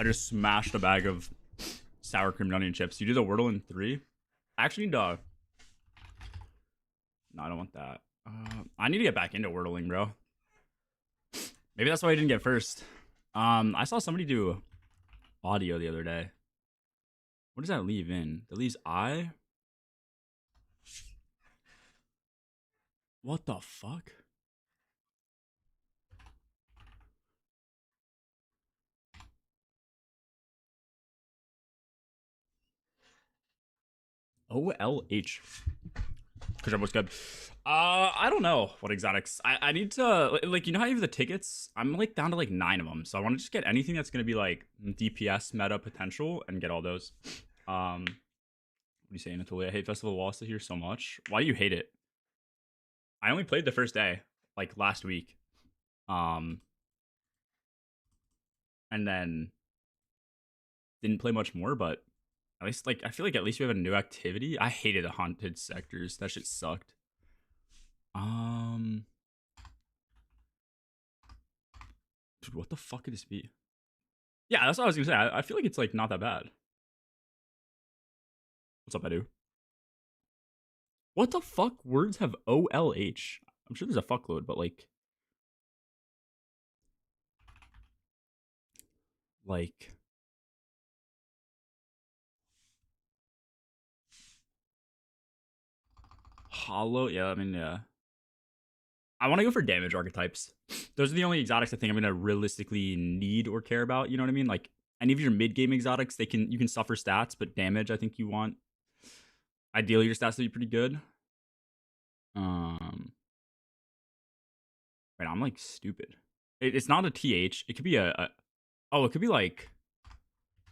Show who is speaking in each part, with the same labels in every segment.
Speaker 1: I just smashed a bag of sour cream and onion chips. You do the Wordle in 3? I actually need to... No, I don't want that. I need to get back into Wordling, bro. Maybe that's why I didn't get first. I saw somebody do audio the other day. What does that leave in? That leaves I? What the fuck? OLH. Because what's good? I don't know what exotics. I need to like, you know how you have the tickets? I'm like down to like 9 of them, so I want to just get anything that's gonna be like DPS meta potential and get all those. What do you say, Anatoly? I hate Festival of Wallsta here so much. Why do you hate it? I only played the first day, like last week, and then didn't play much more. But at least, like, I feel like at least we have a new activity. I hated the haunted sectors. That shit sucked. Dude, what the fuck could this be? Yeah, that's what I was gonna say. I feel like it's like not that bad. What's up, Edu? What the fuck words have OLH? I'm sure there's a fuckload, but like hollow. Yeah, I mean, yeah. I want to go for damage archetypes. Those are the only exotics I think I'm gonna realistically need or care about. You know what I mean? Like any of your mid game exotics, you can suffer stats, but damage I think you want. Ideally, your stats to be pretty good. Wait, I'm like stupid. It's not a TH. It could be oh, it could be like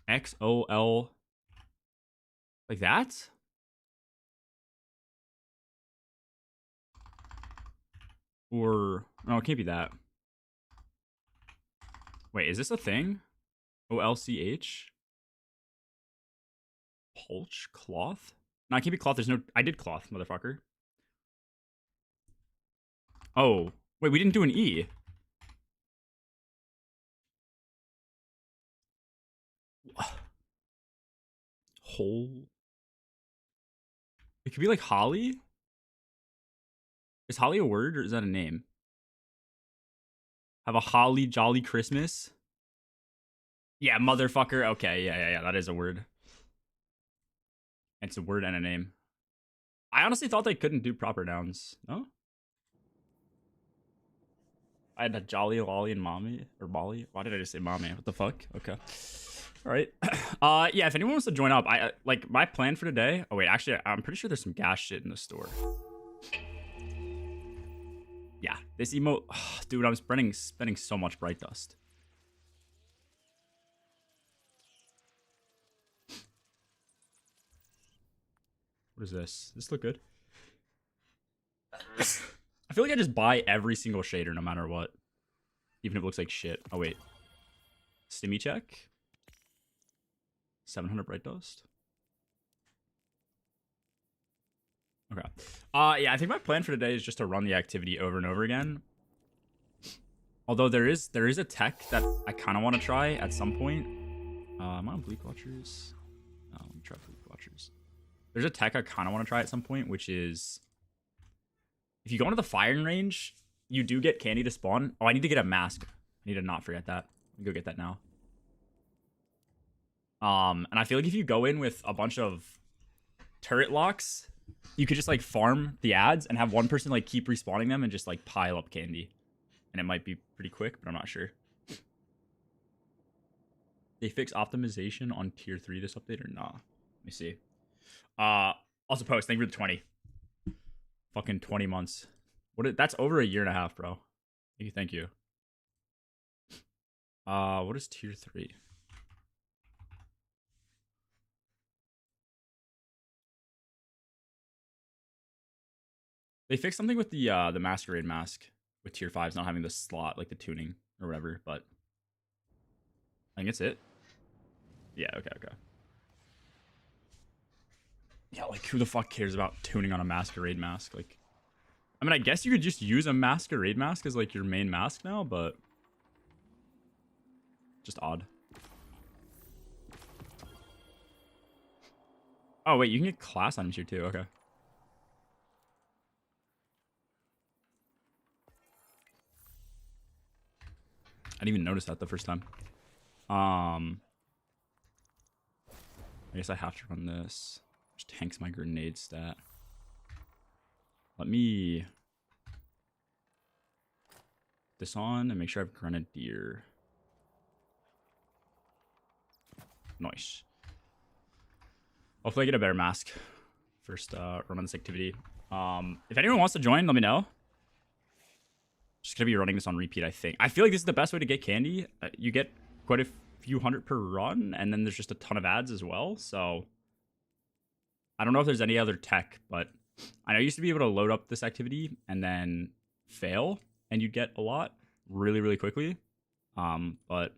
Speaker 1: XOL. Like that? Or no, it can't be that. Wait, is this a thing? OLCH? Pulch? Cloth? No, it can't be cloth. There's no... I did cloth, motherfucker. Oh. Wait, we didn't do an E. Whole... It could be like Holly? Is Holly a word or is that a name? Have a holly jolly Christmas? Yeah, motherfucker. Okay, yeah. That is a word. It's a word and a name. I honestly thought they couldn't do proper nouns. No? I had a jolly lolly and mommy or Molly. Why did I just say mommy? What the fuck? Okay. All right. Yeah, if anyone wants to join up, I like my plan for today. Oh wait, actually I'm pretty sure there's some gas shit in the store. Yeah, this emote, dude, I'm spending so much bright dust. What is this? This look good. I feel like I just buy every single shader no matter what. Even if it looks like shit. Oh, wait. Stimmy check. 700 bright dust. Okay. Yeah, I think my plan for today is just to run the activity over and over again. Although there is a tech that I kind of want to try at some point. Am I on Bleak Watchers? No, let me try Bleak Watchers. There's a tech I kind of want to try at some point, which is if you go into the firing range, you do get candy to spawn. Oh, I need to get a mask. I need to not forget that. Let me go get that now. And I feel like if you go in with a bunch of turret locks, you could just like farm the ads and have one person like keep respawning them and just like pile up candy. And it might be pretty quick, but I'm not sure. They fix optimization on tier 3 this update or nah? Let me see. Also post, thank you for the 20. Fucking 20 months. That's over a year and a half, bro. Thank you. What is tier 3? They fixed something with the masquerade mask with tier 5s not having the slot, like the tuning or whatever, but I think it's it. Yeah, okay. Yeah, like who the fuck cares about tuning on a masquerade mask? Like, I mean, I guess you could just use a masquerade mask as like your main mask now, but just odd. Oh, wait, you can get class items here too. Okay. I didn't even notice that the first time. I guess I have to run this. Which tanks my grenade stat. Let me put this on and make sure I have Grenadier. Nice. Hopefully I get a better mask first run on this activity. If anyone wants to join, let me know. Just gonna be running this on repeat, I think. I feel like this is the best way to get candy. You get quite a few hundred per run, and then there's just a ton of ads as well. So I don't know if there's any other tech, but I know you used to be able to load up this activity and then fail, and you'd get a lot really, really quickly. But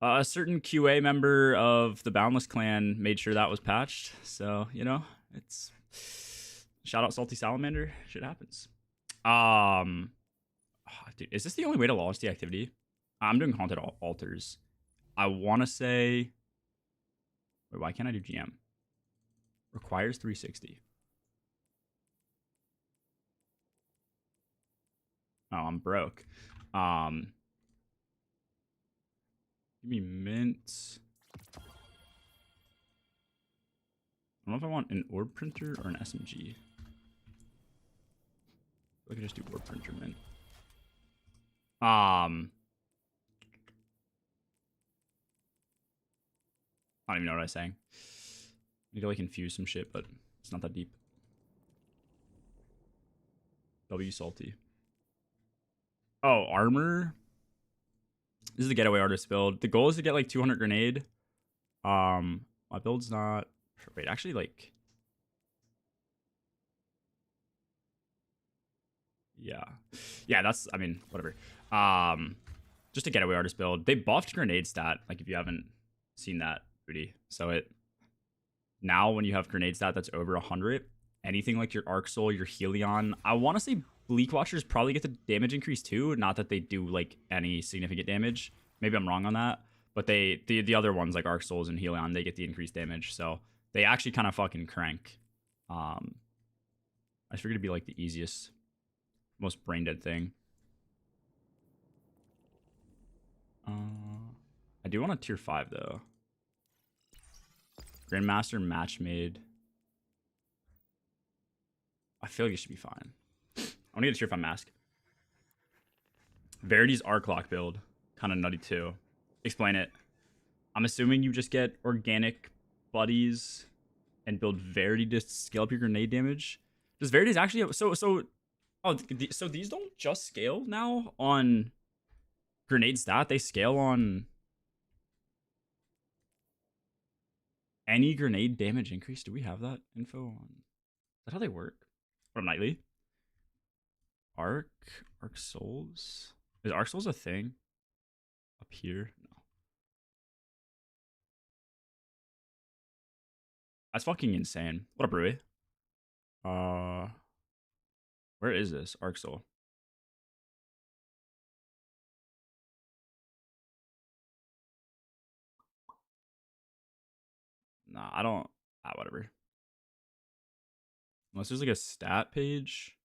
Speaker 1: a certain QA member of the Boundless clan made sure that was patched. So, you know, it's shout out Salty Salamander. Shit happens. Dude, is this the only way to launch the activity? I'm doing Haunted Altars. I want to say... Wait, why can't I do GM? Requires 360. Oh, I'm broke. Give me mint. I don't know if I want an orb printer or an SMG. I could just do orb printer mint. I don't even know what I was saying. Need to like infuse some shit, but it's not that deep. W salty. Oh, armor. This is the getaway artist build. The goal is to get like 200 grenade. My build's not. Wait, actually, like. Yeah, that's. I mean, whatever. Just a getaway artist build. They buffed grenade stat. Like if you haven't seen that, Rudy. So it now when you have grenade stat that's over 100, anything like your Arc Soul, your Helion. I want to say Bleak Watchers probably get the damage increase too. Not that they do like any significant damage. Maybe I'm wrong on that. But the other ones like Arc Souls and Helion, they get the increased damage. So they actually kind of fucking crank. I just figured it'd be like the easiest, most brain dead thing. I do want a tier 5 though. Grandmaster match made. I feel like it should be fine. I want to get a tier 5 mask. Verity's Arc Lock build. Kind of nutty too. Explain it. I'm assuming you just get organic buddies and build Verity to scale up your grenade damage. Does Verity's actually so these don't just scale now on grenade stat, they scale on any grenade damage increase. Do we have that info on? Is that how they work? From Nightly? Arc Souls? Is Arc Souls a thing? Up here? No. That's fucking insane. What up, Rui? Where is this? Arc Soul. Nah, I don't. Whatever. Unless there's like a stat page.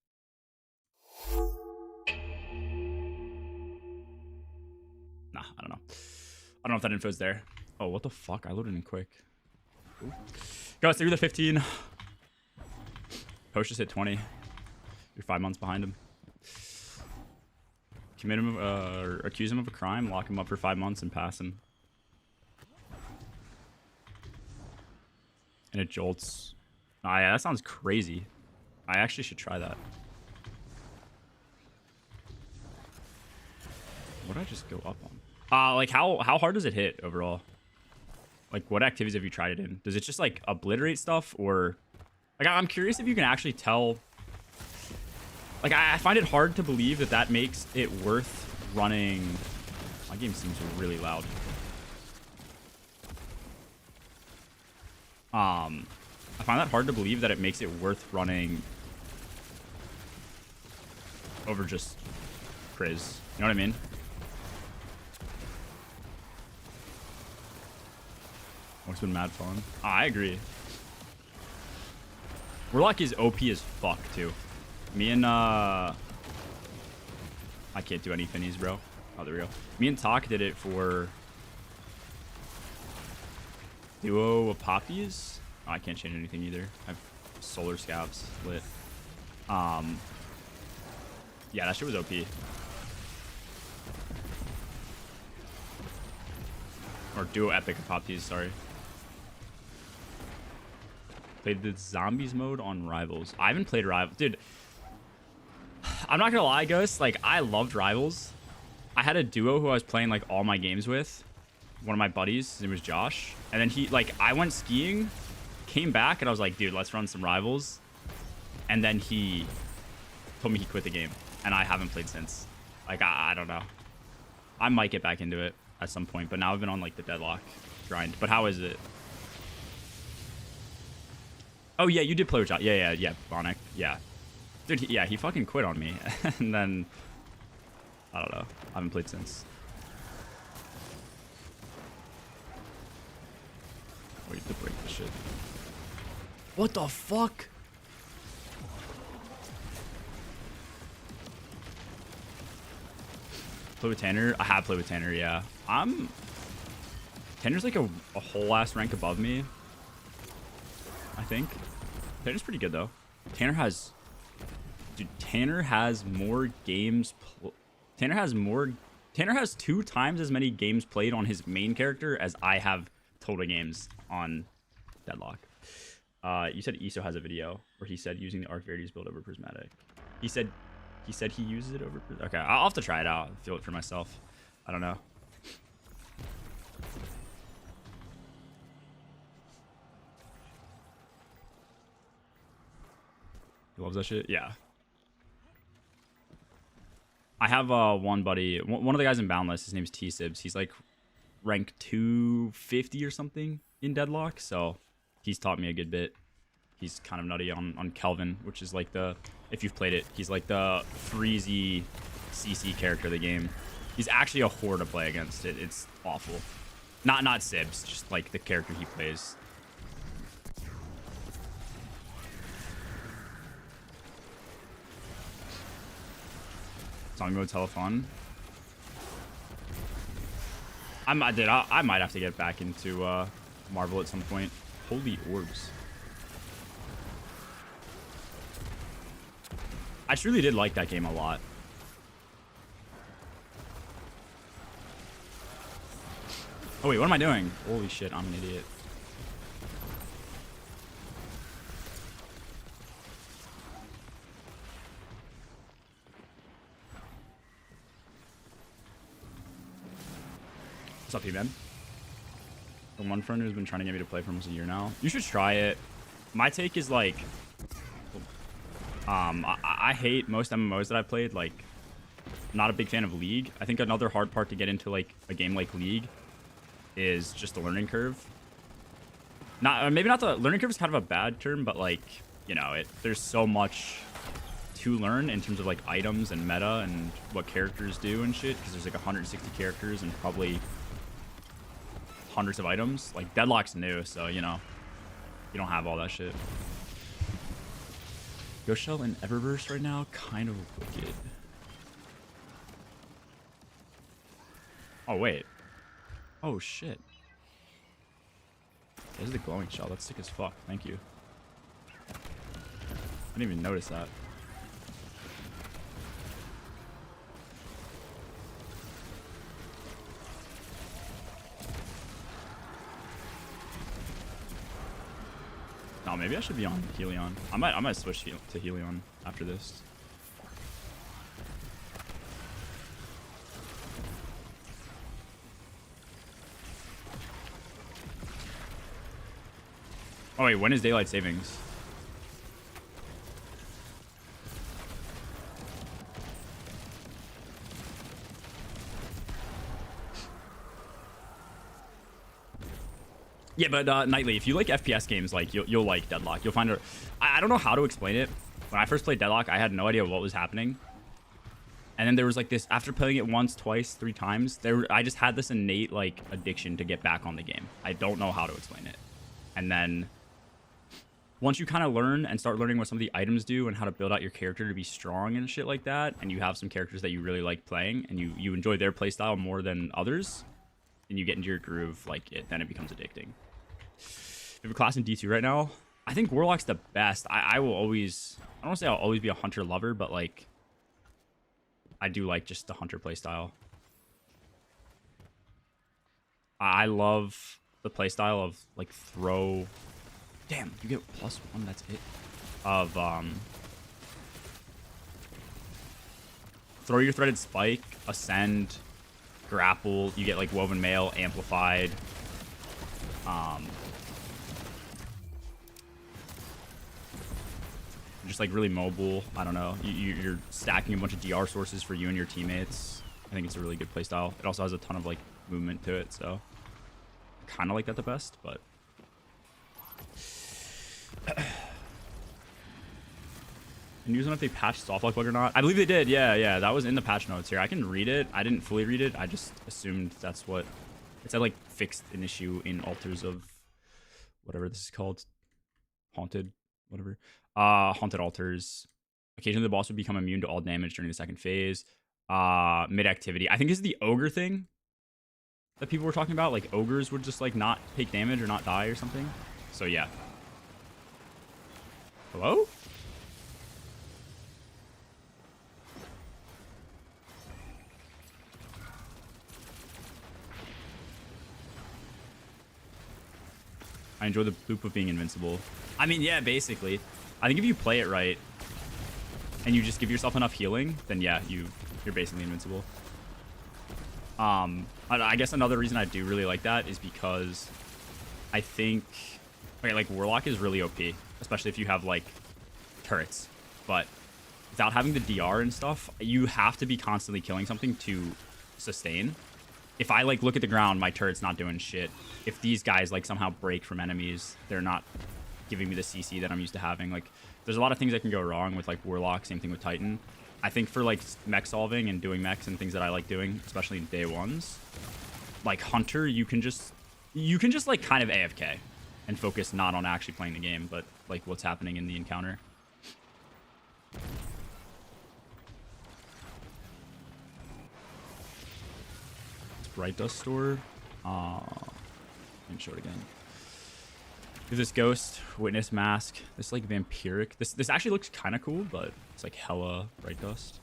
Speaker 1: Nah, I don't know. I don't know if that info's there. Oh, what the fuck? I loaded in quick. Ooh. Guys, through the 15. Post just hit 20. You're 5 months behind him. Commit him, or accuse him of a crime, lock him up for 5 months, and pass him. And it jolts. Oh, yeah, that sounds crazy. I actually should try that. What did I just go up on? Like how hard does it hit overall? Like what activities have you tried it in? Does it just like obliterate stuff, or like I'm curious if you can actually tell. Like I find it hard to believe that makes it worth running. My game seems really loud. I find that hard to believe that it makes it worth running over just Priz. You know what I mean? It's been mad fun. I agree. Warlock is OP as fuck, too. Me and, I can't do any finis, bro. Oh, there we go. Me and Talk did it for duo of poppies. Oh, I can't change anything either. I have solar scabs lit. Yeah, that shit was OP. Or duo epic of poppies, sorry. Played the zombies mode on Rivals. I haven't played Rivals. Dude, I'm not gonna lie, Ghost. Like, I loved Rivals. I had a duo who I was playing, like, all my games with. One of my buddies. His name was Josh. And then he, like, I went skiing, came back, and I was like, dude, let's run some Rivals. And then he told me he quit the game. And I haven't played since. Like, I don't know. I might get back into it at some point. But now I've been on, like, the Deadlock grind. But how is it? Oh, yeah, you did play with Josh. Yeah, Bonic. Yeah. Dude, he fucking quit on me. And then, I don't know. I haven't played since. Wait to break this shit. What the fuck? Play with Tanner? I have played with Tanner, yeah. Tanner's like a whole ass rank above me, I think. Tanner's pretty good, though. Tanner has... Dude, Tanner has more games... Tanner has 2 times as many games played on his main character as I have total games on Deadlock. You said Iso has a video where he said using the Arc Verities build over Prismatic. He said he uses it over... Okay, I'll have to try it out. Feel it for myself. I don't know. He loves that shit? Yeah. I have one buddy, one of the guys in Boundless, his name's T-Sibs. He's like rank 250 or something in Deadlock, so he's taught me a good bit. He's kind of nutty on Kelvin, which is like the, if you've played it, he's like the freezy CC character of the game. He's actually a whore to play against. It's awful. Not Sibs, just like the character he plays. Zombie mode's hella fun. I might have to get back into Marvel at some point. Holy orbs. I truly did like that game a lot. Oh wait, what am I doing? Holy shit, I'm an idiot. What's up, man? The one friend who's been trying to get me to play for almost a year now. You should try it. My take is like, I hate most MMOs that I've played. Like, not a big fan of League. I think another hard part to get into like a game like League is just the learning curve. Maybe not the learning curve is kind of a bad term, but like, you know, there's so much to learn in terms of like items and meta and what characters do and shit, because there's like 160 characters and probably hundreds of items. Like Deadlock's new, so you know, you don't have all that shit. Ghost Shell in Eververse right now, kind of wicked. Oh wait. Oh shit. This is the glowing shell. That's sick as fuck. Thank you. I didn't even notice that. No, maybe I should be on Helion. I might switch to Helion after this. Oh wait, when is daylight savings? Yeah, but Nightly, if you like FPS games, like you'll like Deadlock. You'll find it. I don't know how to explain it. When I first played Deadlock, I had no idea what was happening. And then there was like this, after playing it once, twice, 3 times, I just had this innate like addiction to get back on the game. I don't know how to explain it. And then once you kind of learn and start learning what some of the items do and how to build out your character to be strong and shit like that, and you have some characters that you really like playing and you enjoy their playstyle more than others, and you get into your groove, like then it becomes addicting. We have a class in D2 right now. I think Warlock's the best. I will always, I don't want to say I'll always be a Hunter lover, but like, I do like just the Hunter playstyle. I love the playstyle of like throw. Damn, you get +1, that's it. Of throw your threaded spike, ascend, grapple, you get like woven mail, amplified. Just like really mobile. I don't know. You're stacking a bunch of DR sources for you and your teammates. I think it's a really good playstyle. It also has a ton of like movement to it, so kind of like that the best, but and using if they patched softlock bug or not. I believe they did. Yeah, that was in the patch notes here. I can read it. I didn't fully read it. I just assumed that's what it said. Like fixed an issue in altars of whatever this is called, haunted, whatever. Haunted altars. Occasionally the boss would become immune to all damage during the second phase. Mid activity. I think this is the ogre thing that people were talking about. Like ogres would just like not take damage or not die or something. So yeah. Hello? I enjoy the loop of being invincible. I mean, yeah, basically. I think if you play it right and you just give yourself enough healing, then yeah, you're basically invincible. I guess another reason I do really like that is because I think like Warlock is really OP, especially if you have like turrets. But without having the DR and stuff, you have to be constantly killing something to sustain. If I like look at the ground, my turret's not doing shit. If these guys like somehow break from enemies, they're not giving me the CC that I'm used to having. Like there's a lot of things that can go wrong with like Warlock, same thing with Titan. I think for like mech solving and doing mechs and things that I like doing, especially in day ones, like Hunter, you can just like kind of AFK and focus not on actually playing the game, but like what's happening in the encounter. Bright Dust store. Let me show it again. There's this ghost, witness mask, this like vampiric. This actually looks kind of cool, but it's like hella Bright Dust.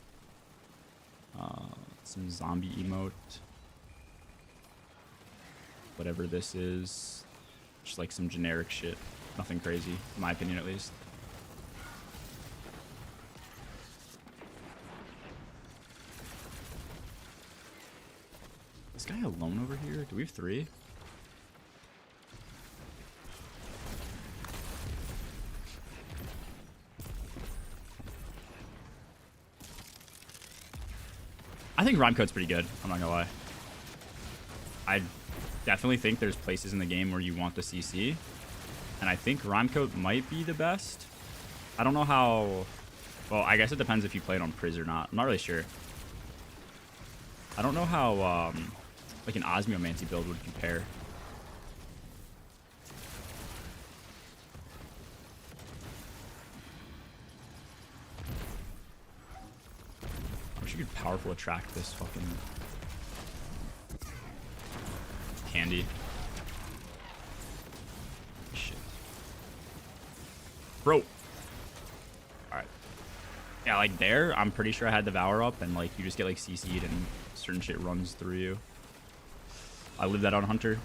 Speaker 1: Some zombie emote. Whatever this is. Just like some generic shit. Nothing crazy, in my opinion at least. Is this guy alone over here? Do we have 3? I think Rhyme Code's pretty good. I'm not gonna lie. I definitely think there's places in the game where you want the CC. And I think Rhyme Code might be the best. I don't know how... Well, I guess it depends if you play it on Priz or not. I'm not really sure. I don't know how... like an Osmiomancy build would compare. I wish you could powerful attract this fucking candy. Shit. Bro. Alright. Yeah, like there, I'm pretty sure I had Devour up and like you just get like CC'd and certain shit runs through you. I live that on Hunter.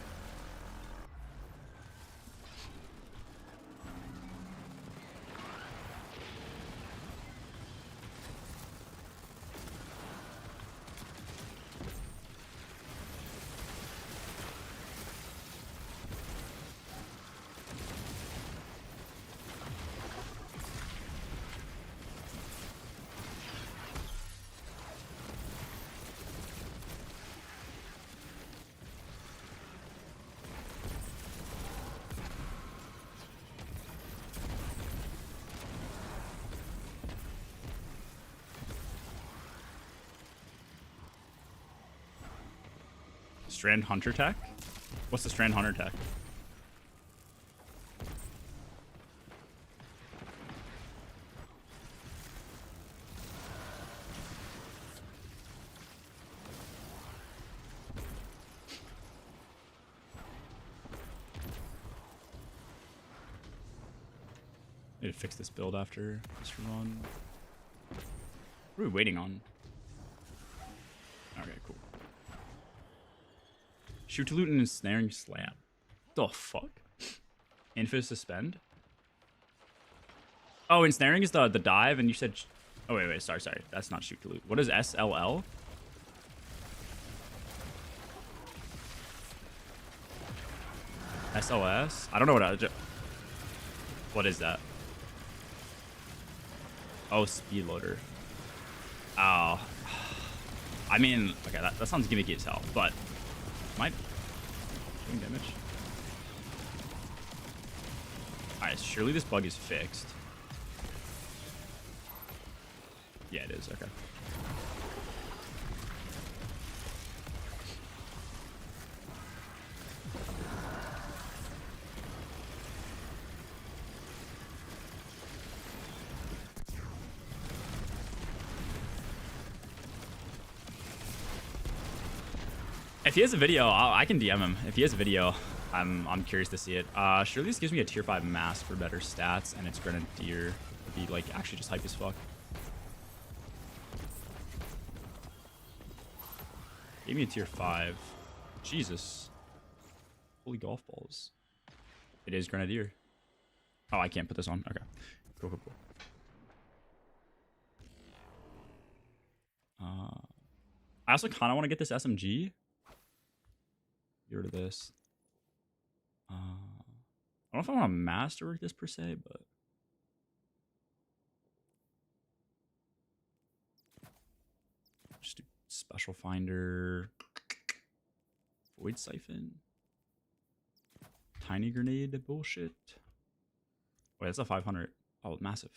Speaker 1: Strand Hunter tech? What's the Strand Hunter tech? Need to fix this build after this run. What are we waiting on? Okay, cool. Shoot to loot and ensnaring slam. The fuck? Infinite suspend? Oh, ensnaring is the dive, and you said... Oh, wait, sorry. That's not shoot to loot. What is SLL? SLS? I don't know what is that? Oh, speed loader. Oh. I mean, okay, that sounds gimmicky as hell, but might doing damage. Alright, surely this bug is fixed. Yeah, it is. Okay. If he has a video, I can DM him. If he has a video, I'm curious to see it. Surely this gives me a tier 5 mask for better stats, and it's Grenadier. It'd be like actually just hype as fuck. Gave me a tier 5. Jesus. Holy golf balls. It is Grenadier. Oh, I can't put this on. Okay. Cool. I also kind of want to get this SMG. Get rid of this. I don't know if I want to masterwork this per se, but... Just do special finder. Void siphon. Tiny grenade bullshit. Wait, that's a 500. Oh, massive.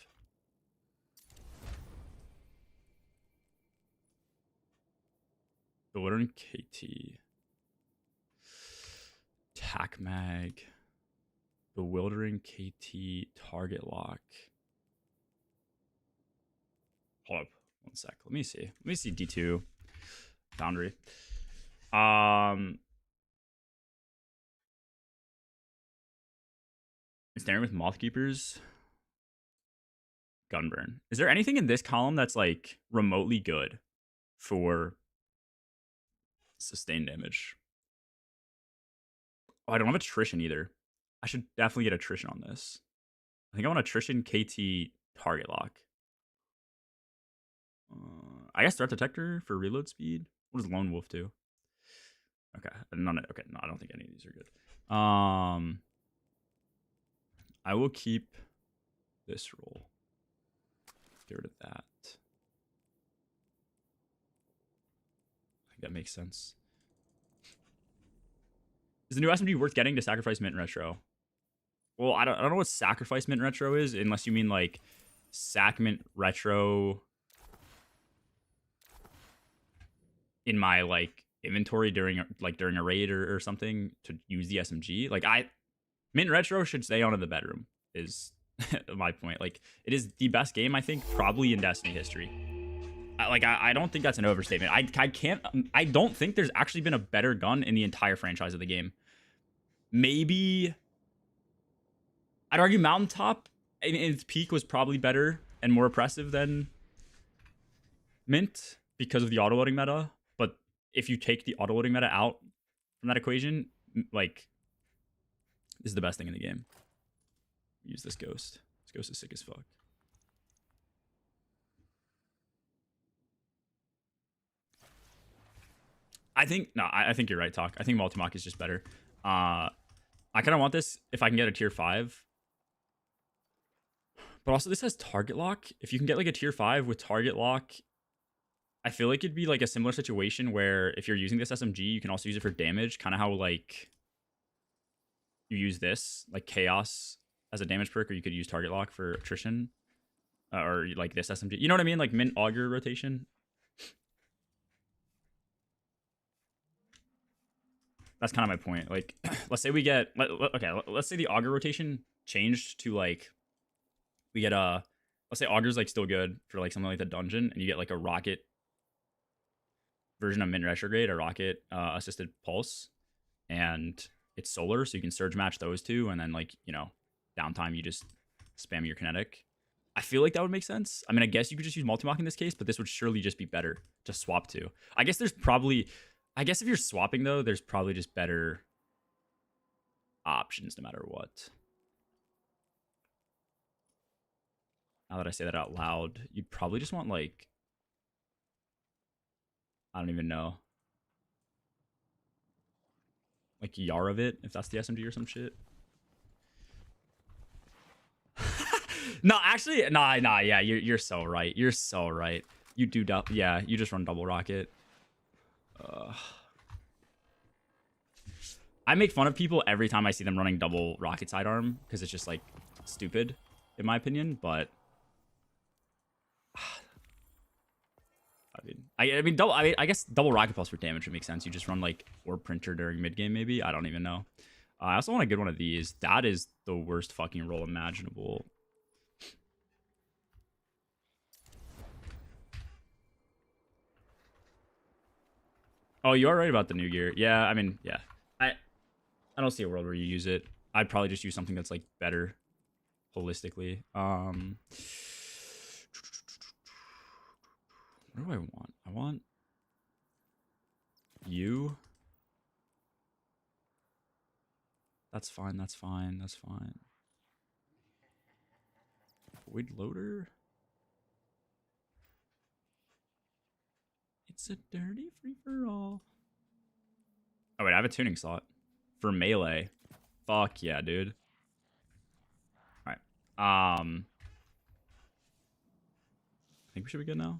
Speaker 1: Bewildering KT. Tac mag. Bewildering KT target lock. Hold up 1 sec. Let me see D2 Foundry. Staring with Mothkeepers. Gunburn. Is there anything in this column that's like remotely good for sustained damage? Oh, I don't have attrition either. I should definitely get attrition on this. I think I want attrition KT target lock. I guess threat detector for reload speed. What does Lone Wolf do? Okay, okay, no, I don't think any of these are good. I will keep this roll. Get rid of that. I think that makes sense. Is the new SMG worth getting to sacrifice Mint Retro? Well, I don't know what sacrifice Mint Retro is, unless you mean like sac Mint Retro in my like inventory during a raid or something to use the SMG. Like Mint Retro should stay on in the bedroom is my point. Like it is the best game I think probably in Destiny history. I don't think that's an overstatement. I don't think there's actually been a better gun in the entire franchise of the game. Maybe I'd argue Mountaintop in its peak was probably better and more oppressive than Mint because of the autoloading meta. But if you take the autoloading meta out from that equation, like this is the best thing in the game. Use this ghost. This ghost is sick as fuck. I think you're right, Talk. I think Multimach is just better. I kind of want this if I can get a tier 5. But also this has target lock. If you can get like a tier 5 with target lock, I feel like it'd be like a similar situation where if you're using this SMG, you can also use it for damage. Kind of how like you use this, like Chaos as a damage perk, or you could use target lock for attrition. Or like this SMG. You know what I mean? Like Mint Augur rotation. That's kind of my point. Like, let's say we get... Okay, let's say the Augur rotation changed to like... We get a... Let's say Augur's like still good for like something like the dungeon, and you get like a rocket version of Mint Retrograde, a rocket assisted pulse, and it's solar, so you can surge match those two, and then like, you know, downtime you just spam your kinetic. I feel like that would make sense. I mean, I guess you could just use multi-mock in this case, but this would surely just be better to swap to. I guess there's probably, I guess if you're swapping though, there's probably just better options no matter what. Now that I say that out loud, you'd probably just want like, I don't even know. Like Yaravit, if that's the SMG or some shit. No, actually, nah, yeah, you're so right. You're so right. You do, yeah, you just run double rocket. I make fun of people every time I see them running double rocket sidearm because it's just like stupid, in my opinion. But I mean, double. I guess double rocket plus for damage would make sense. You just run like orb printer during mid game, maybe. I don't even know. I also want to get one of these. That is the worst fucking roll imaginable. Oh, you are right about the new gear. Yeah, I mean, yeah. I don't see a world where you use it. I'd probably just use something that's like better holistically. What do I want? I want you. That's fine. That's fine. That's fine. Void loader. It's a dirty free for all. Oh wait, I have a tuning slot for melee. Fuck yeah, dude. All right. I think we should be good now.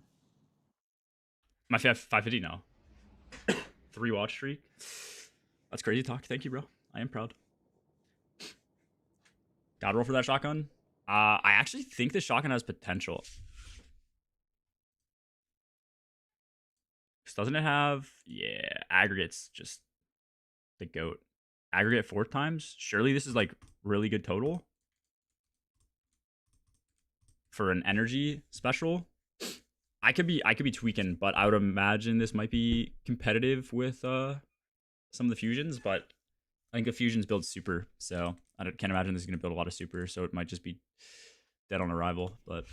Speaker 1: My 550 now. 3 watch streak. That's crazy talk. Thank you, bro. I am proud. God roll for that shotgun. I actually think the shotgun has potential. Doesn't it have? Yeah, aggregate's just the goat. Aggregate 4 times. Surely this is like really good total for an energy special. I could be tweaking, but I would imagine this might be competitive with some of the fusions. But I think the fusions build super, so I can't imagine this is going to build a lot of super. So it might just be dead on arrival. But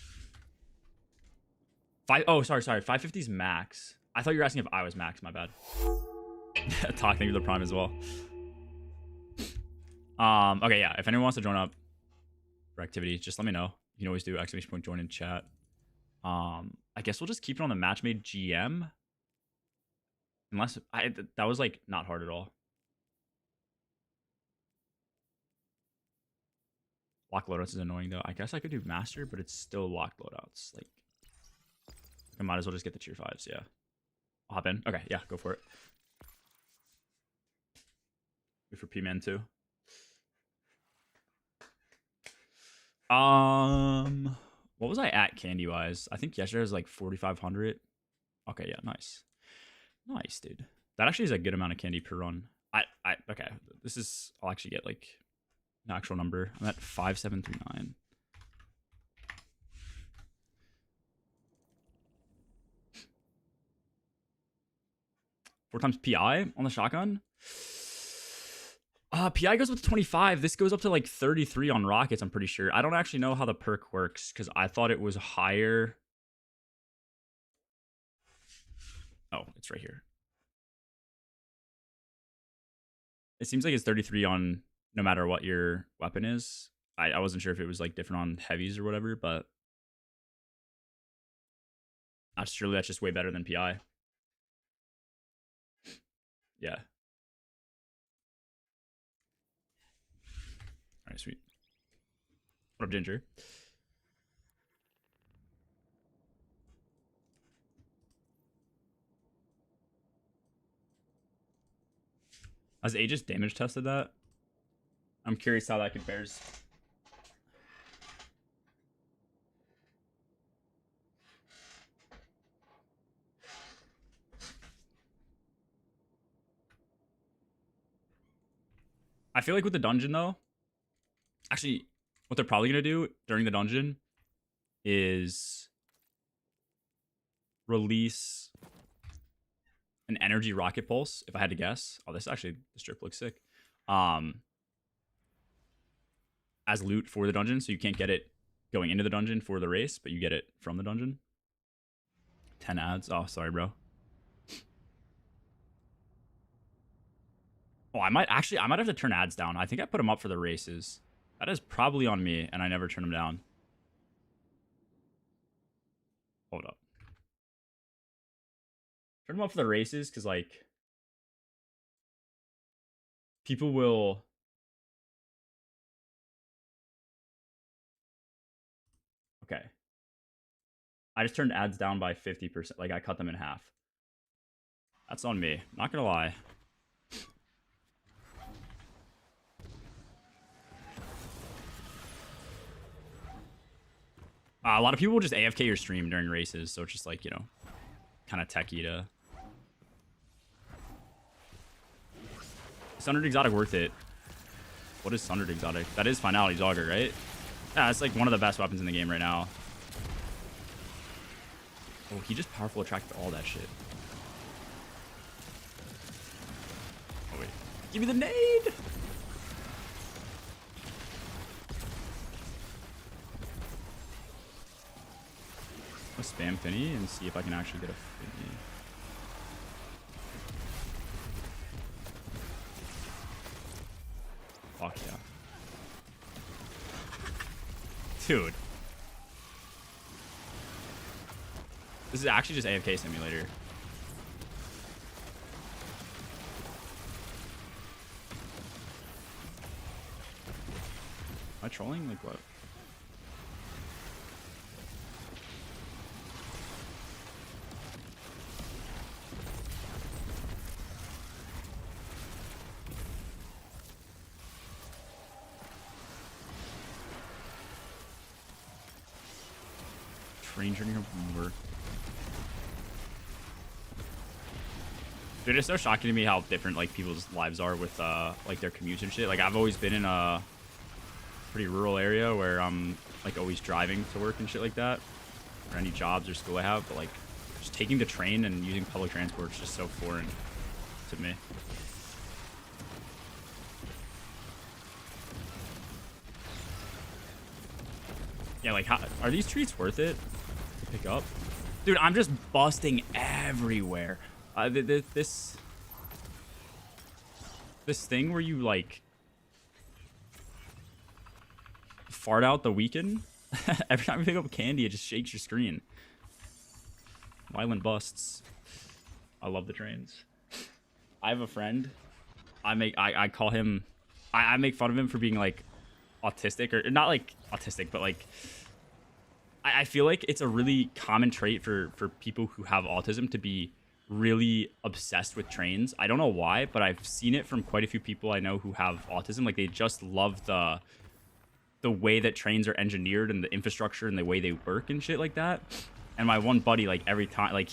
Speaker 1: sorry, 550's max. I thought you were asking if I was max. My bad. Talk, thank you for the prime as well. Okay, yeah. If anyone wants to join up for activity, just let me know. You can always do ! join in chat. I guess we'll just keep it on the match made GM. Unless that was like not hard at all. Lock loadouts is annoying though. I guess I could do master, but it's still locked loadouts. Like, I might as well just get the tier 5s. Yeah, I'll hop in. Okay, yeah, go for it. Good for P-Man too. What was I at candy wise? I think yesterday was like 4,500. Okay, yeah, nice, dude. That actually is a good amount of candy per run. Okay, this is. I'll actually get like an actual number. I'm at 5,739. Four times PI on the shotgun. PI goes up to 25. This goes up to like 33 on rockets, I'm pretty sure. I don't actually know how the perk works because I thought it was higher. Oh, it's right here. It seems like it's 33 on no matter what your weapon is. I wasn't sure if it was like different on heavies or whatever, but surely that's just way better than PI. Yeah. All right, sweet. What up, Ginger? Has Aegis damage tested that? I'm curious how that compares. I feel like with the dungeon though, actually, what they're probably gonna do during the dungeon is release an energy rocket pulse. If I had to guess, oh, this strip looks sick. I as loot for the dungeon, so you can't get it going into the dungeon for the race, but you get it from the dungeon. 10 ads. Oh, sorry, bro. Oh, I might have to turn ads down. I think I put them up for the races. That is probably on me, and I never turn them down. Hold up. Turn them up for the races, because, like, people will... Okay. I just turned ads down by 50%. Like, I cut them in half. That's on me. Not gonna lie. A lot of people will just AFK your stream during races, so it's just like, you know, kind of techie to... Sundered Exotic worth it. What is Sundered Exotic? That is Finality's Auger, right? Yeah, it's like one of the best weapons in the game right now. Oh, he just powerful attracted all that shit. Oh, wait. Give me the nade! I'll spam Finny and see if I can actually get a Finny. Fuck yeah. Dude. This is actually just AFK Simulator. Am I trolling? Like what? Train journey home from work. Dude, it's so shocking to me how different like people's lives are with like their commutes and shit. Like I've always been in a pretty rural area where I'm like always driving to work and shit like that, or any jobs or school I have. But like just taking the train and using public transport is just so foreign to me. Yeah, like how are these treats worth it to pick up? Dude, I'm just busting everywhere. This thing where you like fart out the weekend every time you pick up candy, it just shakes your screen. Violent busts. I love the trains. I have a friend. I call him. I make fun of him for being like autistic, or not like autistic, but like I feel like it's a really common trait for people who have autism to be really obsessed with trains. I don't know why, but I've seen it from quite a few people I know who have autism. Like they just love the way that trains are engineered and the infrastructure and the way they work and shit like that. And my one buddy, like every time, like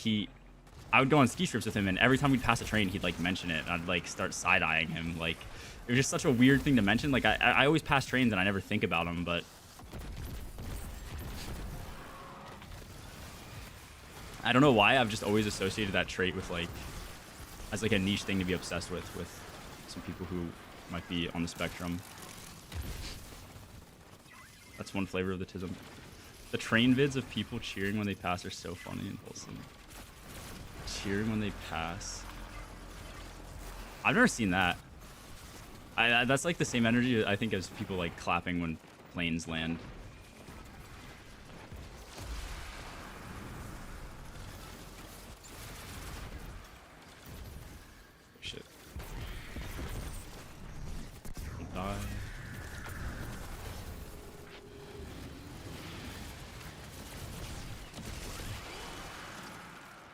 Speaker 1: I would go on ski trips with him, and every time we'd pass a train, he'd like mention it, and I'd like start side-eyeing him. Like it was just such a weird thing to mention. Like I always pass trains and I never think about them, but I don't know why. I've just always associated that trait with like as like a niche thing to be obsessed with some people who might be on the spectrum. That's one flavor of the tism. The train vids of people cheering when they pass are so funny and wholesome. Cheering when they pass. I've never seen that. That's like the same energy I think as people like clapping when planes land. Shit. Die.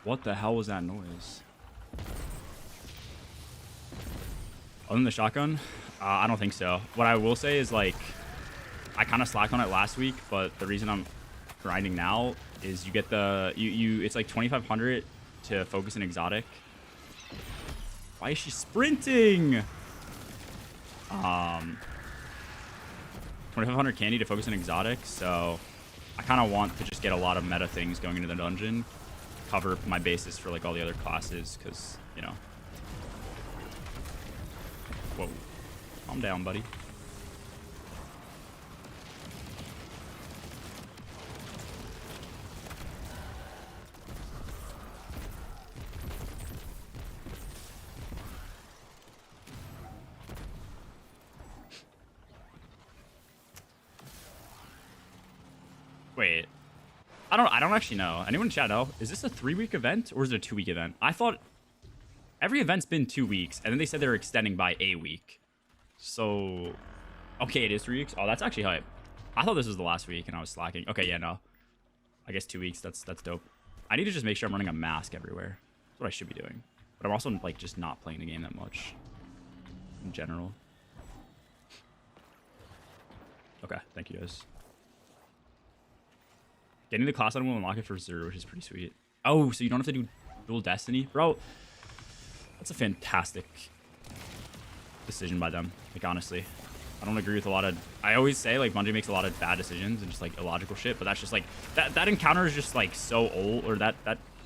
Speaker 1: What the hell was that noise? Other than the shotgun? I don't think so. What I will say is like, I kind of slacked on it last week, but the reason I'm grinding now is you get the, it's like 2,500 to focus an exotic. Why is she sprinting? 2,500 candy to focus an exotic, so I kind of want to just get a lot of meta things going into the dungeon. Cover my bases for like all the other classes, because, you know. Whoa. Calm down, buddy. Wait. I don't actually know. Anyone in chat know? Is this a 3-week event or is it a 2-week event? I thought every event's been 2 weeks, and then they said they're extending by a week. So, okay, it is 3 weeks. Oh, that's actually hype. I thought this was the last week, and I was slacking. Okay, yeah, no. I guess 2 weeks. That's dope. I need to just make sure I'm running a mask everywhere. That's what I should be doing. But I'm also like just not playing the game that much in general. Okay, thank you guys. Getting the class item will unlock it for 0, which is pretty sweet. Oh, so you don't have to do dual destiny? Bro, that's a fantastic decision by them. Like, honestly. I don't agree with a lot of... I always say, like, Bungie makes a lot of bad decisions and just, like, illogical shit. But that's just, like... That encounter is just, like, so old. Or that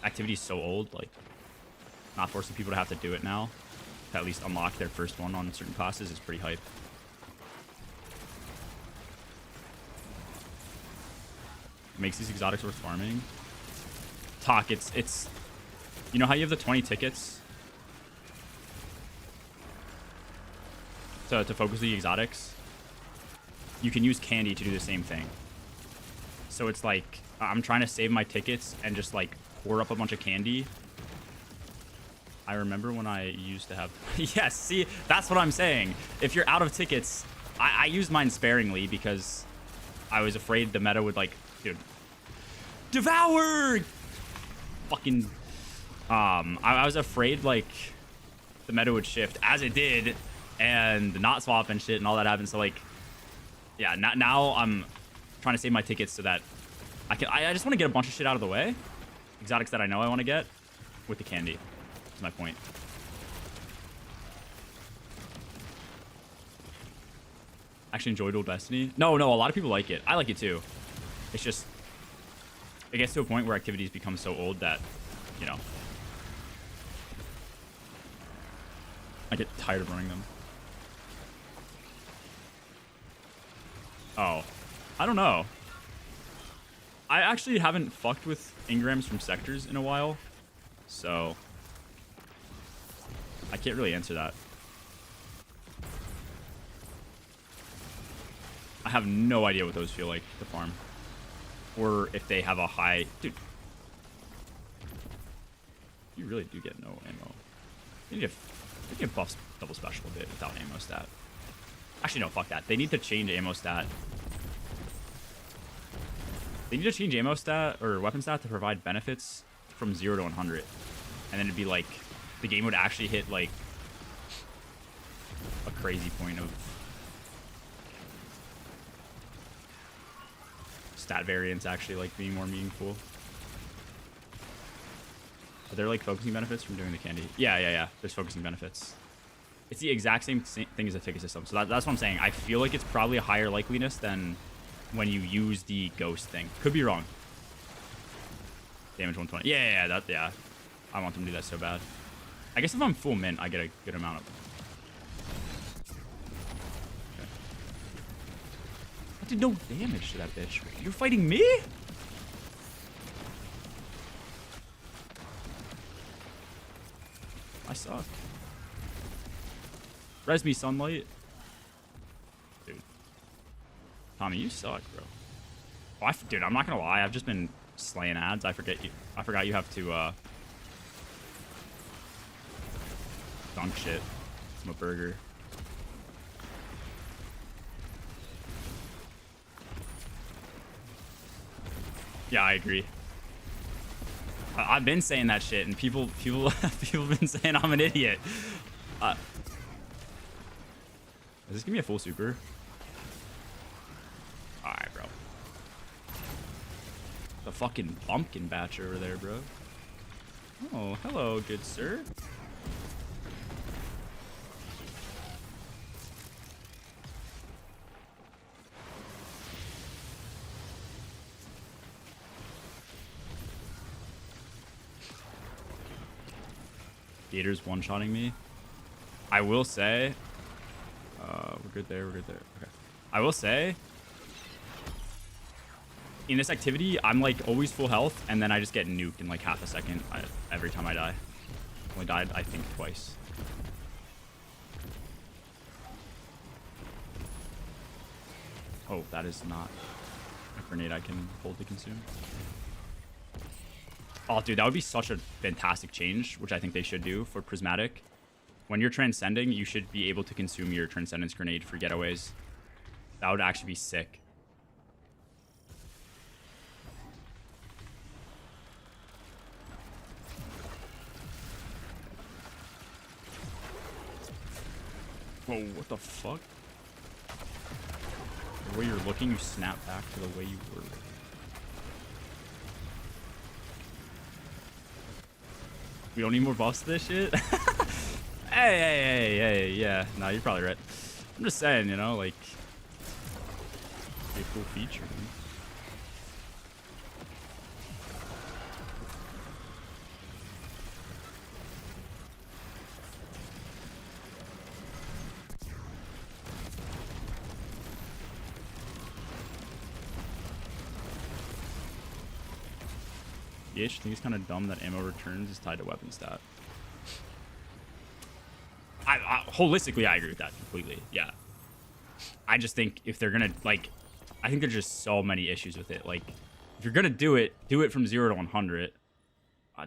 Speaker 1: activity is so old. Like, not forcing people to have to do it now. To at least unlock their first one on certain classes is pretty hype. Makes these exotics worth farming. Talk, it's you know how you have the 20 tickets to focus the exotics? You can use candy to do the same thing. So it's like I'm trying to save my tickets and just like pour up a bunch of candy. I remember when I used to have yes, see, that's what I'm saying. If you're out of tickets, I used mine sparingly because I was afraid the meta would like, dude, devour fucking I was afraid like the meta would shift as it did and not swap and shit and all that happened. So like, yeah, now I'm trying to save my tickets so that I just want to get a bunch of shit out of the way, exotics that I know I want to get with the candy. That's my point. Actually enjoy Dual Destiny? No, a lot of people like it. I like it too. It's just it gets to a point where activities become so old that, you know, I get tired of running them. Oh, I don't know. I actually haven't fucked with engrams from sectors in a while, so I can't really answer that. I have no idea what those feel like to farm. Or if they have a high... Dude. You really do get no ammo. You need to buff double special a bit without ammo stat. Actually, no, fuck that. They need to change ammo stat. They need to change ammo stat or weapon stat to provide benefits from 0 to 100. And then it'd be like... The game would actually hit like... a crazy point of... stat variants actually like being more meaningful. Are there like focusing benefits from doing the candy? Yeah. There's focusing benefits. It's the exact same thing as a ticket system. So that's what I'm saying. I feel like it's probably a higher likeliness than when you use the ghost thing. Could be wrong. Damage 120. Yeah. I want them to do that so bad. I guess if I'm full mint, I get a good amount of... I did no damage to that bitch. You're fighting me? I suck. Res me, sunlight. Dude. Tommy, you suck, bro. Oh, dude, I'm not gonna lie. I've just been slaying ads. I forgot you have to dunk shit from a burger. Yeah, I agree. I've been saying that shit, and people have been saying I'm an idiot. Does this give me a full super? Alright, bro. The fucking pumpkin batch over there, bro. Oh, hello, good sir. Gator's one-shotting me. I will say... we're good there. Okay. I will say... In this activity, I'm like always full health, and then I just get nuked in like half a second every time I die. Only died, I think, twice. Oh, that is not... A grenade I can hold to consume. Oh, dude, that would be such a fantastic change, which I think they should do for Prismatic. When you're transcending, you should be able to consume your Transcendence Grenade for getaways. That would actually be sick. Whoa, what the fuck? The way you're looking, you snap back to the way you were. We don't need more buffs to this shit? Hey, yeah. No, you're probably right. I'm just saying, you know, like, be a cool feature. Man. I think it's kind of dumb that ammo returns is tied to weapon stat. Holistically, I agree with that completely. Yeah. I just think if they're going to, like, I think there's just so many issues with it. Like, if you're going to do it from 0 to 100.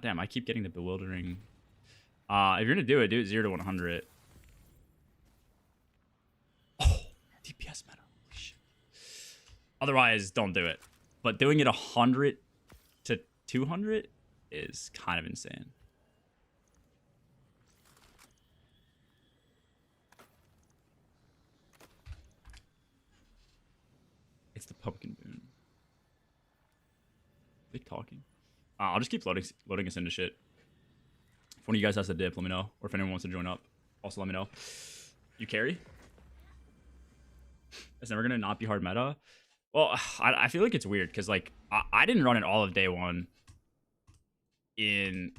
Speaker 1: Damn, I keep getting the bewildering. If you're going to do it 0 to 100. Oh, DPS meta. Holy shit. Otherwise, don't do it. But doing it 100 to 200 is kind of insane. It's the pumpkin boon. They talking. I'll just keep loading us into shit. If one of you guys has a dip, let me know. Or if anyone wants to join up, also let me know. You carry? It's never gonna not be hard meta. Well, I feel like it's weird because like I didn't run it all of day one. In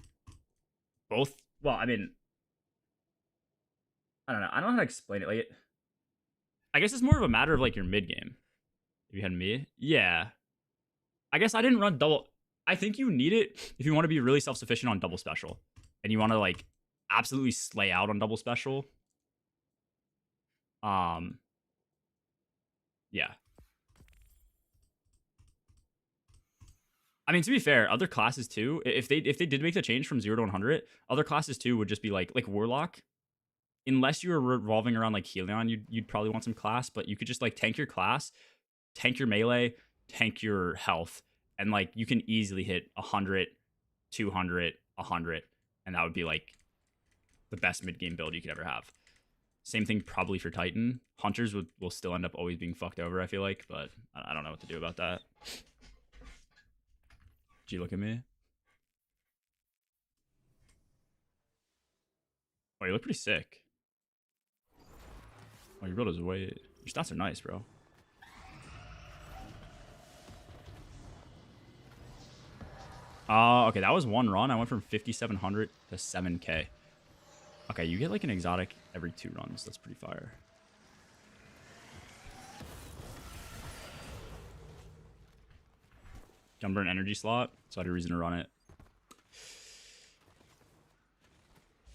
Speaker 1: both, well, I mean, I don't know. I don't know how to explain it. Like, I guess it's more of a matter of like your mid game. If you had me, yeah. I guess I didn't run double. I think you need it if you want to be really self-sufficient on double special, and you want to like absolutely slay out on double special. Yeah. I mean, to be fair, other classes too. If they did make the change from 0 to 100, other classes too would just be like Warlock. Unless you were revolving around like Helion, you'd probably want some class, but you could just like tank your class, tank your melee, tank your health, and like you can easily hit 100, 200, 100, and that would be like the best mid game build you could ever have. Same thing probably for Titan. Hunters will still end up always being fucked over, I feel like, but I don't know what to do about that. Did you look at me? Oh, you look pretty sick. Oh, your build is way... Your stats are nice, bro. Okay, that was one run. I went from 5,700 to 7K. Okay, you get like an exotic every 2 runs. That's pretty fire. Gunburn energy slot, so I had a reason to run it.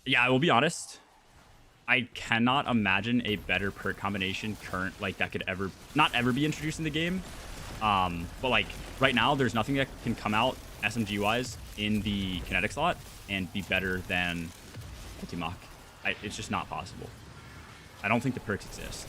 Speaker 1: Yeah, I will be honest. I cannot imagine a better perk combination that could not ever be introduced in the game. But like right now, there's nothing that can come out SMG wise in the kinetic slot and be better than Ultimach. It's just not possible. I don't think the perks exist.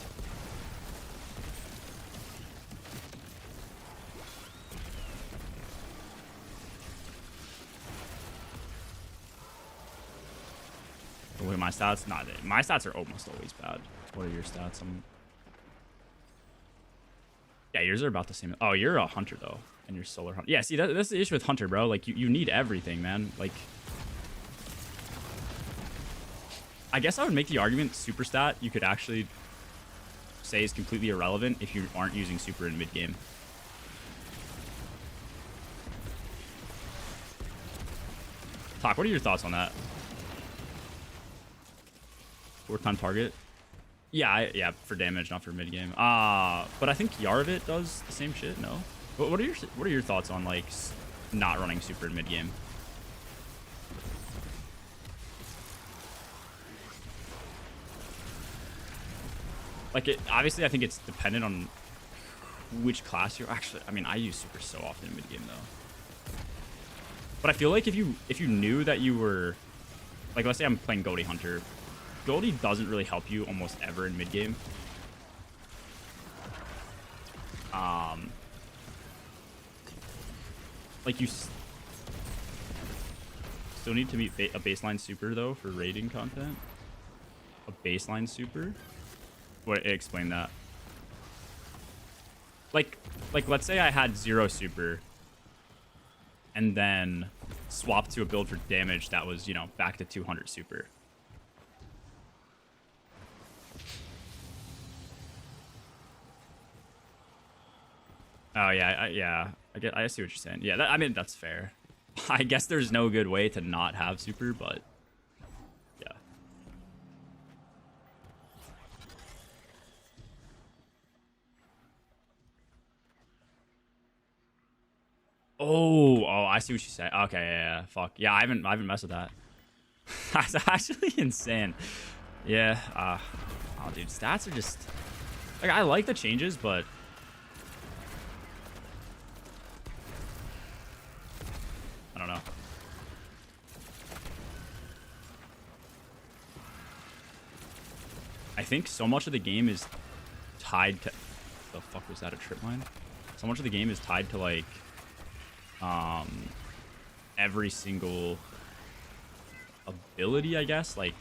Speaker 1: Look at my stats. Nah, my stats are almost always bad. What are your stats? Yeah, yours are about the same. Oh, you're a hunter though, and you're solar hunter. Yeah, see, that's the issue with hunter, bro. Like you need everything, man. Like, I guess I would make the argument super stat you could actually say is completely irrelevant if you aren't using super in mid game. Talk. What are your thoughts on that? 4-time target. Yeah, for damage, not for mid game. But I think Yaravit does the same shit. No. What are your thoughts on like not running super in mid game? Like obviously, I think it's dependent on which class you're actually. I mean, I use super so often in mid game though. But I feel like if you knew that you were, like, let's say I'm playing Goldie Hunter, Goldie doesn't really help you almost ever in mid game. Like you still need to meet a baseline super though for raiding content. A baseline super. What? Explain that. Like let's say I had 0 super and then swapped to a build for damage that was, you know, back to 200 super. Oh yeah, I see what you're saying. Yeah, I mean that's fair. I guess there's no good way to not have super, but yeah. Oh, I see what you say. Okay, yeah, fuck. Yeah, I haven't messed with that. That's actually insane. Yeah, oh dude, stats are just like, I like the changes, but I don't know. I think so much of the game is tied to, the fuck was that, a trip line? So much of the game is tied to like every single ability, I guess. Like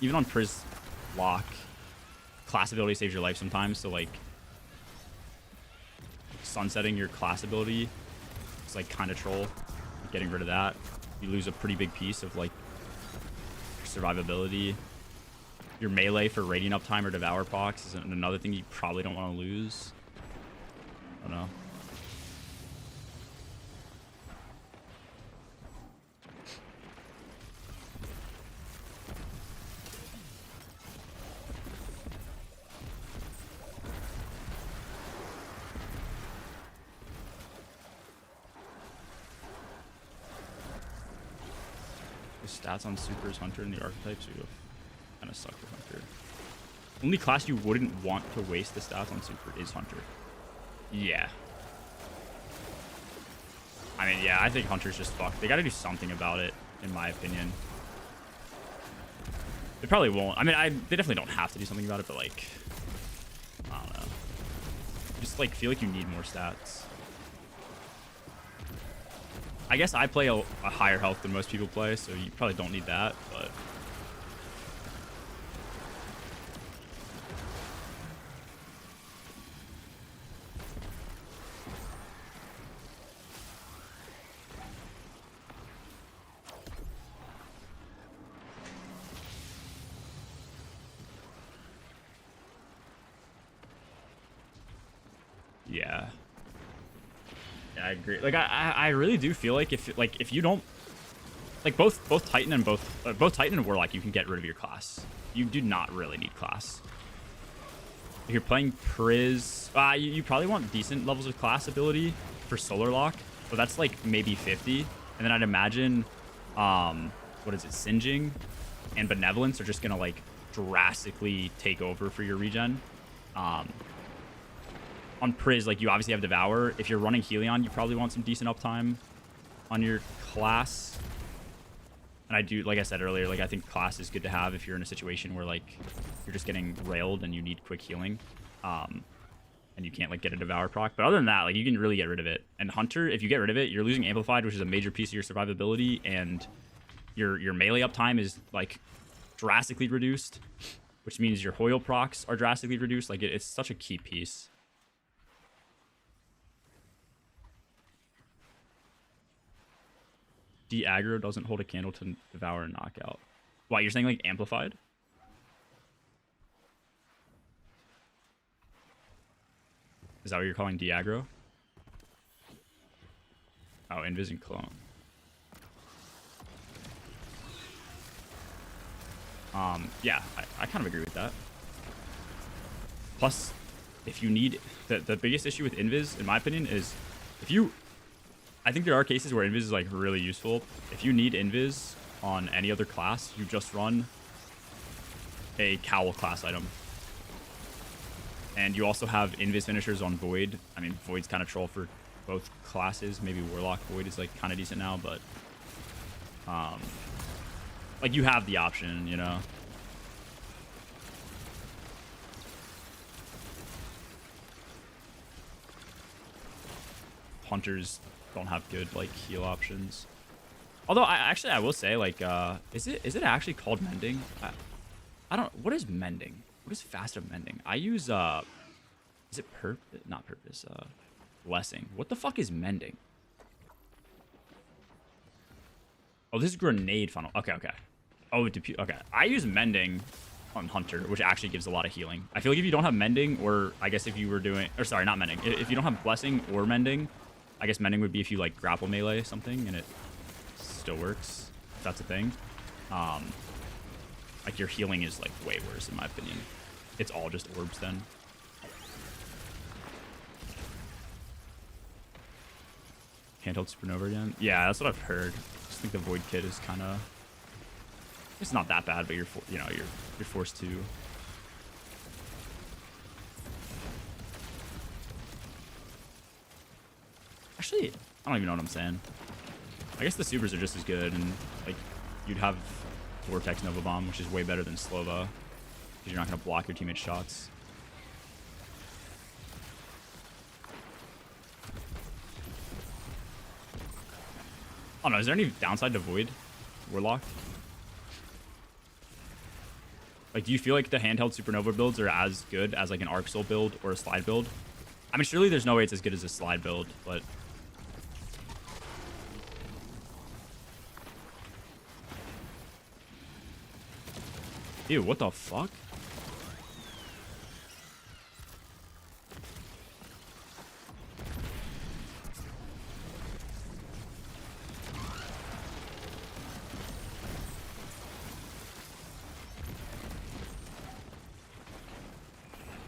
Speaker 1: even on Priz lock, class ability saves your life sometimes, so like sunsetting your class ability is like kind of troll. Getting rid of that, you lose a pretty big piece of like survivability. Your melee for raiding uptime or devour procs is another thing you probably don't want to lose. I don't know. The stats on Super is Hunter and the archetypes you kind of suck with Hunter. Only class you wouldn't want to waste the stats on Super is Hunter. Yeah. I mean, yeah, I think Hunter's just fucked. They gotta do something about it, in my opinion. They probably won't. I mean, they definitely don't have to do something about it, but like, I don't know. Just like feel like you need more stats. I guess I play a higher health than most people play, so you probably don't need that, but yeah. Yeah, I agree. Like I really do feel like if you don't, like both Titan and both Titan and Warlock, you can get rid of your class. You do not really need class. If you're playing Priz, you probably want decent levels of class ability for Solar Lock, but that's like maybe 50. And then I'd imagine, what is it, Singeing and Benevolence are just gonna like drastically take over for your regen. On Priz, like you obviously have Devour. If you're running Helion, you probably want some decent uptime on your class. And I do, like I said earlier, like I think class is good to have if you're in a situation where like you're just getting railed and you need quick healing, and you can't like get a Devour proc. But other than that, like you can really get rid of it. And Hunter, if you get rid of it, you're losing Amplified, which is a major piece of your survivability, and your melee uptime is like drastically reduced, which means your Hoyle procs are drastically reduced. Like it's such a key piece. De-aggro doesn't hold a candle to Devour and Knockout. Why, you're saying like Amplified? Is that what you're calling de-aggro? Oh, Invis and Clone. Yeah, I kind of agree with that. Plus, if you need... The biggest issue with Invis, in my opinion, is if you... I think there are cases where Invis is like really useful. If you need Invis on any other class, you just run a Cowl class item. And you also have Invis finishers on Void. I mean, Void's kind of troll for both classes. Maybe Warlock Void is like kind of decent now, but like you have the option, you know. Hunters don't have good like heal options. Although I will say, like, is it actually called mending? I don't. What is mending? What is fast of mending? I use is it not purpose? Blessing. What the fuck is mending? Oh, this is grenade funnel. Okay. Oh, okay. I use mending on Hunter, which actually gives a lot of healing. I feel like if you don't have mending, or I guess if you were doing, or sorry, not mending. If you don't have blessing or mending, I guess mending would be if you like grapple melee something and it still works. If that's a thing. Like your healing is like way worse in my opinion. It's all just orbs then. Handheld Supernova again? Yeah, that's what I've heard. I just think the Void kit is kind of... It's not that bad, but you're forced to... Actually, I don't even know what I'm saying. I guess the supers are just as good, and like you'd have Vortex Nova Bomb, which is way better than Slova, because you're not going to block your teammates' shots. I don't know, is there any downside to Void Warlock? Like, do you feel like the handheld Supernova builds are as good as like an Arc Soul build or a Slide build? I mean, surely there's no way it's as good as a Slide build, but... Ew, what the fuck?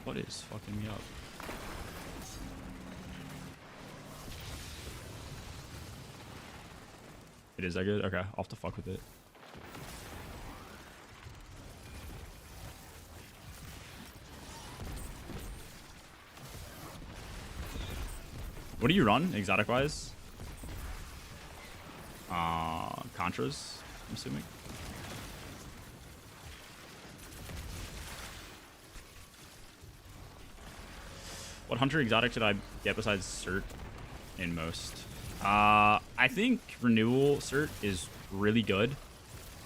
Speaker 1: What is fucking me up? It is that good? Okay, I'll have to fuck with it. What do you run, exotic-wise? Contras, I'm assuming. What Hunter exotic should I get besides Cert in most? I think Renewal Cert is really good.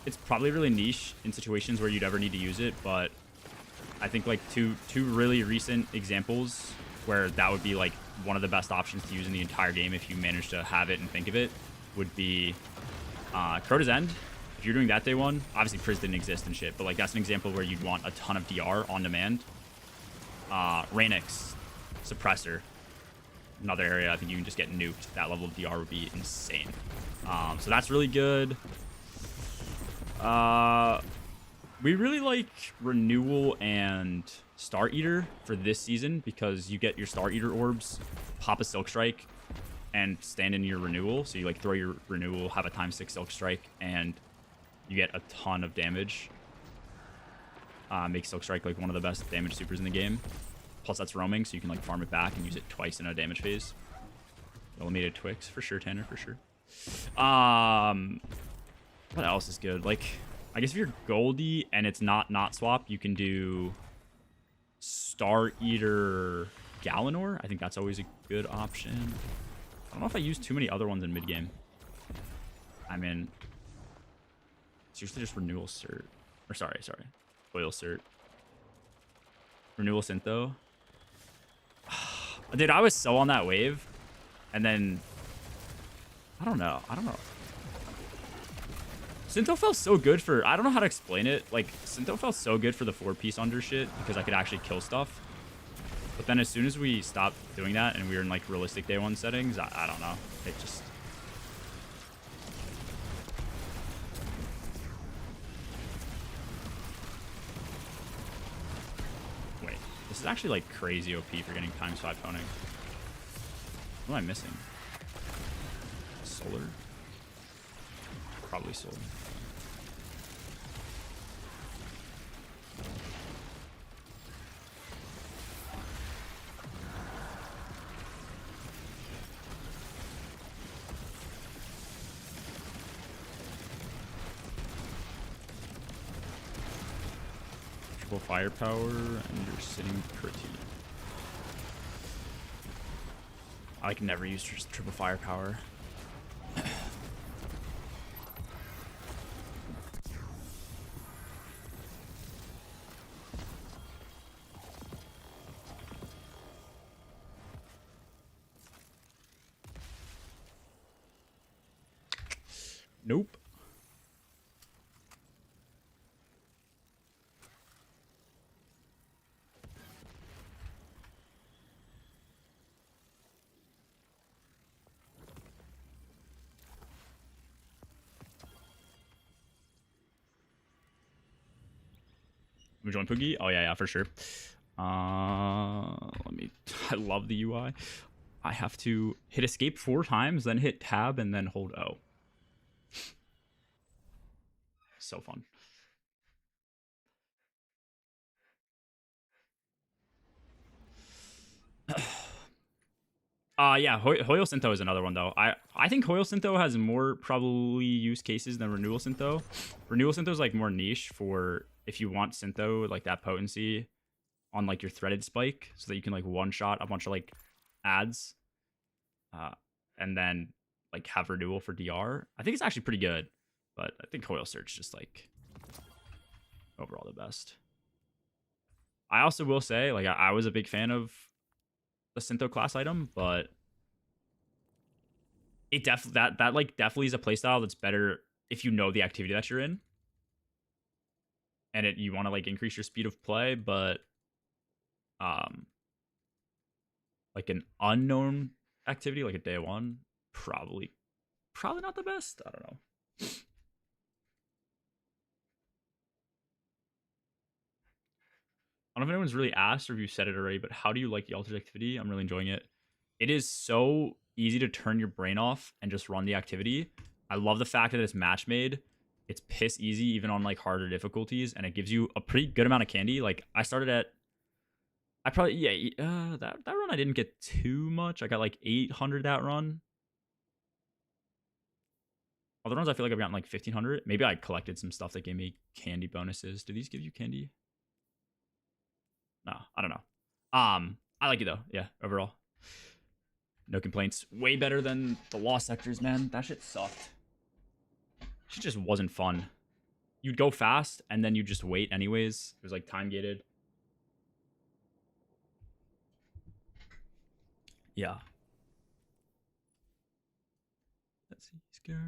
Speaker 1: It's probably really niche in situations where you'd ever need to use it, but I think like two really recent examples where that would be like one of the best options to use in the entire game if you manage to have it and think of it would be Crota's End. If you're doing that day one, obviously Priz didn't exist and shit, but like that's an example where you'd want a ton of DR on demand. Raynix, Suppressor, another area I think you can just get nuked. That level of DR would be insane. So that's really good. We really like Renewal and Star Eater for this season because you get your Star Eater orbs, pop a Silk Strike, and stand in your Renewal. So you like throw your Renewal, have a ×6 Silk Strike, and you get a ton of damage. Make Silk Strike like one of the best damage supers in the game. Plus that's roaming, so you can like farm it back and use it twice in a damage phase. Eliminated Twix for sure, Tanner, for sure. What else is good? Like, I guess if you're Goldie and it's not swap, you can do Star Eater Galanor. I think that's always a good option. I don't know if I use too many other ones in mid game. I mean, it's usually just Renewal Cert. Or sorry. Oil Cert. Renewal Syntho. Dude, I was so on that wave. And then... I don't know. Syntho felt so good for... I don't know how to explain it. Like, Syntho felt so good for the 4-piece under shit because I could actually kill stuff. But then as soon as we stopped doing that and we were in, like, realistic day one settings, I don't know. It just... Wait. This is actually, like, crazy OP for getting ×5 toning. What am I missing? Solar? Probably solar. triple firepower, and you're sitting pretty. I like never use triple firepower. Nope. We join Poogie? Oh yeah, for sure. Let me. I love the UI. I have to hit escape 4 times, then hit tab, and then hold O. So fun. Yeah, Hoyo Sinto is another one though. I think Hoyo Sinto has more probably use cases than Renewal Sinto. Renewal Sinto is like more niche for if you want Sinto like that potency on like your threaded spike, so that you can like one shot a bunch of like ads, and then like have Renewal for DR. I think it's actually pretty good, but I think Hoyo Search just like overall the best. I also will say like I was a big fan of the Sinto class item, but it that like definitely is a playstyle that's better if you know the activity that you're in, and you want to like increase your speed of play, but like an unknown activity like a day one, probably not the best. I don't know. I don't know if anyone's really asked or if you said it already, but how do you like the altered activity? I'm really enjoying it. It is so easy to turn your brain off and just run the activity. I love the fact that it's match made. It's piss easy even on like harder difficulties, and it gives you a pretty good amount of candy. Like I started at, I probably that run I didn't get too much. I got like 800 that run. Other runs I feel like I've gotten like 1500. Maybe I collected some stuff that gave me candy bonuses. Do these give you candy? No, I don't know. I like it though. Yeah, overall, no complaints. Way better than the lost sectors, man. That shit sucked. Shit just wasn't fun. You'd go fast and then you just wait anyways. It was like time gated. Yeah. Let's see, girl.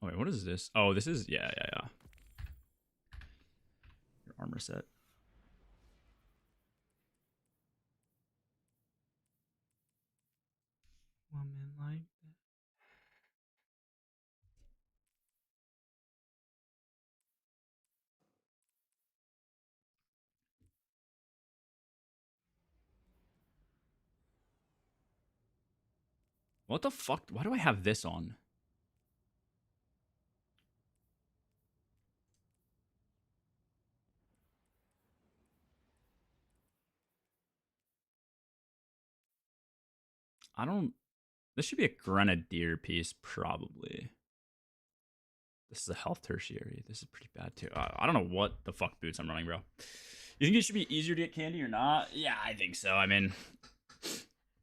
Speaker 1: Oh wait, what is this? Oh, this is yeah. Your armor set. Woman like that. What the fuck? Why do I have this on? I don't. This should be a grenadier piece, probably. This is a health tertiary. This is pretty bad too. I don't know what the fuck boots I'm running, bro. You think it should be easier to get candy or not? Yeah, I think so. I mean,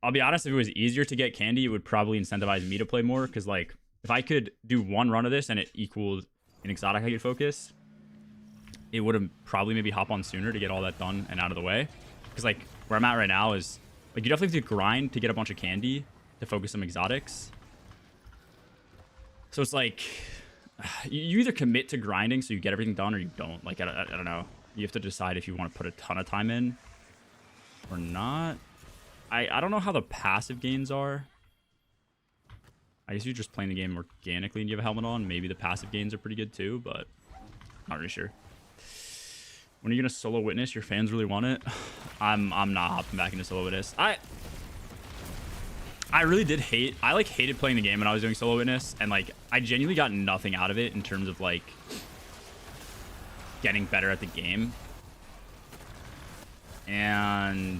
Speaker 1: I'll be honest. If it was easier to get candy, it would probably incentivize me to play more. Because like, if I could do one run of this and it equaled an exotic I could focus, it would have probably maybe hop on sooner to get all that done and out of the way. Because like where I'm at right now is like you definitely have to grind to get a bunch of candy to focus some exotics. So it's like you either commit to grinding so you get everything done or you don't. Like I don't know. You have to decide if you want to put a ton of time in or not. I don't know how the passive gains are. I guess you're just playing the game organically and you have a helmet on. Maybe the passive gains are pretty good too, but not really sure. When are you gonna solo witness? Your fans really want it. I'm not hopping back into solo witness. I really did hate. I like hated playing the game when I was doing solo witness, and like I genuinely got nothing out of it in terms of like getting better at the game. And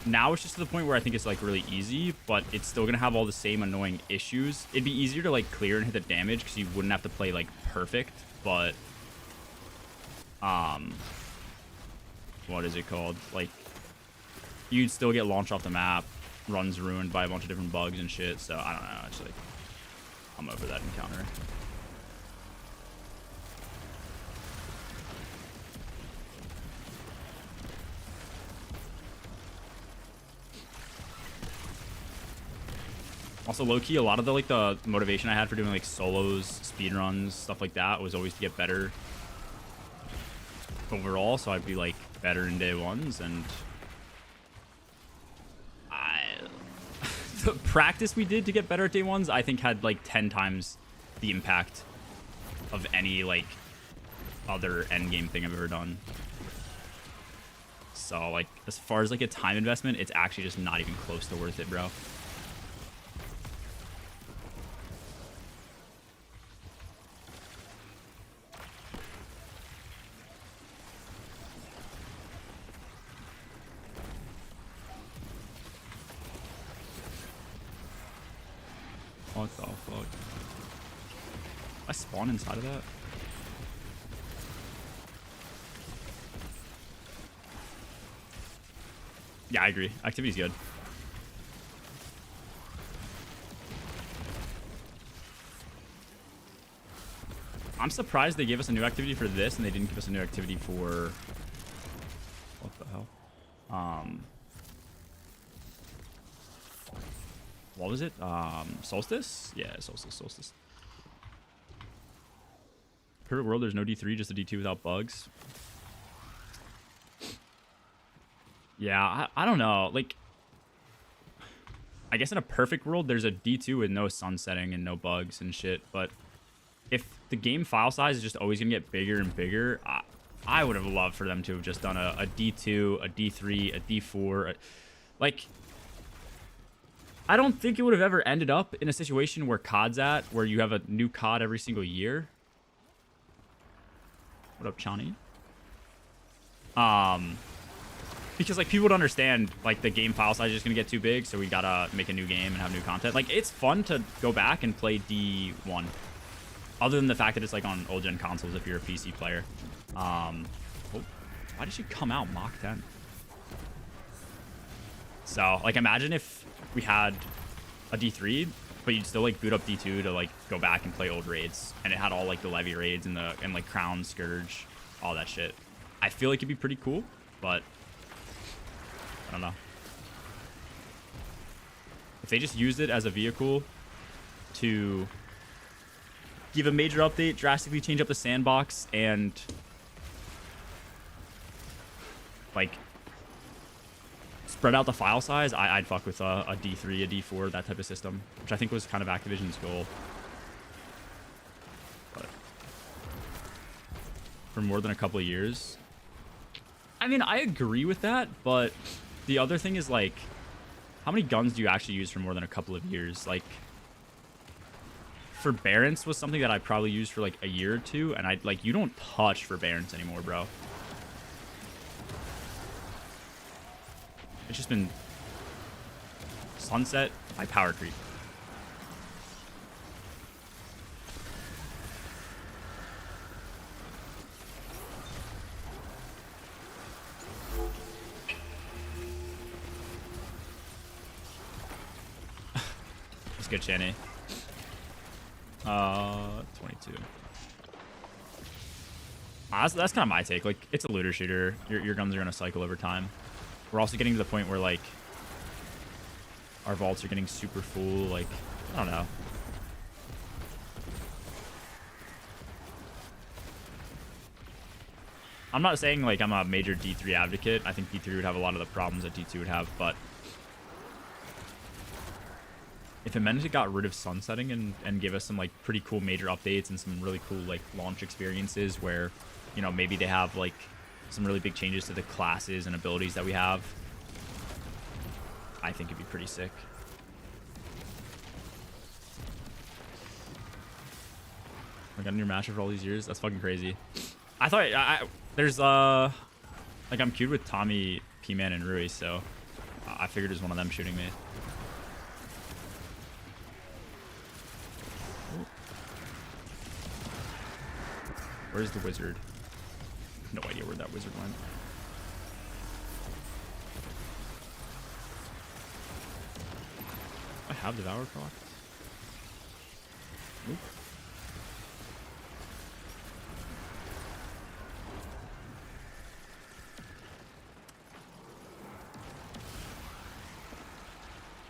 Speaker 1: now it's just to the point where I think it's like really easy, but it's still gonna have all the same annoying issues. It'd be easier to like clear and hit the damage because you wouldn't have to play like perfect, but what is it called? Like, you'd still get launched off the map, runs ruined by a bunch of different bugs and shit. So I don't know. It's like, I'm over that encounter. Also, low-key, a lot of the like the motivation I had for doing like solos, speedruns, stuff like that was always to get better overall. So I'd be like better in day ones, and the practice we did to get better at day ones, I think, had like 10 times the impact of any like other end game thing I've ever done. So like, as far as like a time investment, it's actually just not even close to worth it, bro. What the fuck? I spawn inside of that? Yeah, I agree. Activity's good. I'm surprised they gave us a new activity for this and they didn't give us a new activity for... What the hell? What was it? Solstice? Yeah, Solstice. Perfect world, there's no D3, just a D2 without bugs. Yeah, I don't know. Like, I guess in a perfect world, there's a D2 with no sunsetting and no bugs and shit. But if the game file size is just always going to get bigger and bigger, I would have loved for them to have just done a D2, a D3, a D4. Like, I don't think it would have ever ended up in a situation where COD's at, where you have a new COD every single year. What up, Chani? Because like people would understand like the game file size is just gonna get too big, so we gotta make a new game and have new content. Like, it's fun to go back and play D1, other than the fact that it's like on old gen consoles if you're a PC player. Oh, why did she come out Mach 10? So like, imagine if we had a D3, but you'd still like boot up D2 to like go back and play old raids, and it had all like the levy raids and like Crown, Scourge, all that shit. I feel like it'd be pretty cool, but I don't know. If they just used it as a vehicle to give a major update, drastically change up the sandbox, and like spread out the file size, I'd fuck with a D3, a D4, that type of system, which I think was kind of Activision's goal. But for more than a couple of years, I mean, I agree with that, but the other thing is, like, how many guns do you actually use for more than a couple of years? Like, Forbearance was something that I probably used for like a year or two, and you don't touch Forbearance anymore, bro. It's just been Sunset by Power Creep. Let's get Channy. 22. That's kind of my take. Like, it's a looter shooter. Your guns are gonna cycle over time. We're also getting to the point where like our vaults are getting super full. Like, I don't know. I'm not saying like I'm a major D3 advocate. I think D3 would have a lot of the problems that D2 would have, but if it meant it got rid of sunsetting and give us some like pretty cool major updates and some really cool like launch experiences where, you know, maybe they have like some really big changes to the classes and abilities that we have, I think it'd be pretty sick. I got a new matcher for all these years. That's fucking crazy. I thought there's like, I'm queued with Tommy, P-Man, and Rui, so I figured it was one of them shooting me. Ooh. Where's the wizard? No idea where that wizard went. I have Devour proc. Nope.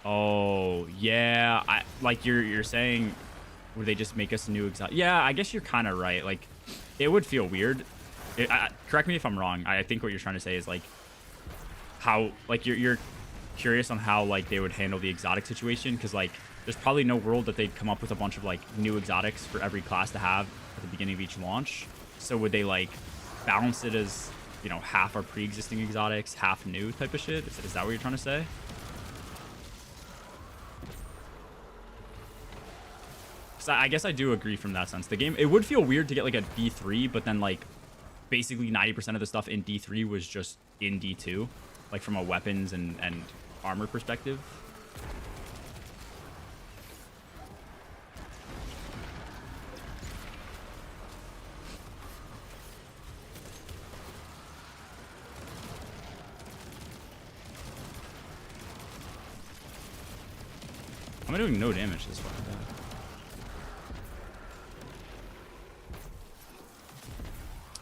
Speaker 1: Oh yeah, like you're saying, would they just make us a new exotic? Yeah, I guess you're kind of right. Like, it would feel weird. Correct me if I'm wrong. I think what you're trying to say is like how like you're curious on how like they would handle the exotic situation, because like there's probably no world that they'd come up with a bunch of like new exotics for every class to have at the beginning of each launch. So would they like balance it as, you know, half are pre-existing exotics, half new type of shit? Is that what you're trying to say? So I guess I do agree from that sense. The game, it would feel weird to get like a D3, but then like basically 90% of the stuff in D3 was just in D2, like from a weapons and armor perspective. I'm doing no damage this far.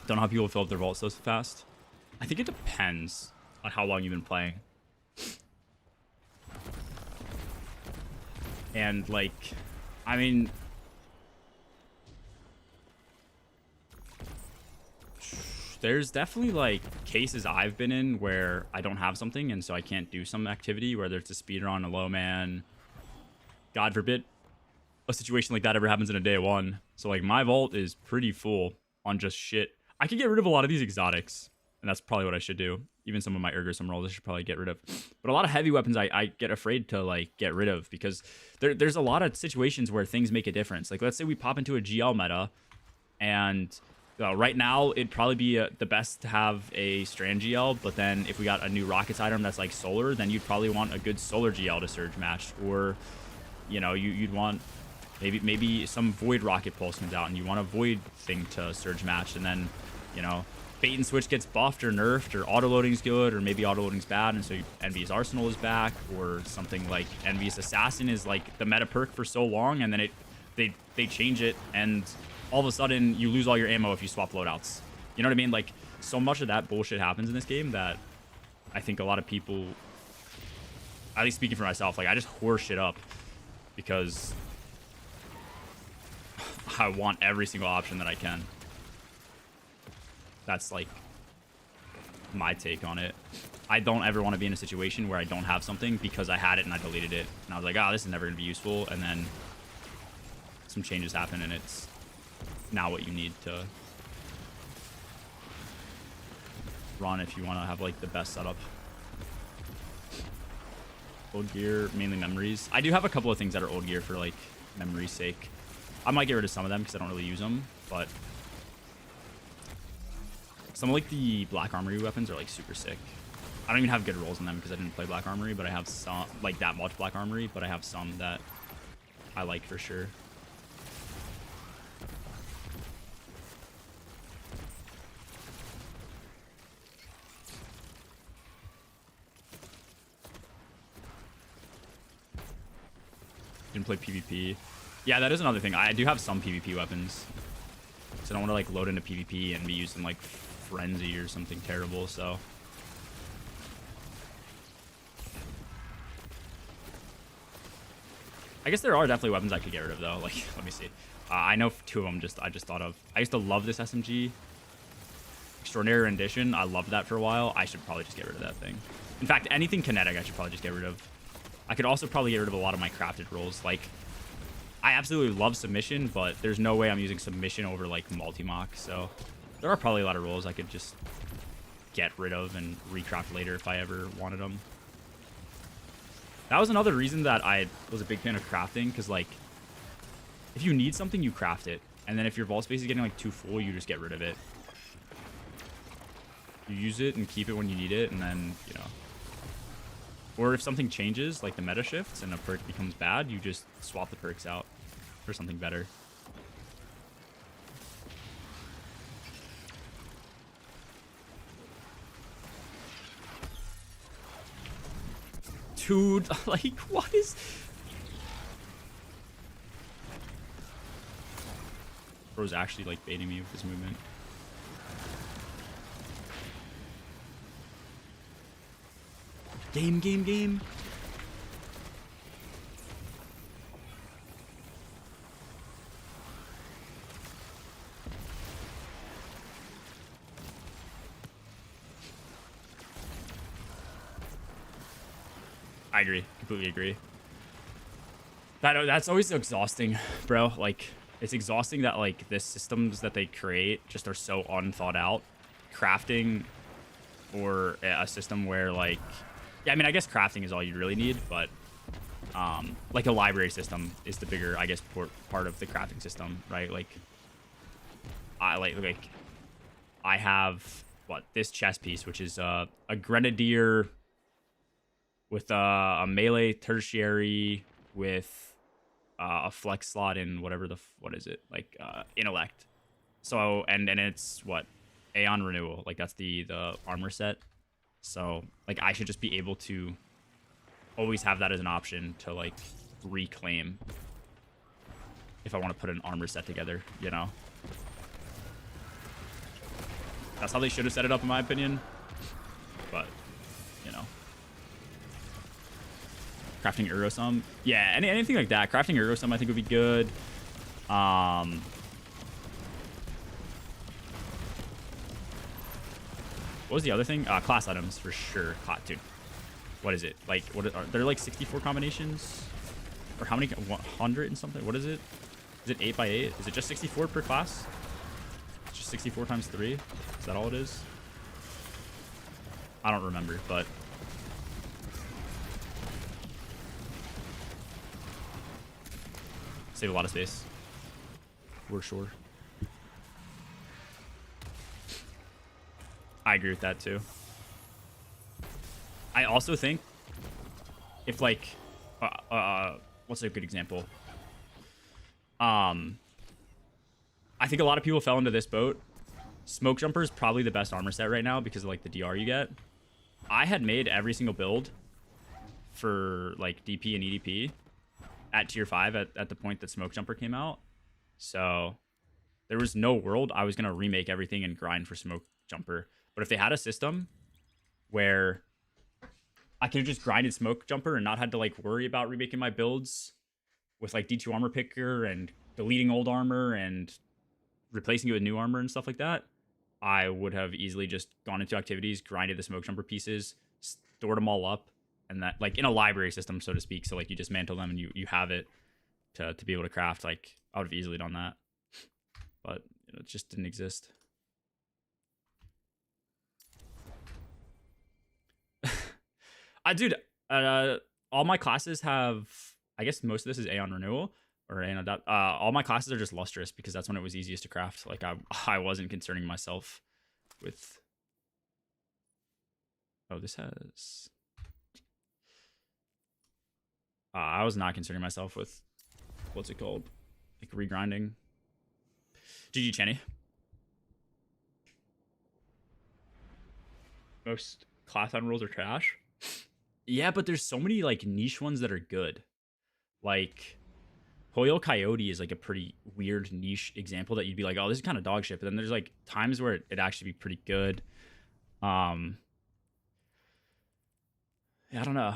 Speaker 1: Don't know how people fill up their vault so fast. I think it depends on how long you've been playing. And like, I mean, there's definitely like cases I've been in where I don't have something and so I can't do some activity, whether it's a speedrun, a low man. God forbid a situation like that ever happens in a day one. So like my vault is pretty full on just shit. I could get rid of a lot of these exotics, and that's probably what I should do. Even some of my Urgersum rolls I should probably get rid of. But a lot of heavy weapons I get afraid to like get rid of, because there's a lot of situations where things make a difference. Like let's say we pop into a GL meta, and right now it'd probably be the best to have a Strand GL, but then if we got a new Rockets item that's like solar, then you'd probably want a good solar GL to surge match, or you know, you'd want maybe some Void Rocket Pulse comes out and you want a Void thing to surge match, and then, you know, bait and switch gets buffed or nerfed, or auto-loading's good, or maybe auto-loading's bad, and so Envious Arsenal is back, or something like Envious Assassin is like the meta perk for so long, and then they change it, and all of a sudden you lose all your ammo if you swap loadouts. You know what I mean? Like, so much of that bullshit happens in this game that I think a lot of people, at least speaking for myself, like I just whore shit up because I want every single option that I can. That's like my take on it. I don't ever want to be in a situation where I don't have something because I had it and I deleted it. And I was like, oh, this is never going to be useful. And then some changes happen and it's now what you need to run if you want to have like the best setup. Old gear, mainly memories. I do have a couple of things that are old gear for like memory's sake. I might get rid of some of them because I don't really use them, but some of like the Black Armory weapons are like super sick. I don't even have good rolls in them because I didn't play Black Armory, but I have some, like that much Black Armory, but I have some that I like for sure. Didn't play PvP. Yeah, that is another thing. I do have some PvP weapons. So I don't want to like load into PvP and be using like Frenzy or something terrible, so. I guess there are definitely weapons I could get rid of though. Like, let me see. I know two of them I just thought of. I used to love this SMG. Extraordinary Rendition. I loved that for a while. I should probably just get rid of that thing. In fact, anything kinetic I should probably just get rid of. I could also probably get rid of a lot of my crafted rolls. Like, I absolutely love submission, but there's no way I'm using submission over like multi-mock. So there are probably a lot of rolls I could just get rid of and recraft later if I ever wanted them. That was another reason that I was a big fan of crafting, because like if you need something, you craft it, and then if your vault space is getting like too full, you just get rid of it. You use it and keep it when you need it, and then, you know, Or if something changes, like the meta shifts and a perk becomes bad, you just swap the perks out for something better. Dude, like, what is... Bro's actually, like, baiting me with his movement. Game. I agree. Completely agree. That's always exhausting, bro. Like, it's exhausting that, like, the systems that they create just are so unthought out. Crafting or a system where, like... Yeah, I mean, I guess crafting is all you really need, but... like, a library system is the bigger, I guess, part of the crafting system, right? Like... I have, what, this chest piece, which is a grenadier... with a melee tertiary with a flex slot in whatever what is it, like intellect. So and it's what, Aeon Renewal, like that's the armor set. So like I should just be able to always have that as an option to like reclaim if I want to put an armor set together, you know. That's how they should have set it up in my opinion, but you know. Crafting Urosum. Yeah, anything like that. Crafting Urosum I think would be good. What was the other thing? Class items for sure. Dude, what is it? Like, what are there, like 64 combinations? Or how many? 100 and something? What is it? Is it 8x8? Is it just 64 per class? It's just 64 times 3? Is that all it is? I don't remember, but... Save a lot of space. For sure. I agree with that too. I also think if like what's a good example? I think a lot of people fell into this boat. Smoke Jumper is probably the best armor set right now because of like the DR you get. I had made every single build for like DP and EDP at tier 5 at the point that Smoke Jumper came out. So there was no world I was going to remake everything and grind for Smoke Jumper. But if they had a system where I could have just grinded Smoke Jumper and not had to like worry about remaking my builds with like D2 Armor Picker and deleting old armor and replacing it with new armor and stuff like that, I would have easily just gone into activities, grinded the Smoke Jumper pieces, stored them all up, and that like in a library system, so to speak. So like you dismantle them and you have it to be able to craft. Like I would have easily done that, but you know, it just didn't exist. Dude, all my classes have, I guess most of this is Aeon Renewal or Aeon Adapt. All my classes are just Lustrous because that's when it was easiest to craft. Like I wasn't concerning myself with. Oh, this has. I was not concerning myself with, what's it called? Like regrinding. GG Chenny. Most class on rules are trash. Yeah, but there's so many like niche ones that are good. Like Hoyo Coyote is like a pretty weird niche example that you'd be like, oh, this is kind of dog shit. But then there's like times where it'd actually be pretty good. Yeah, I don't know.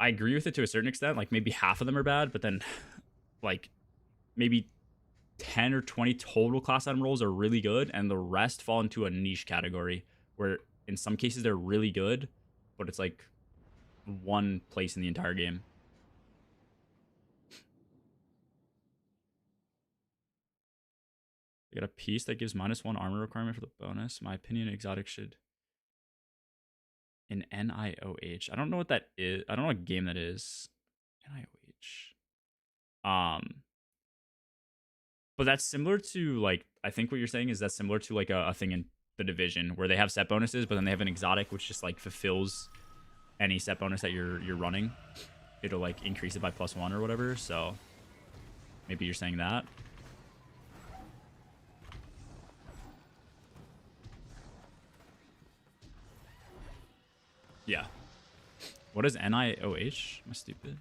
Speaker 1: I agree with it to a certain extent. Like maybe half of them are bad, but then like maybe 10 or 20 total class item rolls are really good, and the rest fall into a niche category where in some cases they're really good, but it's like one place in the entire game. I got a piece that gives -1 armor requirement for the bonus. My opinion, exotic should... In NIOH. I don't know what that is. I don't know what game that is. NIOH. But that's similar to like, I think what you're saying is that's similar to like a thing in the Division where they have set bonuses, but then they have an exotic which just like fulfills any set bonus that you're running, it'll like increase it by +1 or whatever. So maybe you're saying that. Yeah. What is NIOH? Am I stupid?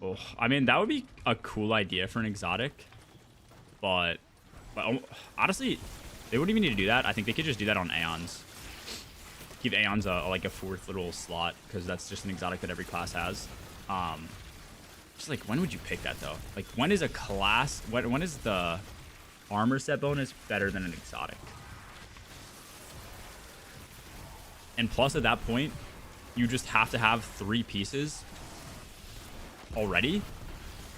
Speaker 1: Oh, I mean, that would be a cool idea for an exotic. But honestly, they wouldn't even need to do that. I think they could just do that on Aeons. Give Aeons like a 4th little slot, because that's just an exotic that every class has. Just like, when would you pick that, though? Like, when is a class... When is the armor set bonus better than an exotic? And plus, at that point, you just have to have 3 pieces already.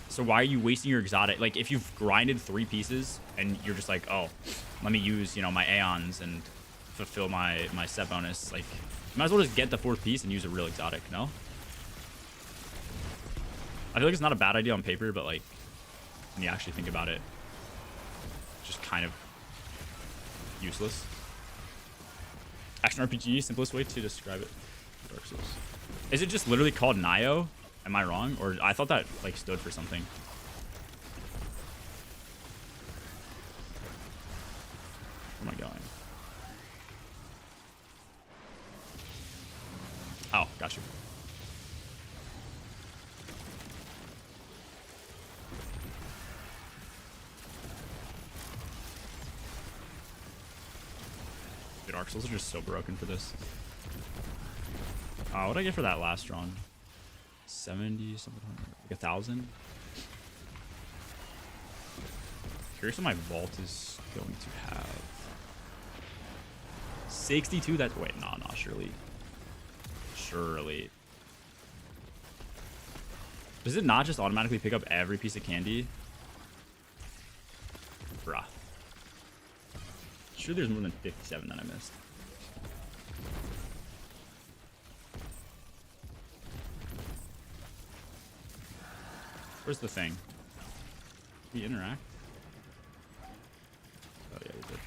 Speaker 1: So why are you wasting your exotic? Like, if you've grinded 3 pieces and you're just like, oh, let me use, you know, my Aeons and fulfill my set bonus, like, you might as well just get the 4th piece and use a real exotic, no? I feel like it's not a bad idea on paper, but like, when you actually think about it, it's just kind of useless. Action RPG, simplest way to describe it. Dark Souls. Is it just literally called Nio? Am I wrong? Or I thought that like stood for something. Where am I going? Oh, got you. Dude, Dark Souls are just so broken for this. What did I get for that last run? 70 something, like 1,000. Curious what my vault is going to have. 62. That wait, no, surely. Does it not just automatically pick up every piece of candy? Bruh. Sure, there's more than 57 that I missed. Where's the thing? Did we interact? Oh yeah, we did.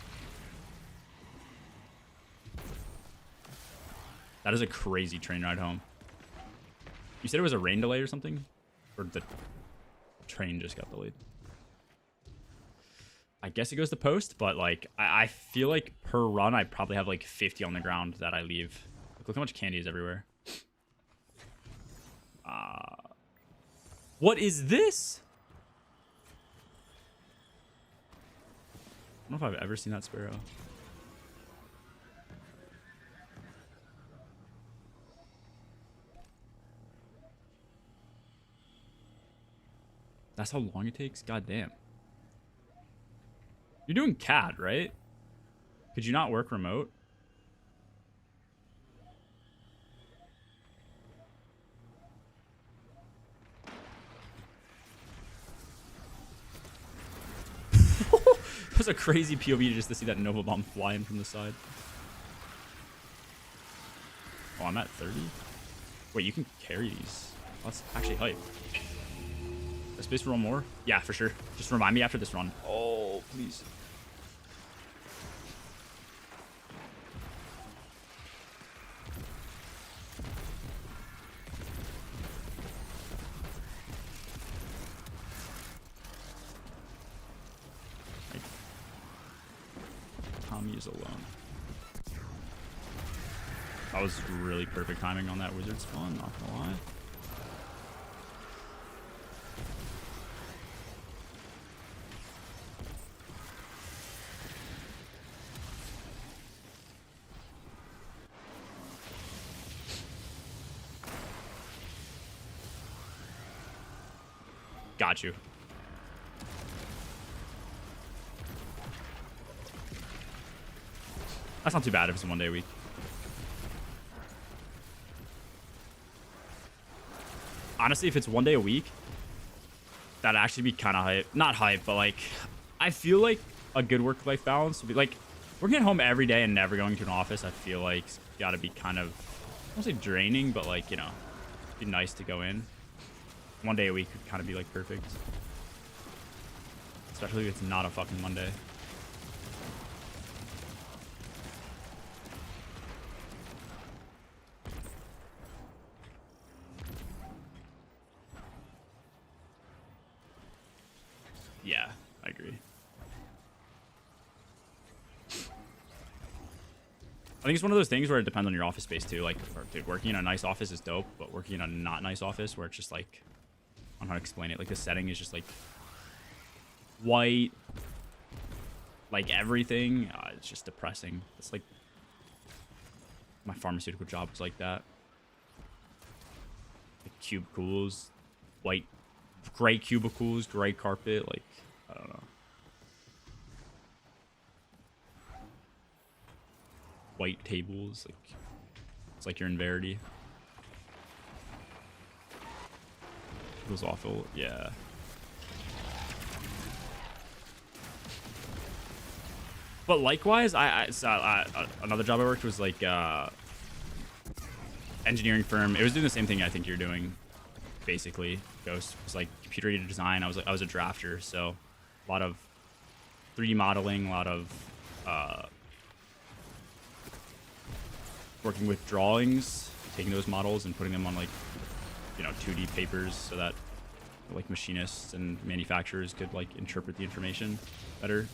Speaker 1: That is a crazy train ride home. You said it was a rain delay or something? Or the train just got delayed? I guess it goes to post, but like, I feel like per run, I probably have like 50 on the ground that I leave. Look how much candy is everywhere. What is this? I don't know if I've ever seen that sparrow. That's how long it takes? God damn. You're doing CAD, right? Could you not work remote? That was a crazy POV just to see that Nova Bomb flying from the side. Oh, I'm at 30? Wait, you can carry these. Oh, that's actually hype. A space for one more? Yeah, for sure. Just remind me after this run. Oh, please. Tommy is alone. That was really perfect timing on that wizard spawn, not gonna lie. Got you. That's not too bad if it's a 1 day a week. Honestly, if it's 1 day a week, that'd actually be kind of hype. Not hype, but like, I feel like a good work-life balance would be like, working at home every day and never going to an office, I feel like it's gotta be kind of, I won't say draining, but like, you know, be nice to go in. One day a week would kind of be like perfect. Especially if it's not a fucking Monday. Yeah, I agree. I think it's one of those things where it depends on your office space too. Like, dude, working in a nice office is dope, but working in a not nice office where it's just like, I don't know how to explain it. Like the setting is just like white, like everything. It's just depressing. It's like my pharmaceutical job was like that. Like cubicles, white, gray cubicles, gray carpet. Like, I don't know. White tables, like it's like you're in Verity. It was awful, yeah. But likewise, another job I worked was like engineering firm. It was doing the same thing I think you're doing, basically. Ghost was like computer aided design. I was a drafter, so a lot of 3D modeling, a lot of working with drawings, taking those models and putting them on like, you know, 2D papers so that like machinists and manufacturers could like interpret the information better.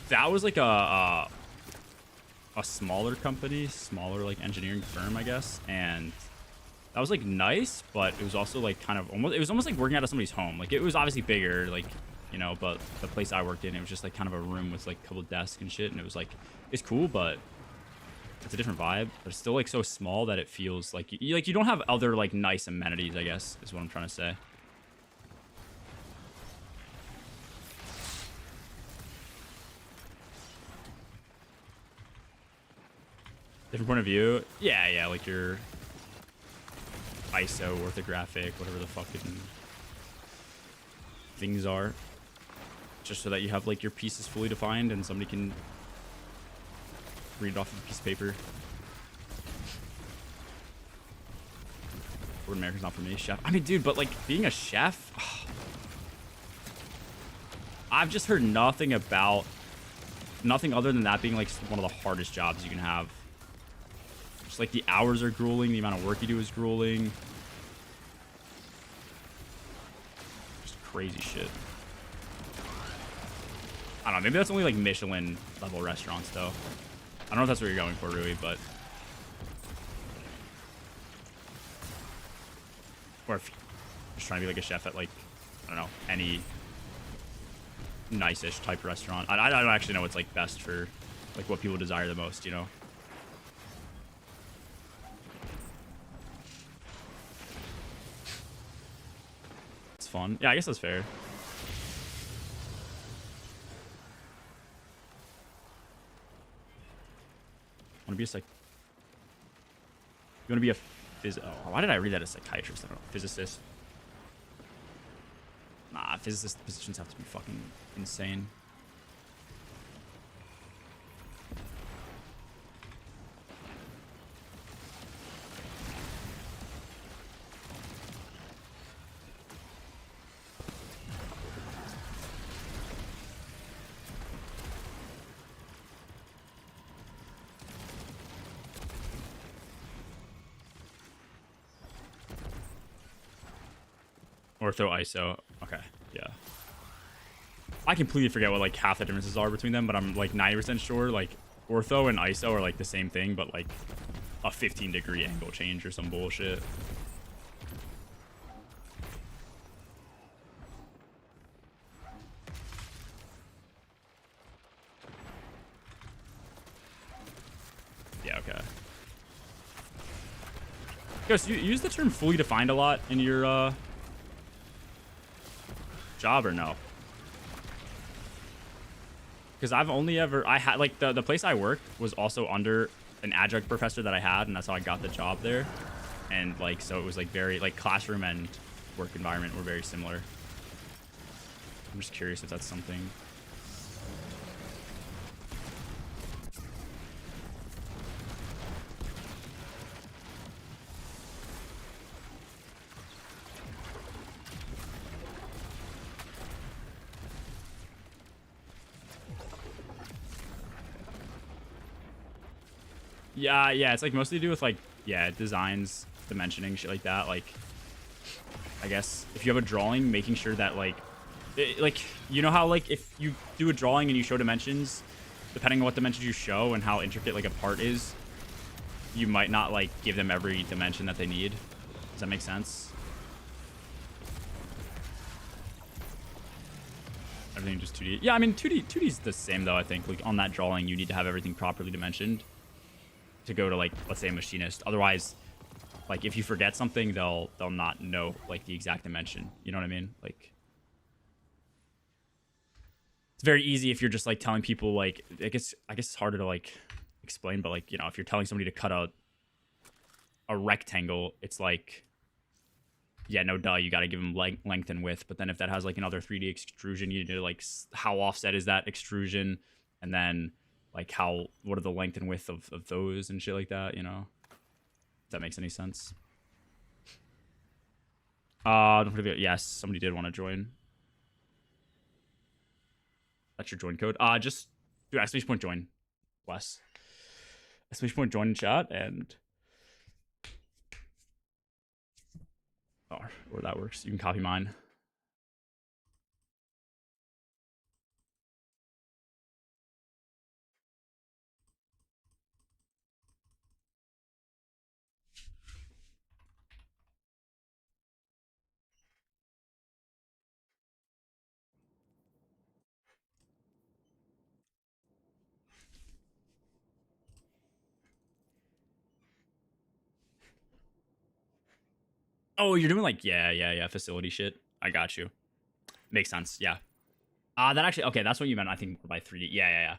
Speaker 1: That was like a smaller company, smaller like engineering firm, I guess, and that was like nice, but it was also like kind of almost, it was almost like working out of somebody's home. Like it was obviously bigger, like, you know, but the place I worked in, it was just like kind of a room with like a couple of desks and shit, and it was like, it's cool, but it's a different vibe. But it's still like so small that it feels like you don't have other like nice amenities, I guess, is what I'm trying to say. Different point of view. Yeah, like your ISO, orthographic, whatever the fucking things are. Just so that you have like your pieces fully defined and somebody can read it off of a piece of paper. Word American's not for me. Chef. I mean, dude, but like being a chef, I've just heard nothing other than that being like one of the hardest jobs you can have. Just like the hours are grueling, the amount of work you do is grueling. Just crazy shit. I don't know, maybe that's only like Michelin level restaurants though. I don't know if that's what you're going for really, but or if you're just trying to be like a chef at like, I don't know, any nice-ish type restaurant. I don't actually know what's like best for like what people desire the most, you know? It's fun. Yeah, I guess that's fair. Want to be a You want to be a why did I read that as psychiatrist? I don't know. Physicist. Nah, physicist positions have to be fucking insane. Ortho, ISO. Okay, yeah. I completely forget what like half the differences are between them, but I'm like 90% sure like ortho and ISO are like the same thing, but like a 15-degree angle change or some bullshit. Yeah, okay. Guys, you use the term fully defined a lot in your job or no? Because I've only ever, I had like the place I worked was also under an adjunct professor that I had, and that's how I got the job there. And like, so it was like very like classroom and work environment were very similar. I'm just curious if that's something. Yeah, it's like mostly to do with like, yeah, designs, dimensioning, shit like that. Like, I guess if you have a drawing, making sure that like, like, you know how like if you do a drawing and you show dimensions, depending on what dimensions you show and how intricate like a part is, you might not like give them every dimension that they need. Does that make sense? Everything just 2D. Yeah, I mean 2D is the same though. I think like on that drawing, you need to have everything properly dimensioned to go to like, let's say, a machinist. Otherwise, like if you forget something, they'll not know like the exact dimension. You know what I mean? Like it's very easy if you're just like telling people like, I guess it's harder to like explain, but like, you know, if you're telling somebody to cut out a rectangle, it's like, yeah, no duh, you got to give them length and width. But then if that has like another 3D extrusion, you need to like, how offset is that extrusion? And then like what are the length and width of those and shit like that, you know? If that makes any sense. Don't forget, yes, somebody did want to join. That's your join code. Just do exclamation point join. Wes. Exclamation point join in chat and or that works. You can copy mine. Oh, you're doing like, yeah, facility shit. I got you. Makes sense. Yeah. That actually, okay, that's what you meant. I think by 3D. Yeah.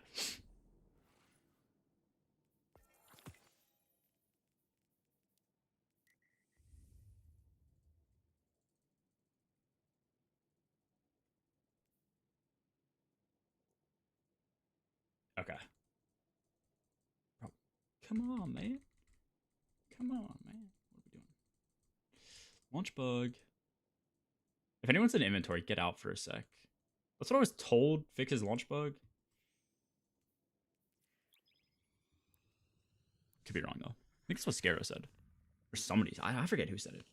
Speaker 1: Okay. Oh, come on, man. Come on, man. What are we doing? Launch bug. If anyone's in inventory, get out for a sec. That's what I was told. Fix his launch bug. Could be wrong though. I think that's what Scaro said, or somebody. I forget who said it.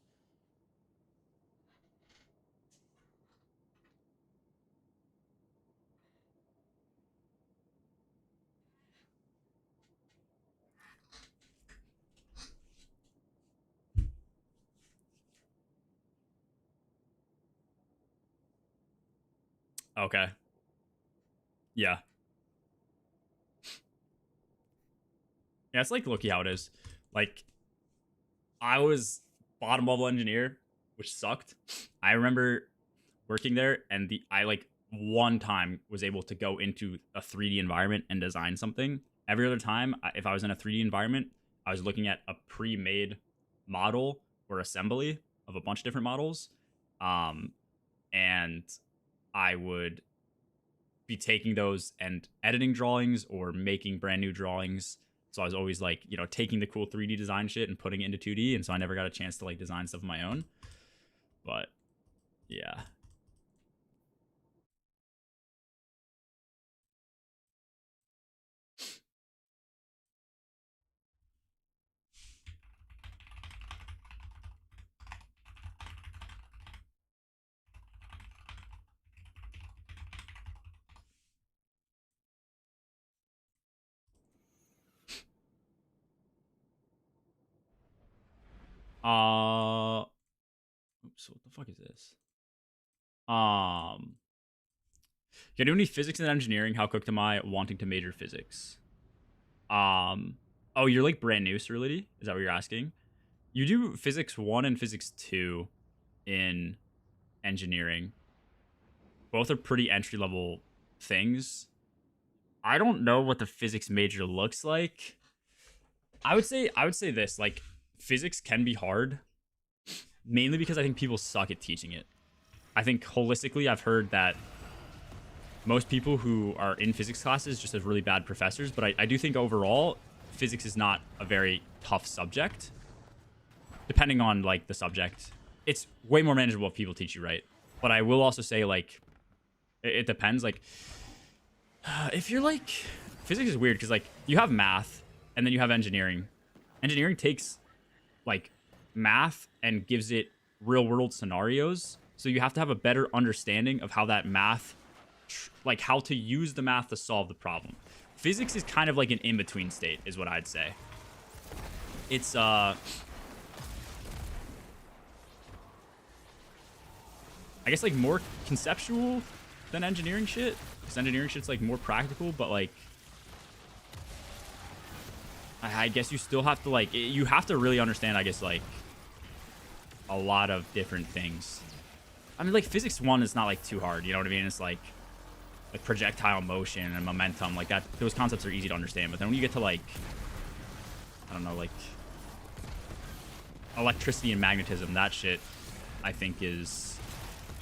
Speaker 1: Okay. Yeah. Yeah, it's like look how it is. Like I was bottom level engineer, which sucked. I remember working there and I like one time was able to go into a 3D environment and design something. Every other time, if I was in a 3D environment, I was looking at a pre-made model or assembly of a bunch of different models. And I would be taking those and editing drawings or making brand new drawings. So I was always like, you know, taking the cool 3D design shit and putting it into 2D. And so I never got a chance to like design stuff of my own. But yeah. Oops, what the fuck is this? You do any physics and engineering? How cooked am I wanting to major physics? Oh, you're like brand new, Cerility? Is that what you're asking? You do physics 1 and physics 2 in engineering. Both are pretty entry level things. I don't know what the physics major looks like. I would say this, like physics can be hard, mainly because I think people suck at teaching it. I think holistically I've heard that most people who are in physics classes just have really bad professors, but I do think overall physics is not a very tough subject. Depending on like the subject, it's way more manageable if people teach you right. But I will also say like it depends. Like if you're like physics is weird because like you have math and then you have engineering. Engineering takes like math and gives it real world scenarios. So you have to have a better understanding of how that math, like how to use the math to solve the problem. Physics is kind of like an in-between state, is what I'd say. It's I guess like more conceptual than engineering shit. Because engineering shit's like more practical, but like I guess you still have to like, you have to really understand, I guess, like a lot of different things. I mean, like physics 1 is not like too hard, you know what I mean? It's like projectile motion and momentum, like that, those concepts are easy to understand. But then when you get to like, I don't know, like electricity and magnetism, that shit I think is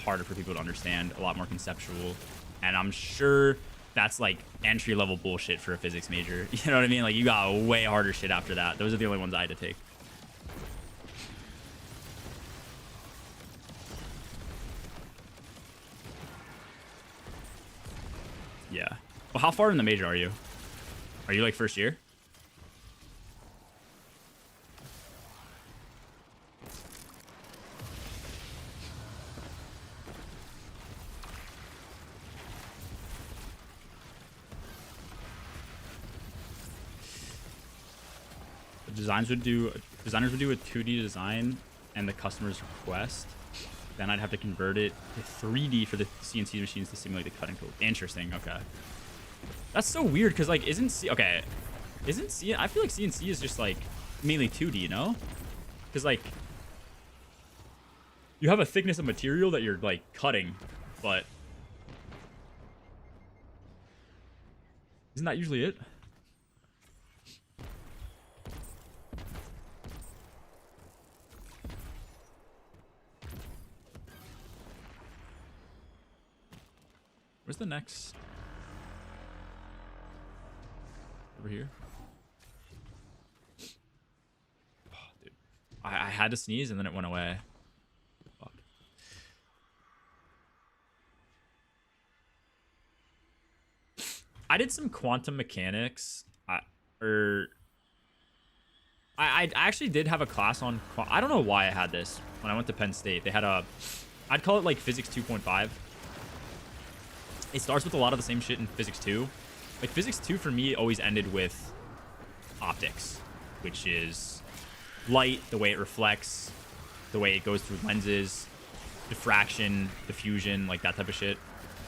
Speaker 1: harder for people to understand, a lot more conceptual. And I'm sure that's like entry level bullshit for a physics major. You know what I mean? Like you got way harder shit after that. Those are the only ones I had to take. Yeah. Well, how far in the major are you? Are you like first year? Designers would do a 2D design and the customer's request. Then I'd have to convert it to 3D for the CNC machines to simulate the cutting tool. Interesting. Okay. That's so weird because like isn't I feel like CNC is just like mainly 2D, you know? Because like you have a thickness of material that you're like cutting, but isn't that usually it? Where's the next? Over here? Oh, dude. I had to sneeze and then it went away. Fuck. I did some quantum mechanics. I actually did have a class on... I don't know why I had this. When I went to Penn State, they had a... I'd call it like Physics 2.5. It starts with a lot of the same shit in Physics 2. Like, Physics 2 for me always ended with optics, which is light, the way it reflects, the way it goes through lenses, diffraction, diffusion, like that type of shit.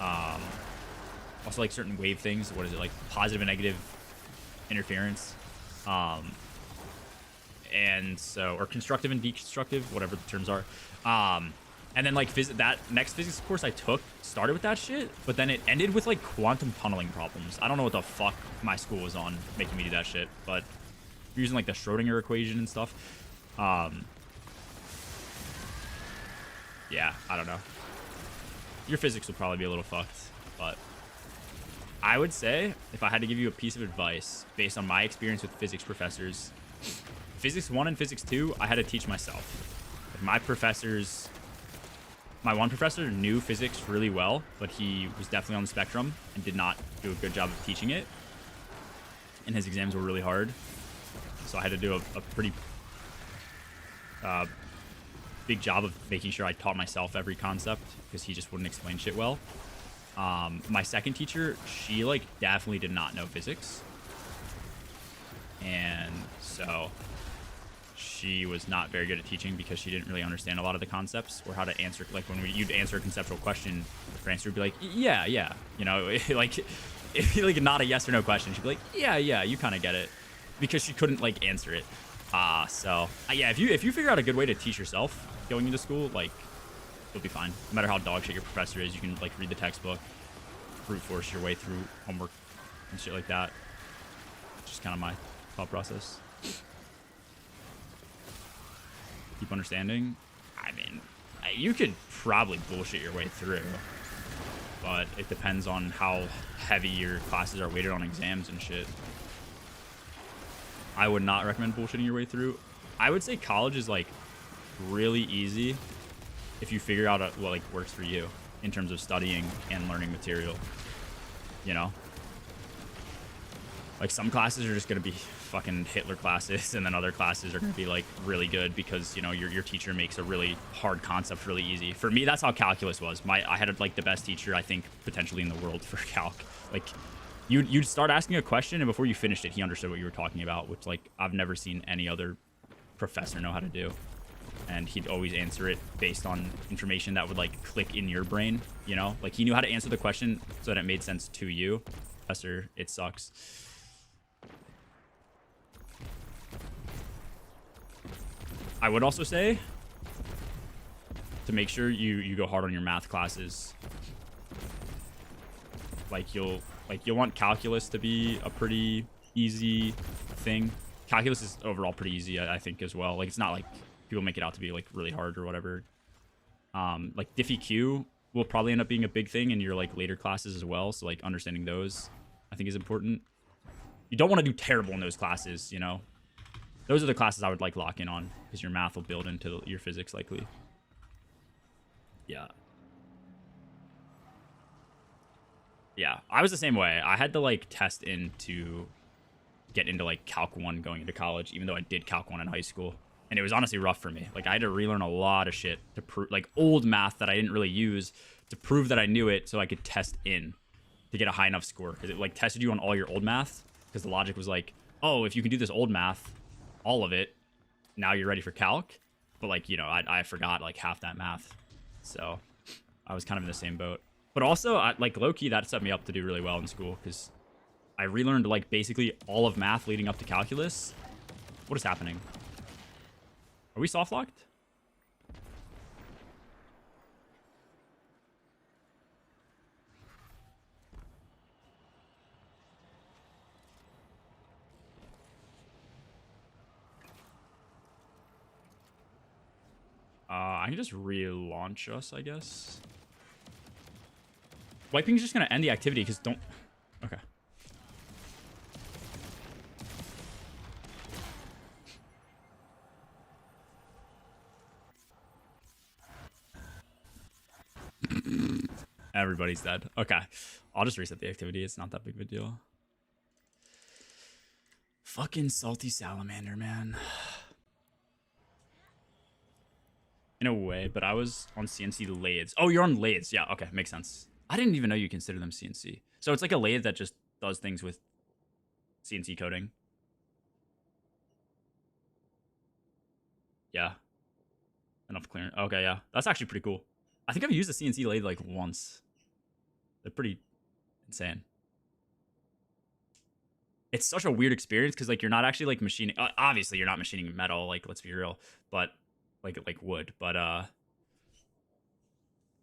Speaker 1: Also, like, certain wave things. What is it? Like, positive and negative interference. And so... Or constructive and deconstructive, whatever the terms are. And then, like, that next physics course I took started with that shit, but then it ended with, like, quantum tunneling problems. I don't know what the fuck my school was on making me do that shit, but using, like, the Schrodinger equation and stuff. Yeah, I don't know. Your physics will probably be a little fucked, but I would say, if I had to give you a piece of advice based on my experience with physics professors, Physics 1 and Physics 2, I had to teach myself. Like, my one professor knew physics really well, but he was definitely on the spectrum and did not do a good job of teaching it. And his exams were really hard. So I had to do a pretty big job of making sure I taught myself every concept because he just wouldn't explain shit well. My second teacher, she like definitely did not know physics. And so she was not very good at teaching because she didn't really understand a lot of the concepts or how to answer. Like when you'd answer a conceptual question, her answer would be like, yeah, you know, like it'd be like not a yes or no question. She'd be like, yeah, you kind of get it, because she couldn't like answer it. Yeah, if you figure out a good way to teach yourself going into school, like you'll be fine. No matter how dog shit your professor is, you can like read the textbook, brute force your way through homework and shit like that. Just kind of my thought process. Keep understanding. I mean, you could probably bullshit your way through, but it depends on how heavy your classes are weighted on exams and shit. I would not recommend bullshitting your way through. I would say college is like really easy if you figure out what like works for you in terms of studying and learning material, you know? Like some classes are just gonna be fucking Hitler classes, and then other classes are gonna be like really good because you know your teacher makes a really hard concept really easy. For me, that's how calculus was. I had like the best teacher I think potentially in the world for calc. Like you'd start asking a question, and before you finished it, he understood what you were talking about, which like I've never seen any other professor know how to do. And he'd always answer it based on information that would like click in your brain, you know? Like he knew how to answer the question so that it made sense to you. Professor, it sucks. I would also say to make sure you go hard on your math classes. Like you'll want calculus to be a pretty easy thing. Calculus is overall pretty easy, I think, as well. Like it's not like people make it out to be like really hard or whatever. Like Diffie-Q will probably end up being a big thing in your like later classes as well. So like understanding those, I think, is important. You don't want to do terrible in those classes, you know. Those are the classes I would like lock in on because your math will build into your physics likely. Yeah. Yeah, I was the same way. I had to like test in to get into like Calc 1 going into college, even though I did Calc 1 in high school. And it was honestly rough for me. Like I had to relearn a lot of shit to prove, like old math that I didn't really use to prove that I knew it so I could test in to get a high enough score. Because it like tested you on all your old math because the logic was like, oh, if you can do this old math, all of it, now you're ready for calc. But like, you know, I forgot like half that math. So I was kind of in the same boat. But also, like low-key, that set me up to do really well in school because I relearned like basically all of math leading up to calculus. What is happening? Are we soft locked? I can just relaunch us, I guess. Wiping is just gonna end the activity because don't. Okay. Everybody's dead. Okay. I'll just reset the activity. It's not that big of a deal. Fucking salty salamander, man. In a way, but I was on CNC lathes. Oh, you're on lathes. Yeah, okay. Makes sense. I didn't even know you consider them CNC. So it's like a lathe that just does things with CNC coding. Yeah. Enough clearance. Okay, yeah. That's actually pretty cool. I think I've used a CNC lathe like once. They're pretty insane. It's such a weird experience because like you're not actually like machining. Obviously, you're not machining metal. Like, let's be real. But like wood. But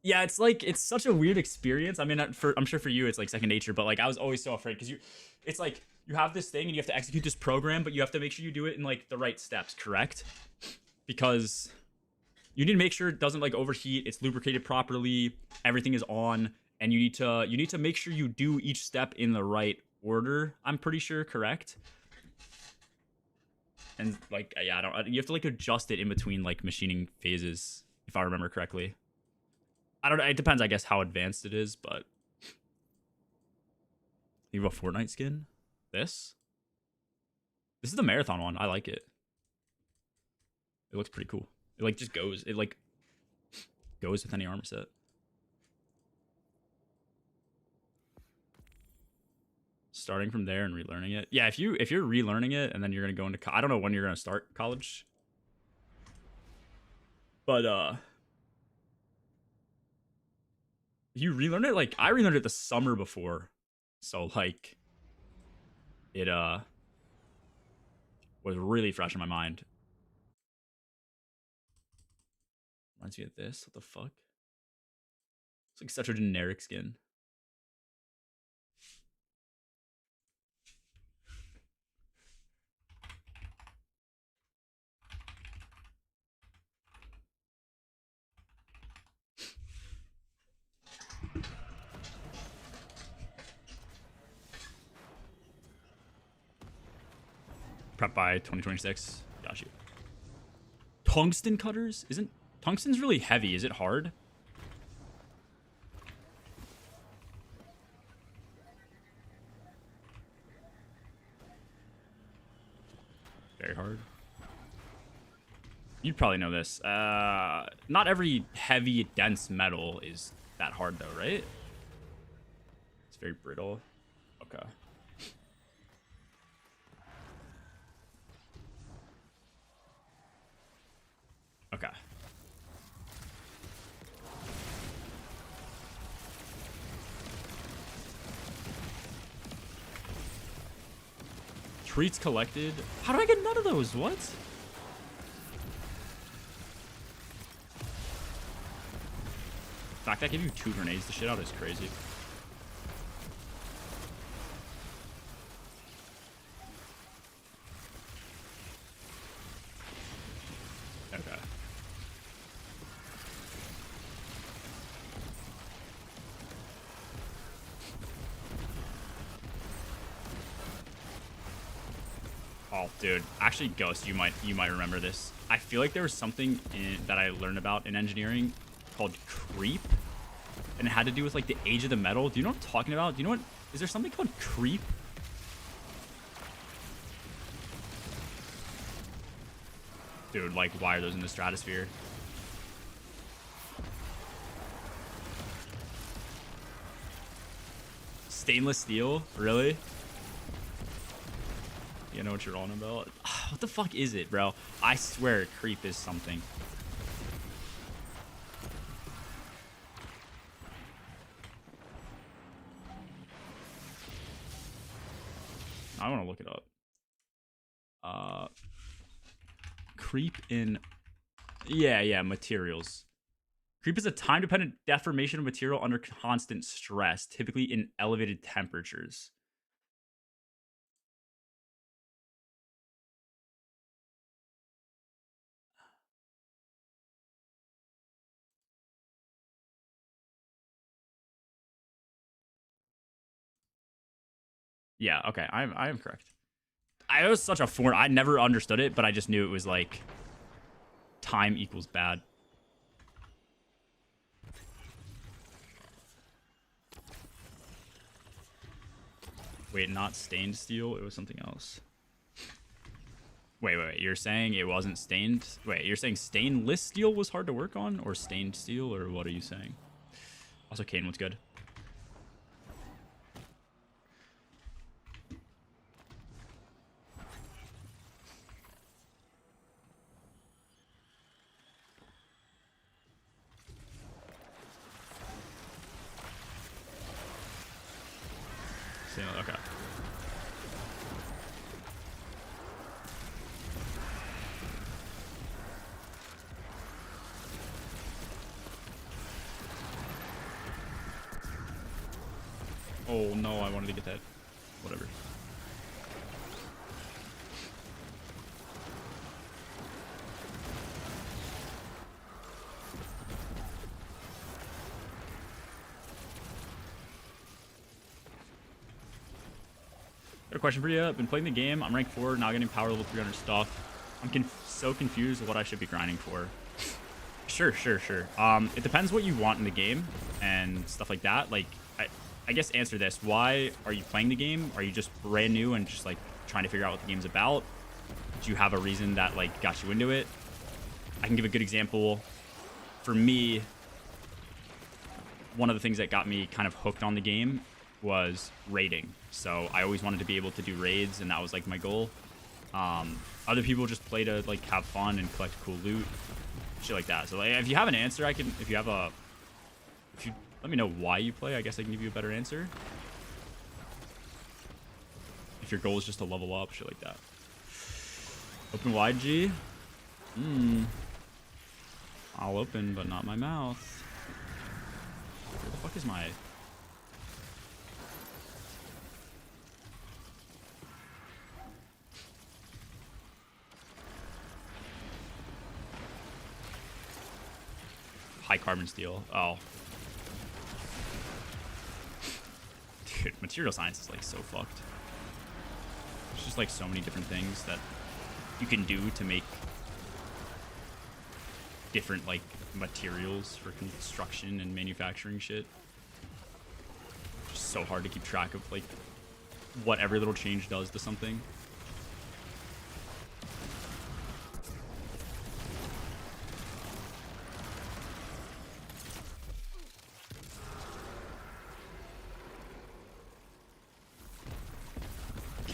Speaker 1: yeah, it's such a weird experience. I mean, I'm sure for you it's like second nature. But like I was always so afraid because it's like you have this thing and you have to execute this program, but you have to make sure you do it in like the right steps, correct? Because you need to make sure it doesn't like overheat, it's lubricated properly, everything is on, and you need to make sure you do each step in the right order. I'm pretty sure, correct? And like yeah, you have to like adjust it in between like machining phases, if I remember correctly. I don't know, it depends I guess how advanced it is, but you have a Fortnite skin? This is the marathon one. I like it. It looks pretty cool. It like just goes. It like goes with any armor set. Starting from there and relearning it. Yeah, if you're relearning it and then you're gonna go into I don't know when you're gonna start college, but you relearn it. Like I relearned it the summer before, so like it was really fresh in my mind. Reminds me of this. What the fuck? It's like such a generic skin. Prep by 2026. Got you. Tungsten cutters? Isn't tungsten's really heavy? Is it hard? very hard. You'd probably know this. Not every heavy, dense metal is that hard, though, right? It's very brittle. Okay. Okay. Treats collected. How do I get none of those? What? The fact that I give you 2 grenades the shit out is crazy. Okay. Oh, dude. Actually, Ghost, you might remember this. I feel like there was something that I learned about in engineering called creep, and it had to do with like the age of the metal. Do you know what I'm talking about? Do you know what? Is there something called creep? Dude, like, why are those in the stratosphere? Stainless steel? Really? You know what you're on about? What the fuck is it, bro? I swear creep is something. I want to look it up. Creep in... Yeah, materials. Creep is a time-dependent deformation of material under constant stress, typically in elevated temperatures. Yeah, okay, I am correct. I was such a foreign. I never understood it, but I just knew it was like time equals bad. Wait, not stained steel? It was something else. Wait. You're saying it wasn't stained? Wait, you're saying stainless steel was hard to work on? Or stained steel? Or what are you saying? Also, Kane was good. Okay. Oh no, I wanted to get that. Whatever. Got a question for you. I've been playing the game. I'm ranked 4, now getting power level 300 stuff. I'm so confused what I should be grinding for. Sure. It depends what you want in the game and stuff like that. Like, I guess answer this. Why are you playing the game? Are you just brand new and just like trying to figure out what the game's about? Do you have a reason that like got you into it? I can give a good example. For me, one of the things that got me kind of hooked on the game was raiding. So I always wanted to be able to do raids, and that was like my goal. Other people just play to like have fun and collect cool loot, shit like that. So like, if you have an answer, I can. If you let me know why you play, I guess I can give you a better answer. If your goal is just to level up, shit like that. Open wide, G. I'll open, but not my mouth. Where the fuck is my... high carbon steel. Oh. Dude, material science is like so fucked. There's just like so many different things that you can do to make different like materials for construction and manufacturing shit. Just so hard to keep track of like what every little change does to something.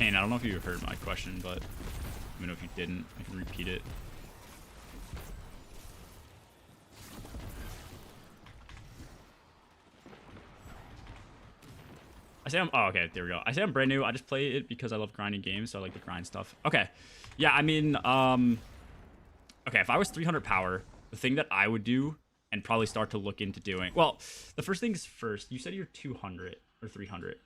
Speaker 1: Kane, I don't know if you heard my question, but let me know if you didn't. I can repeat it. I say I'm, oh, okay, there we go. I say I'm brand new. I just play it because I love grinding games, so I like to grind stuff. Okay. Yeah, I mean, okay, if I was 300 power, the thing that I would do and probably start to look into doing, well, the first things first, you said you're 200 or 300.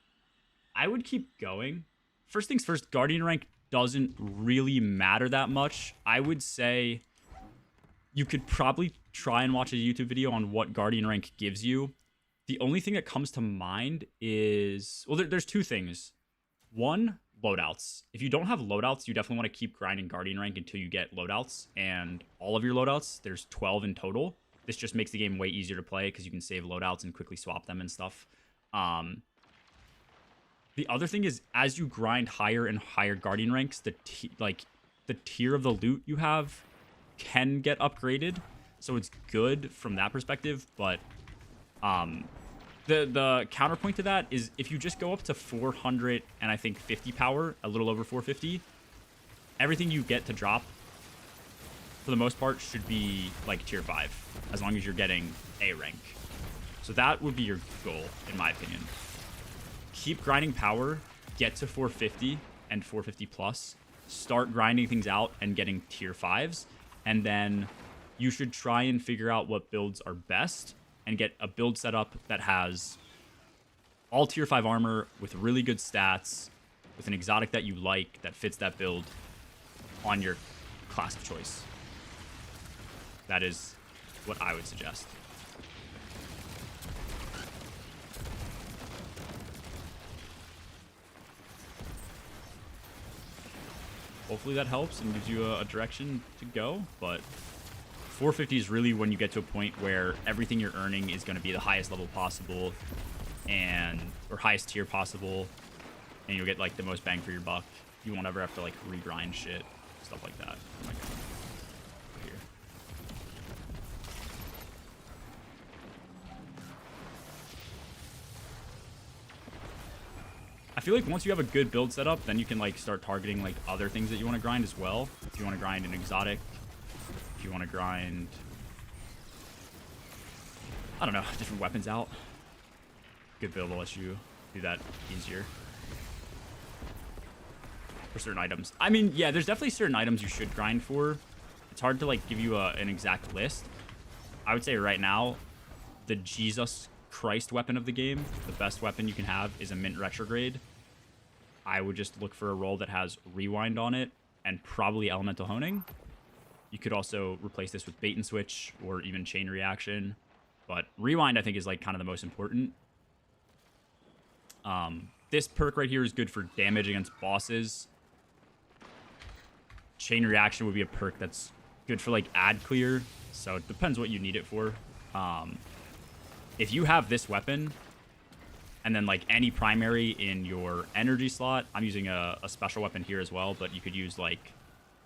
Speaker 1: I would keep going. First things first, Guardian rank doesn't really matter that much. I would say you could probably try and watch a YouTube video on what Guardian rank gives you. The only thing that comes to mind is, well, there's two things. One, loadouts. If you don't have loadouts, you definitely want to keep grinding Guardian rank until you get loadouts. And all of your loadouts, there's 12 in total. This just makes the game way easier to play because you can save loadouts and quickly swap them and stuff. The other thing is, as you grind higher and higher Guardian ranks, the tier of the loot you have can get upgraded. So it's good from that perspective, but the counterpoint to that is if you just go up to 400 and I think 50 power, a little over 450, everything you get to drop for the most part should be like tier 5, as long as you're getting A rank. So that would be your goal, in my opinion. Keep grinding power, get to 450 and 450 plus, start grinding things out and getting tier 5s, and then you should try and figure out what builds are best and get a build setup that has all tier 5 armor with really good stats, with an exotic that you like that fits that build on your class of choice. That is what I would suggest. Hopefully that helps and gives you a direction to go, but 450 is really when you get to a point where everything you're earning is going to be the highest level possible or highest tier possible, and you'll get like the most bang for your buck. You won't ever have to like regrind shit, stuff like that. Oh my God. Here. I feel like once you have a good build setup, then you can like start targeting like other things that you want to grind as well. If you want to grind an exotic, if you want to grind, I don't know, different weapons out. Good build will let you do that easier. For certain items. I mean, yeah, there's definitely certain items you should grind for. It's hard to like give you an exact list. I would say right now, the Jesus Christ weapon of the game, the best weapon you can have is a Mint Retrograde. I would just look for a role that has Rewind on it and probably Elemental Honing. You could also replace this with Bait and Switch or even Chain Reaction. But Rewind, I think, is like kind of the most important. This perk right here is good for damage against bosses. Chain Reaction would be a perk that's good for like ad clear. So it depends what you need it for. If you have this weapon and then like any primary in your energy slot, I'm using a special weapon here as well, but you could use like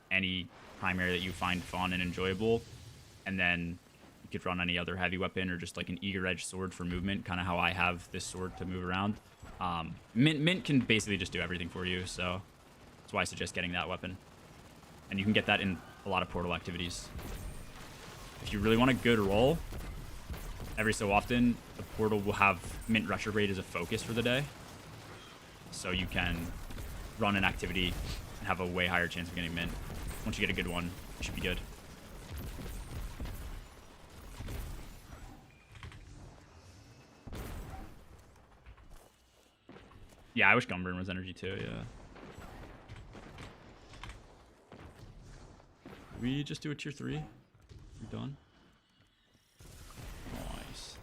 Speaker 1: any primary that you find fun and enjoyable, and then you could run any other heavy weapon or just like an eager edge sword for movement, kind of how I have this sword to move around. Mint can basically just do everything for you, so that's why I suggest getting that weapon, and you can get that in a lot of portal activities. If you really want a good roll, every so often the portal will have Mint Retrograde as a focus for the day, so you can run an activity and have a way higher chance of getting mint. Once you get a good one, it should be good. Yeah, I wish Gunburn was energy too, yeah. We just do a tier 3. We're done. Nice.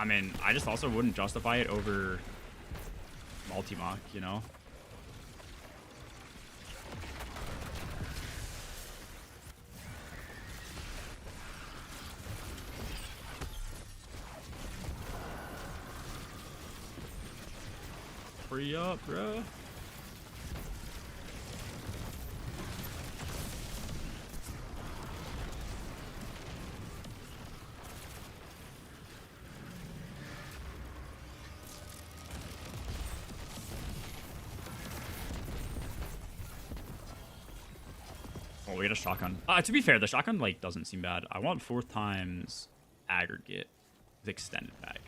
Speaker 1: I mean, I just also wouldn't justify it over multi-mock, you know? Free up, bro. Oh, we got a shotgun. To be fair, the shotgun like doesn't seem bad. I want 4 times aggregate with extended bag.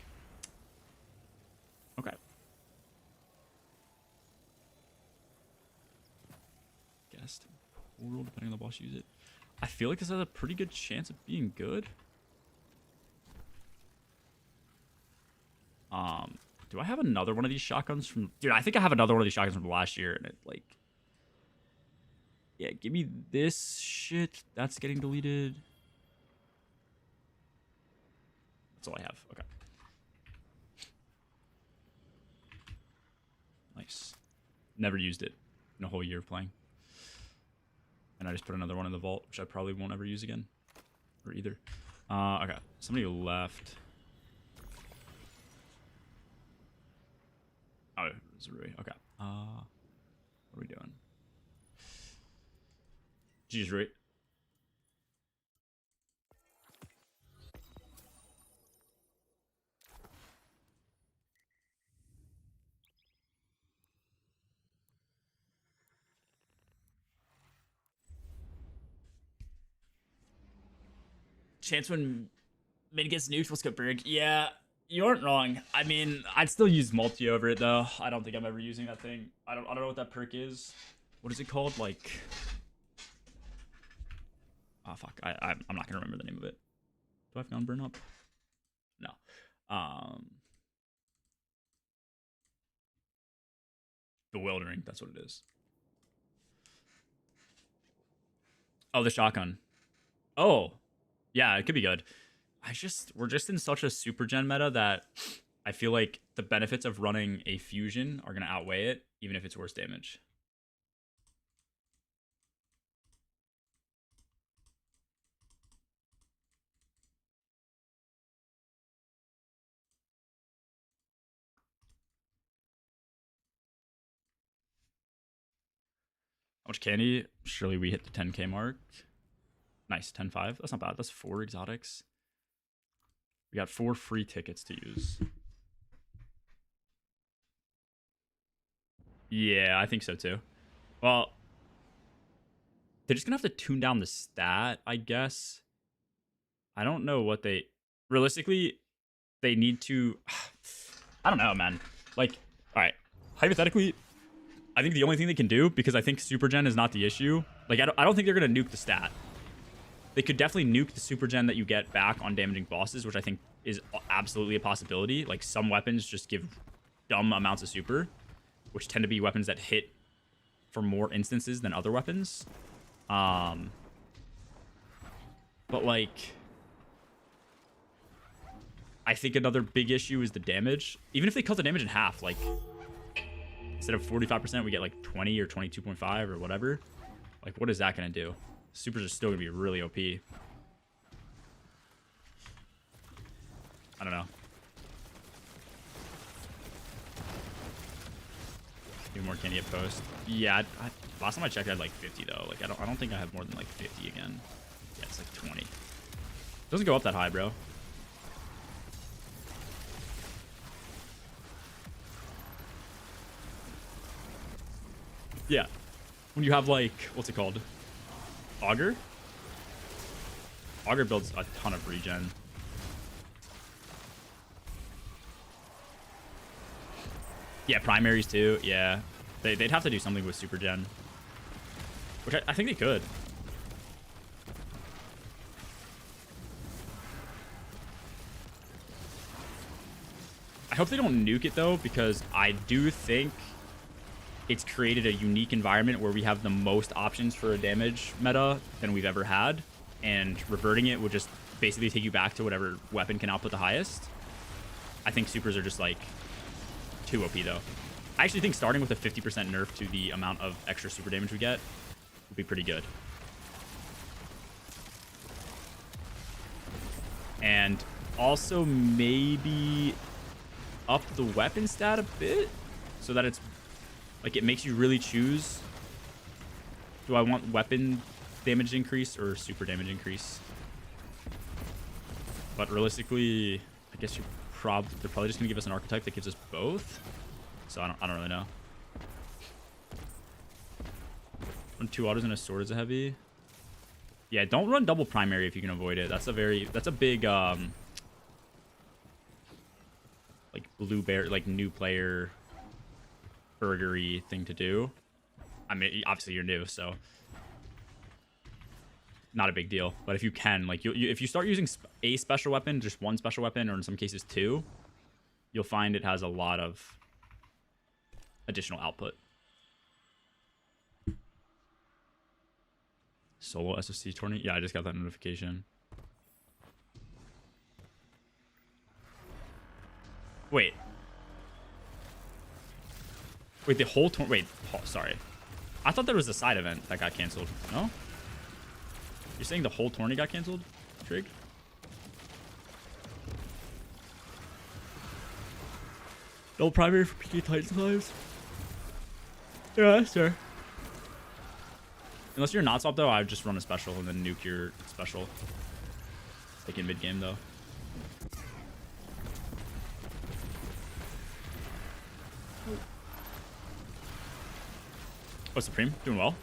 Speaker 1: Okay. Guessed portal, depending on the boss use it. I feel like this has a pretty good chance of being good. Do I have another one of these shotguns from... Dude, I think I have another one of these shotguns from last year, and it, like... Yeah, give me this shit. That's getting deleted. That's all I have. Okay. Nice. Never used it in a whole year of playing. And I just put another one in the vault, which I probably won't ever use again. Or either. Okay. Somebody left. Oh, it's Rui. Okay. What are we doing? Jeez, Rui. Chance when Min gets nuked, let's go Brig. Yeah, you aren't wrong. I mean, I'd still use multi over it though. I don't think I'm ever using that thing. I don't know what that perk is. What is it called? Like, oh fuck, I'm not gonna remember the name of it. Do I have gun burn up? No. Bewildering. That's what it is. Oh, the shotgun. Oh, yeah, it could be good. We're just in such a super gen meta that I feel like the benefits of running a fusion are gonna outweigh it, even if it's worse damage. How much candy? Surely we hit the 10k mark. Nice, 10-5. That's not bad. That's 4 exotics. We got 4 free tickets to use. Yeah, I think so too. Well, they're just gonna have to tune down the stat, I guess. I don't know what they... Realistically, they need to... I don't know, man. Like, alright. Hypothetically, I think the only thing they can do, because I think Super Gen is not the issue, like, I don't think they're gonna nuke the stat. They could definitely nuke the Super Gen that you get back on damaging bosses, which I think is absolutely a possibility. Like, some weapons just give dumb amounts of super, which tend to be weapons that hit for more instances than other weapons. But, like, I think another big issue is the damage. Even if they cut the damage in half, like, instead of 45%, we get, like, 20 or 22.5 or whatever. Like, what is that going to do? Supers are still going to be really OP. I don't know. Give more candy at post. Yeah, last time I checked, I had like 50 though. Like, I don't think I have more than like 50 again. Yeah, it's like 20. Doesn't go up that high, bro. Yeah. When you have like, what's it called? Augur? Augur builds a ton of regen. Yeah, primaries too. Yeah. They'd have to do something with Super Gen. Which I think they could. I hope they don't nuke it though, because I do think it's created a unique environment where we have the most options for a damage meta than we've ever had, and reverting it would just basically take you back to whatever weapon can output the highest. I think supers are just like too OP though. I actually think starting with a 50% nerf to the amount of extra super damage we get would be pretty good. And also maybe up the weapon stat a bit so that it's like it makes you really choose. Do I want weapon damage increase or super damage increase? But realistically, I guess they're probably just gonna give us an archetype that gives us both. So I don't really know. Run 2 autos and a sword is a heavy. Yeah, don't run double primary if you can avoid it. That's a big like blue bear, like new player burgery thing to do. I mean, obviously you're new, so not a big deal. But if you can, like, if you start using a special weapon, just one special weapon, or in some cases 2, you'll find it has a lot of additional output. Solo SSC tourney? Yeah, I just got that notification. Wait, the whole tournament. Wait, sorry. I thought there was a side event that got canceled. No? You're saying the whole tourney got canceled, Trig? No primary for PK Titan lives? Yeah, that's fair. Unless you're not swap though, I would just run a special and then nuke your special. Like in mid game though. Oh, Supreme, doing well.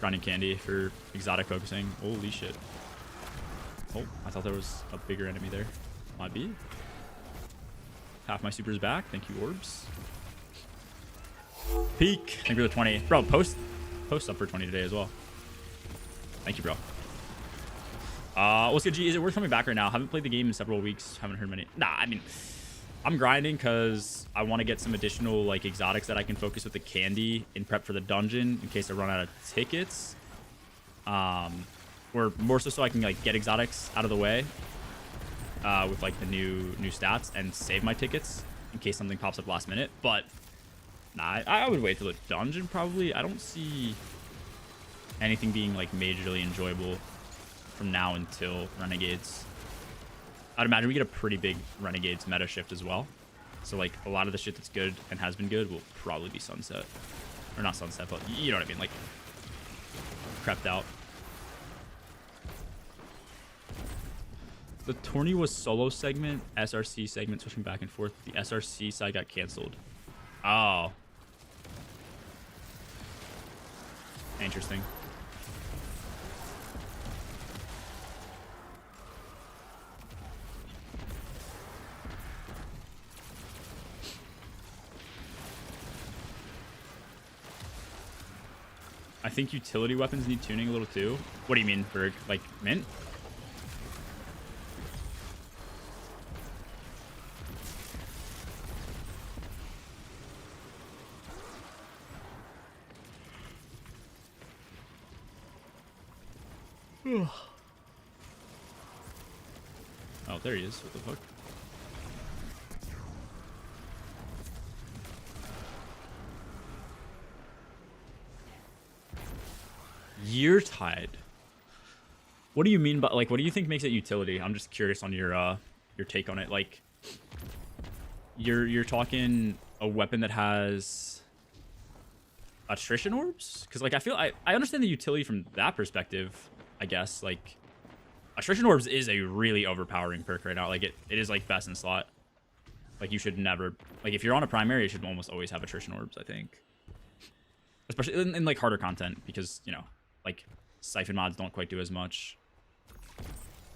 Speaker 1: Grinding candy for exotic focusing. Holy shit. Oh, I thought there was a bigger enemy there. Might be. Half my supers back. Thank you, Orbs. Peak. Thank you for the 20. Bro, post up for 20 today as well. Thank you, bro. What's good, G? Is it worth coming back right now? Haven't played the game in several weeks. Haven't heard many. Nah, I mean, I'm grinding because I want to get some additional like exotics that I can focus with the candy in prep for the dungeon in case I run out of tickets. Or more so I can like get exotics out of the way with like the new stats and save my tickets in case something pops up last minute. But nah, I would wait till the dungeon probably. I don't see anything being like majorly enjoyable from now until Renegades. I'd imagine we get a pretty big Renegades meta shift as well. So like a lot of the shit that's good and has been good will probably be sunset. Or not sunset, but you know what I mean, like crept out. The tourney was solo segment, SRC segment switching back and forth. The SRC side got canceled. Oh. Interesting. I think utility weapons need tuning a little too. What do you mean, Berg? Like mint? Oh, there he is. What the fuck? Year Tide. What do you mean by like? What do you think makes it utility? I'm just curious on your take on it. Like, you're talking a weapon that has attrition orbs? Because like I understand the utility from that perspective. I guess like attrition orbs is a really overpowering perk right now. Like it is like best in slot. Like you should never like if you're on a primary, you should almost always have attrition orbs. I think, especially in like harder content because you know. Like, Siphon mods don't quite do as much.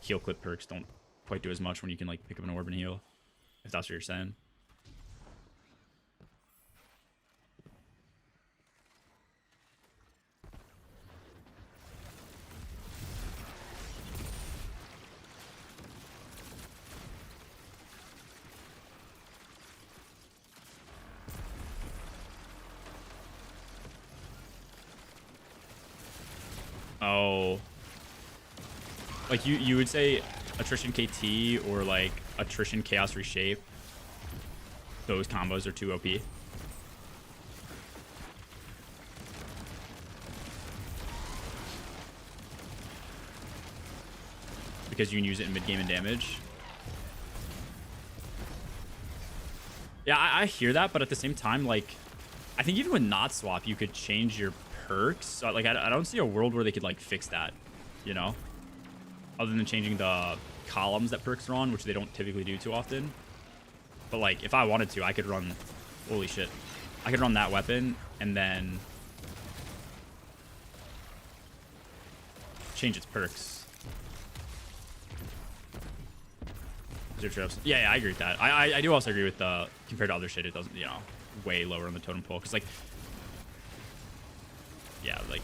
Speaker 1: Heal clip perks don't quite do as much when you can, like, pick up an orb and heal. If that's what you're saying. Oh. Like, you would say attrition KT or, like, attrition chaos reshape those combos are too OP. Because you can use it in mid game and damage. Yeah, I hear that, but at the same time, like, I think even with not swap, you could change your perks. So, like, I don't see a world where they could, like, fix that, you know? Other than changing the columns that perks are on, which they don't typically do too often. But, like, if I wanted to, I could run... Holy shit. I could run that weapon and then... change its perks. Yeah, I agree with that. I do also agree with the... Compared to other shit, it doesn't, you know, way lower on the totem pole. Because, like... Yeah, like...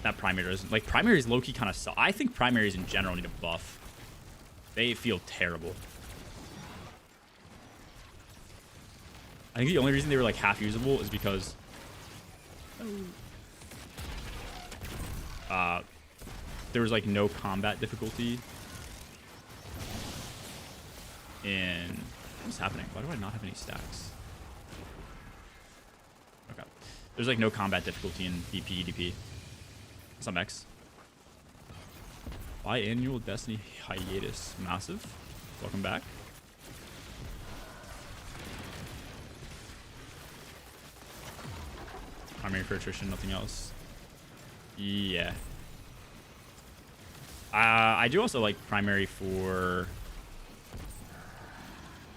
Speaker 1: That primary isn't... Like, primaries low-key kind of suck. I think primaries in general need a buff. They feel terrible. I think the only reason they were, like, half usable is because... there was, like, no combat difficulty in... What's happening? Why do I not have any stacks? Okay. There's, like, no combat difficulty in BP, EDP. Some X. Biannual Destiny hiatus. Massive. Welcome back. Primary for attrition, nothing else. Yeah. I do also like primary for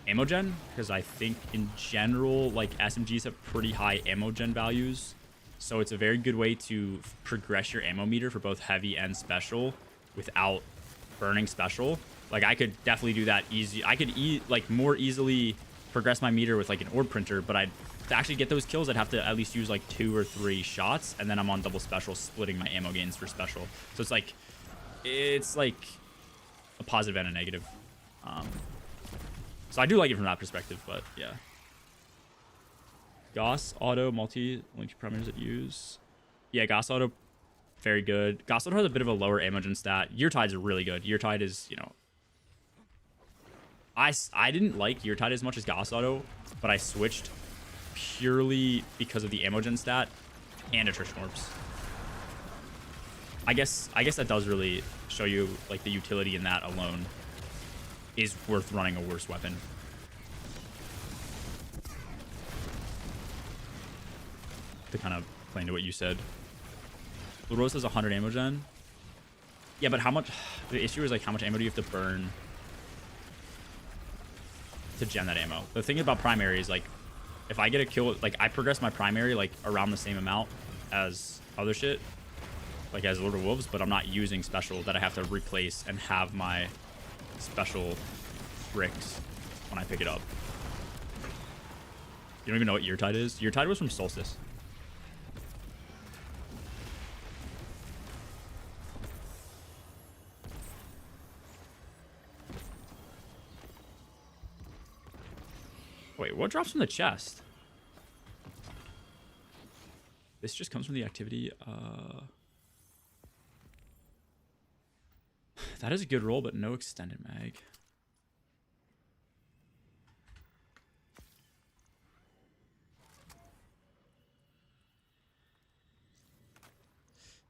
Speaker 1: ammo gen, because I think in general, like, SMGs have pretty high ammo gen values. So it's a very good way to progress your ammo meter for both heavy and special without burning special. Like, I could definitely do that easy. I could like more easily progress my meter with like an orb printer, but to actually get those kills, I'd have to at least use like 2 or 3 shots, and then I'm on double special, splitting my ammo gains for special. So it's like a positive and a negative. So I do like it from that perspective, but yeah. Gauss auto multi-link primaries that use. Yeah, Gauss auto, very good. Gauss auto has a bit of a lower ammo gen stat. Yeartide's really good. Yeartide is, you know, I didn't like Yeartide as much as Gauss auto, but I switched purely because of the ammo gen stat and attrition orbs. I guess that does really show you, like, the utility in that alone is worth running a worse weapon. To kind of play into what you said. Blue Rose has 100 ammo gen. Yeah, but how much... The issue is, like, how much ammo do you have to burn to gen that ammo? The thing about primary is, like, if I get a kill... Like, I progress my primary, like, around the same amount as other shit. Like, as Lord of Wolves, but I'm not using special that I have to replace and have my special bricks when I pick it up. You don't even know what Yeartide is? Yeartide was from Solstice. Wait, what drops from the chest? This just comes from the activity. That is a good roll, but no extended mag.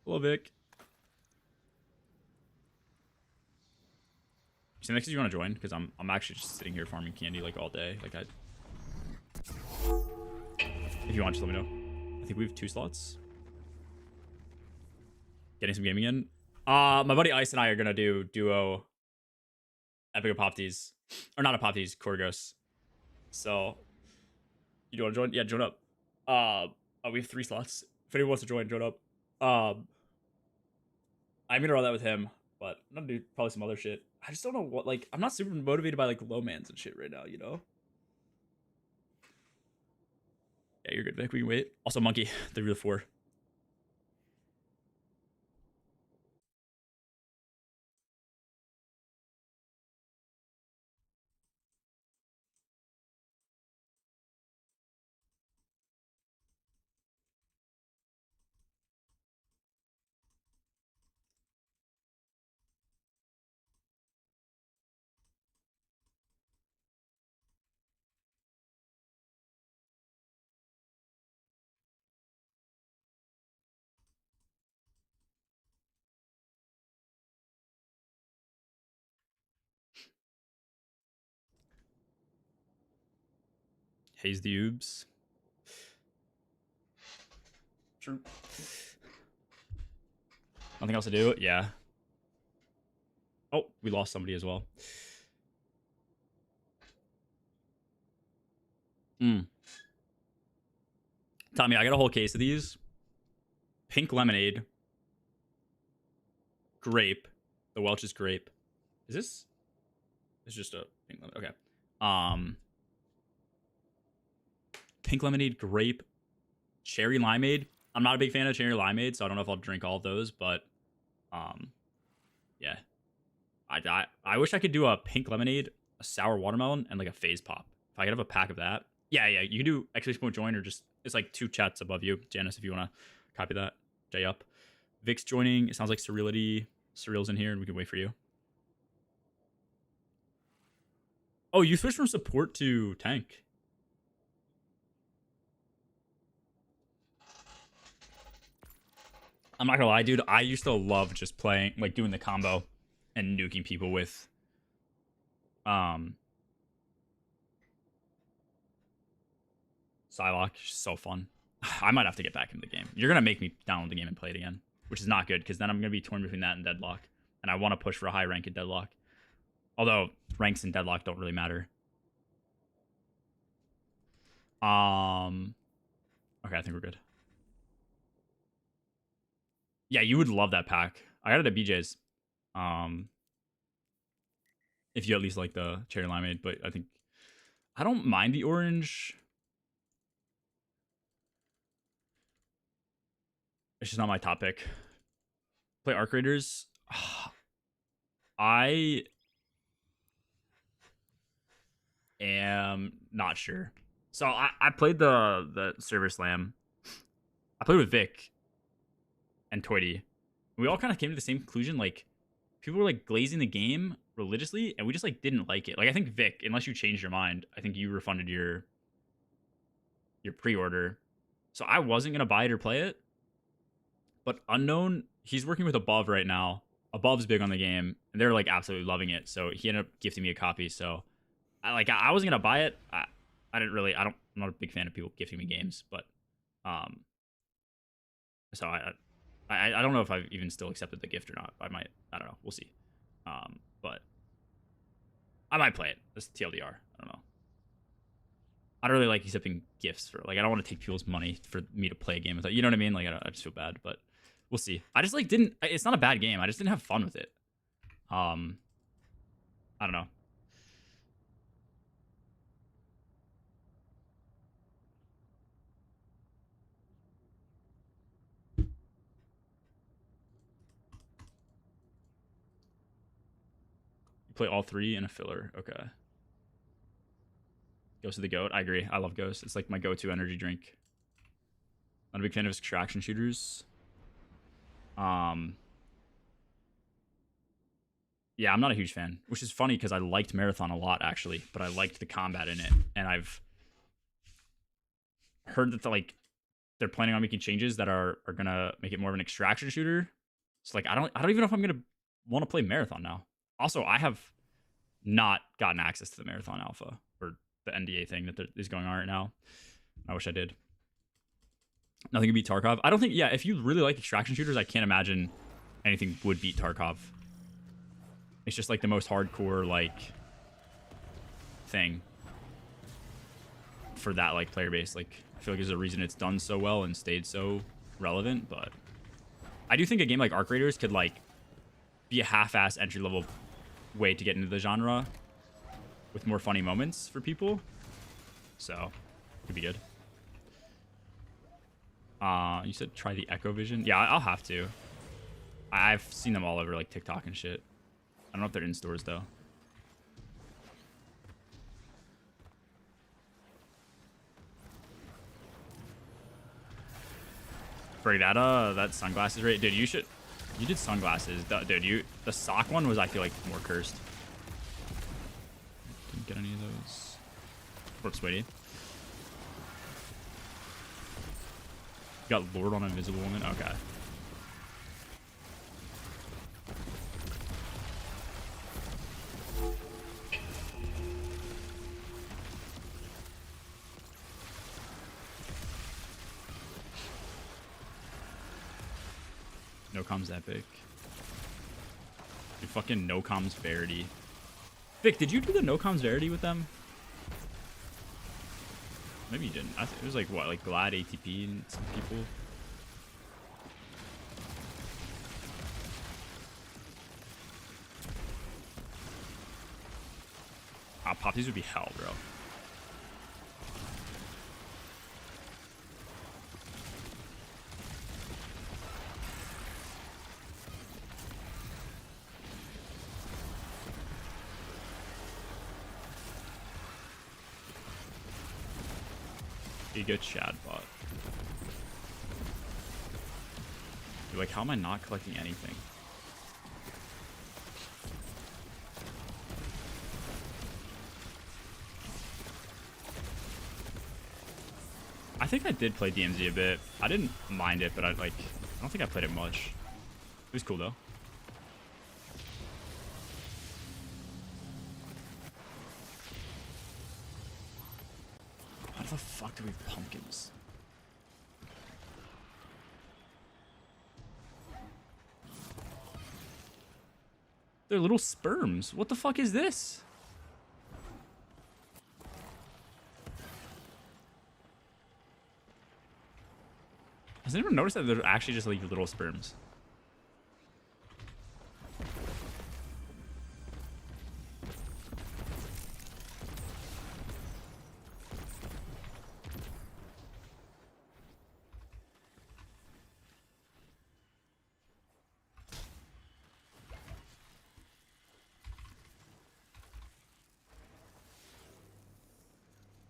Speaker 1: Hello, Vic. So next, you want to join? Because I'm actually just sitting here farming candy like all day. Like if you want, just let me know. I think we have 2 slots. Getting some gaming in. My buddy Ice and I are gonna do duo Epic Apoptes. Or not Apoptes, Korgos. So you do want to join? Yeah, join up. We have 3 slots. If anyone wants to join up. I'm gonna run that with him, but I'm gonna do probably some other shit. I just don't know what, like, I'm not super motivated by, like, low mans and shit right now, you know? Yeah, you're good, Vic. We can wait. Also, Monkey, 3 to 4. Haze the Oobs. True. Nothing else to do? Yeah. Oh, we lost somebody as well. Tommy, I got a whole case of these. Pink lemonade. Grape. The Welch's grape. Is this? It's just a pink lemonade. Okay. Pink lemonade, grape, cherry limeade. I'm not a big fan of cherry limeade, so I don't know if I'll drink all of those, but yeah. I wish I could do a pink lemonade, a sour watermelon, and like a phase pop. If I could have a pack of that. Yeah, you can do exclamation join or just it's like 2 chats above you, Janice, if you want to copy that. J up. Vic's joining. It sounds like Surreality. Surreal's in here, and we can wait for you. Oh, you switched from support to tank. I'm not gonna lie, dude. I used to love just playing, like doing the combo and nuking people with Psylocke. So fun. I might have to get back into the game. You're gonna make me download the game and play it again, which is not good because then I'm gonna be torn between that and Deadlock, and I want to push for a high rank in Deadlock. Although ranks in Deadlock don't really matter. Okay, I think we're good. Yeah, you would love that pack. I got it at BJ's. If you at least like the cherry limeade, but I think I don't mind the orange. It's just not my top pick. Play Arc Raiders. I am not sure. So I played the Server Slam. I played with Vic and Toity. We all kind of came to the same conclusion. Like, people were like glazing the game religiously, and we just like didn't like it. Like, I think Vic, unless you changed your mind, I think you refunded your pre-order. So I wasn't gonna buy it or play it. But Unknown, he's working with Above right now. Above's big on the game, and they're like absolutely loving it. So he ended up gifting me a copy. So I wasn't gonna buy it. I'm not a big fan of people gifting me games, but so I don't know if I've even still accepted the gift or not. I don't know. We'll see. But I might play it. This TLDR. I don't know. I don't really like accepting gifts for, like, I don't want to take people's money for me to play a game with it. You know what I mean? Like, I just feel bad, but we'll see. I just like it's not a bad game. I just didn't have fun with it. I don't know. You play all 3 in a filler. Okay. Ghost of the Goat. I agree. I love Ghost. It's like my go-to energy drink. Not a big fan of extraction shooters. Yeah, I'm not a huge fan, which is funny because I liked Marathon a lot, actually, but I liked the combat in it, and I've heard that they're planning on making changes that are gonna make it more of an extraction shooter. So like I don't even know if I'm gonna want to play Marathon now. Also, I have not gotten access to the Marathon Alpha or the NDA thing that is going on right now. I wish I did. Nothing can beat Tarkov. I don't think. Yeah, if you really like extraction shooters, I can't imagine anything would beat Tarkov. It's just like the most hardcore like thing for that like player base. Like I feel like there's a reason it's done so well and stayed so relevant. But I do think a game like Arc Raiders could like be a half-ass entry-level way to get into the genre with more funny moments for people. So could be good. You said try the Echo Vision. Yeah, I'll have to. I've seen them all over like TikTok and shit. I don't know if they're in stores though. Bring that sunglasses rate, dude. You did sunglasses, dude. The sock one was, I feel like, more cursed. Didn't get any of those. Works, sweetie. Got Lord on Invisible Woman. Okay. No comms epic. Dude, fucking no comms Verity. Vic, did you do the no comms Verity with them? Maybe you didn't. It was like what, like Glad, ATP, and some people. Pop these would be hell, bro. Giga Chad bot. Dude, like, how am I not collecting anything? I think I did play DMZ a bit. I didn't mind it, but I don't think I played it much. It was cool though. How the fuck do we have pumpkins? They're little sperms. What the fuck is this? Has anyone noticed that they're actually just like little sperms?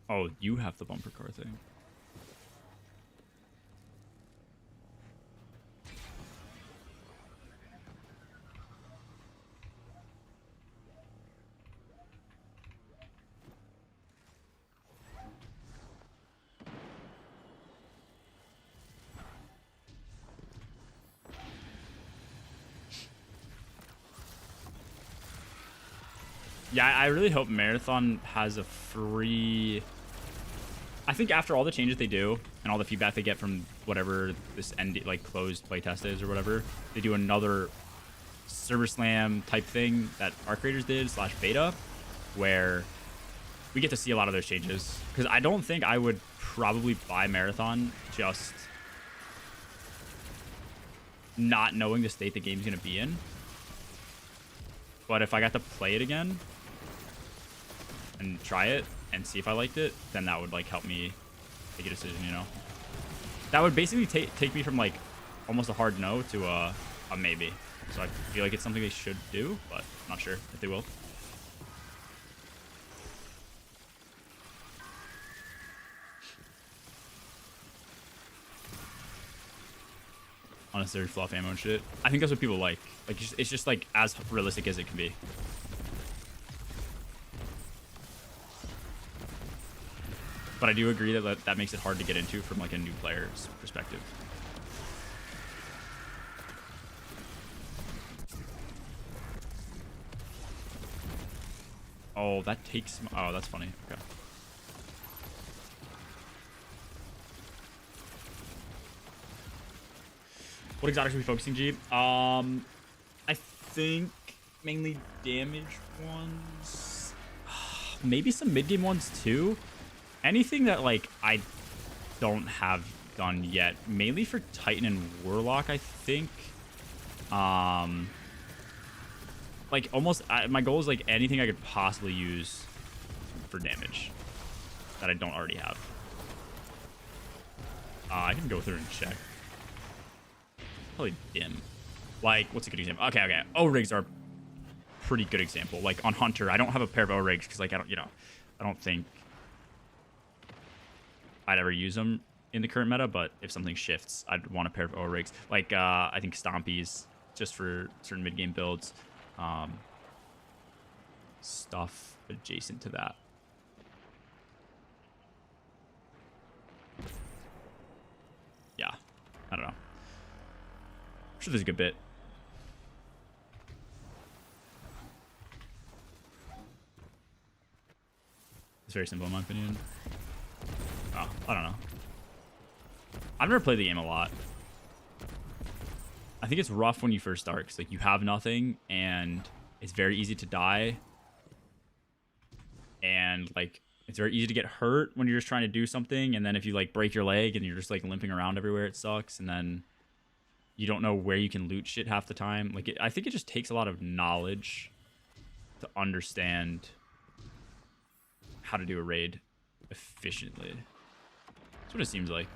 Speaker 1: Oh, you have the bumper car thing. Yeah, I really hope Marathon has a free... I think after all the changes they do and all the feedback they get from whatever this like closed playtest is or whatever, they do another server slam type thing that our creators did / beta, where we get to see a lot of those changes. Because I don't think I would probably buy Marathon just not knowing the state the game's going to be in. But if I got to play it again and try it and see if I liked it, then that would like help me make a decision, you know? That would basically take me from like almost a hard no to a maybe. So I feel like it's something they should do, but I'm not sure if they will. Unnecessary fluff ammo and shit. I think that's what people like. Like it's just like as realistic as it can be. But I do agree that that makes it hard to get into from like a new player's perspective. Oh, that takes... Oh, that's funny. Okay. What exotics are we focusing, G? I think mainly damage ones. Maybe some mid-game ones too. Anything that like I don't have done yet. Mainly for Titan and Warlock, I think. Like almost my goal is like anything I could possibly use for damage that I don't already have. I can go through and check. Probably dim. Like, what's a good example? Okay. O-rigs are a pretty good example. Like on Hunter, I don't have a pair of O-rigs because like I don't think I'd ever use them in the current meta, but if something shifts, I'd want a pair of O-rigs. Like I think Stompies just for certain mid-game builds. Stuff adjacent to that. Yeah, I don't know. I'm sure there's a good bit. It's very simple in my opinion. Oh, I don't know. I've never played the game a lot. I think it's rough when you first start because like you have nothing and it's very easy to die, and like it's very easy to get hurt when you're just trying to do something, and then if you like break your leg and you're just like limping around everywhere, it sucks, and then you don't know where you can loot shit half the time. Like I think it just takes a lot of knowledge to understand how to do a raid efficiently. That's what it seems like.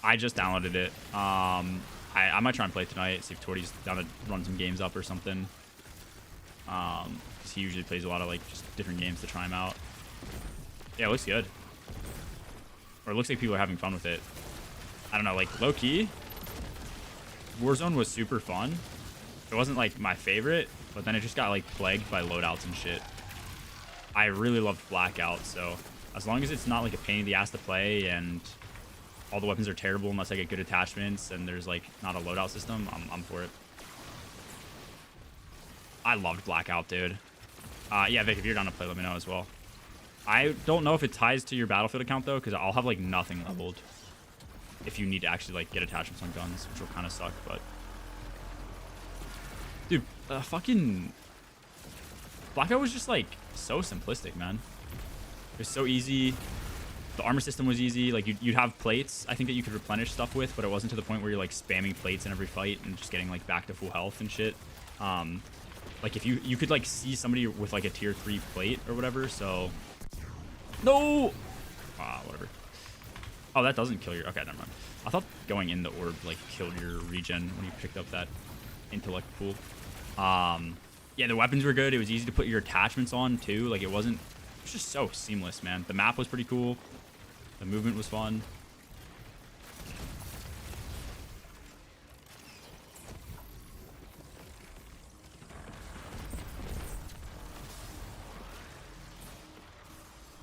Speaker 1: I just downloaded it. I might try and play tonight, see if Torty's down to run some games up or something. Because he usually plays a lot of like just different games to try him out. Yeah, it looks good. Or it looks like people are having fun with it. I don't know, like low key, Warzone was super fun. It wasn't like my favorite, but then it just got like plagued by loadouts and shit. I really loved Blackout, so as long as it's not like a pain in the ass to play and all the weapons are terrible unless I get good attachments and there's like not a loadout system, I'm for it. I loved Blackout, dude. Yeah, Vic, if you're down to play, let me know as well. I don't know if it ties to your Battlefield account though, because I'll have like nothing leveled if you need to actually like get attachments on guns, which will kind of suck. But dude, fucking Blackout was just like so simplistic, man. It was so easy. The armor system was easy. Like you'd have plates, I think, that you could replenish stuff with, but it wasn't to the point where you're like spamming plates in every fight and just getting like back to full health and shit. Like if you could like see somebody with like a tier 3 plate or whatever. So no, whatever. Oh, that doesn't kill your. Okay, never mind. I thought going in the orb like killed your regen when you picked up that intellect pool. Yeah, the weapons were good. It was easy to put your attachments on too. Like it was just so seamless, man. The map was pretty cool. The movement was fun.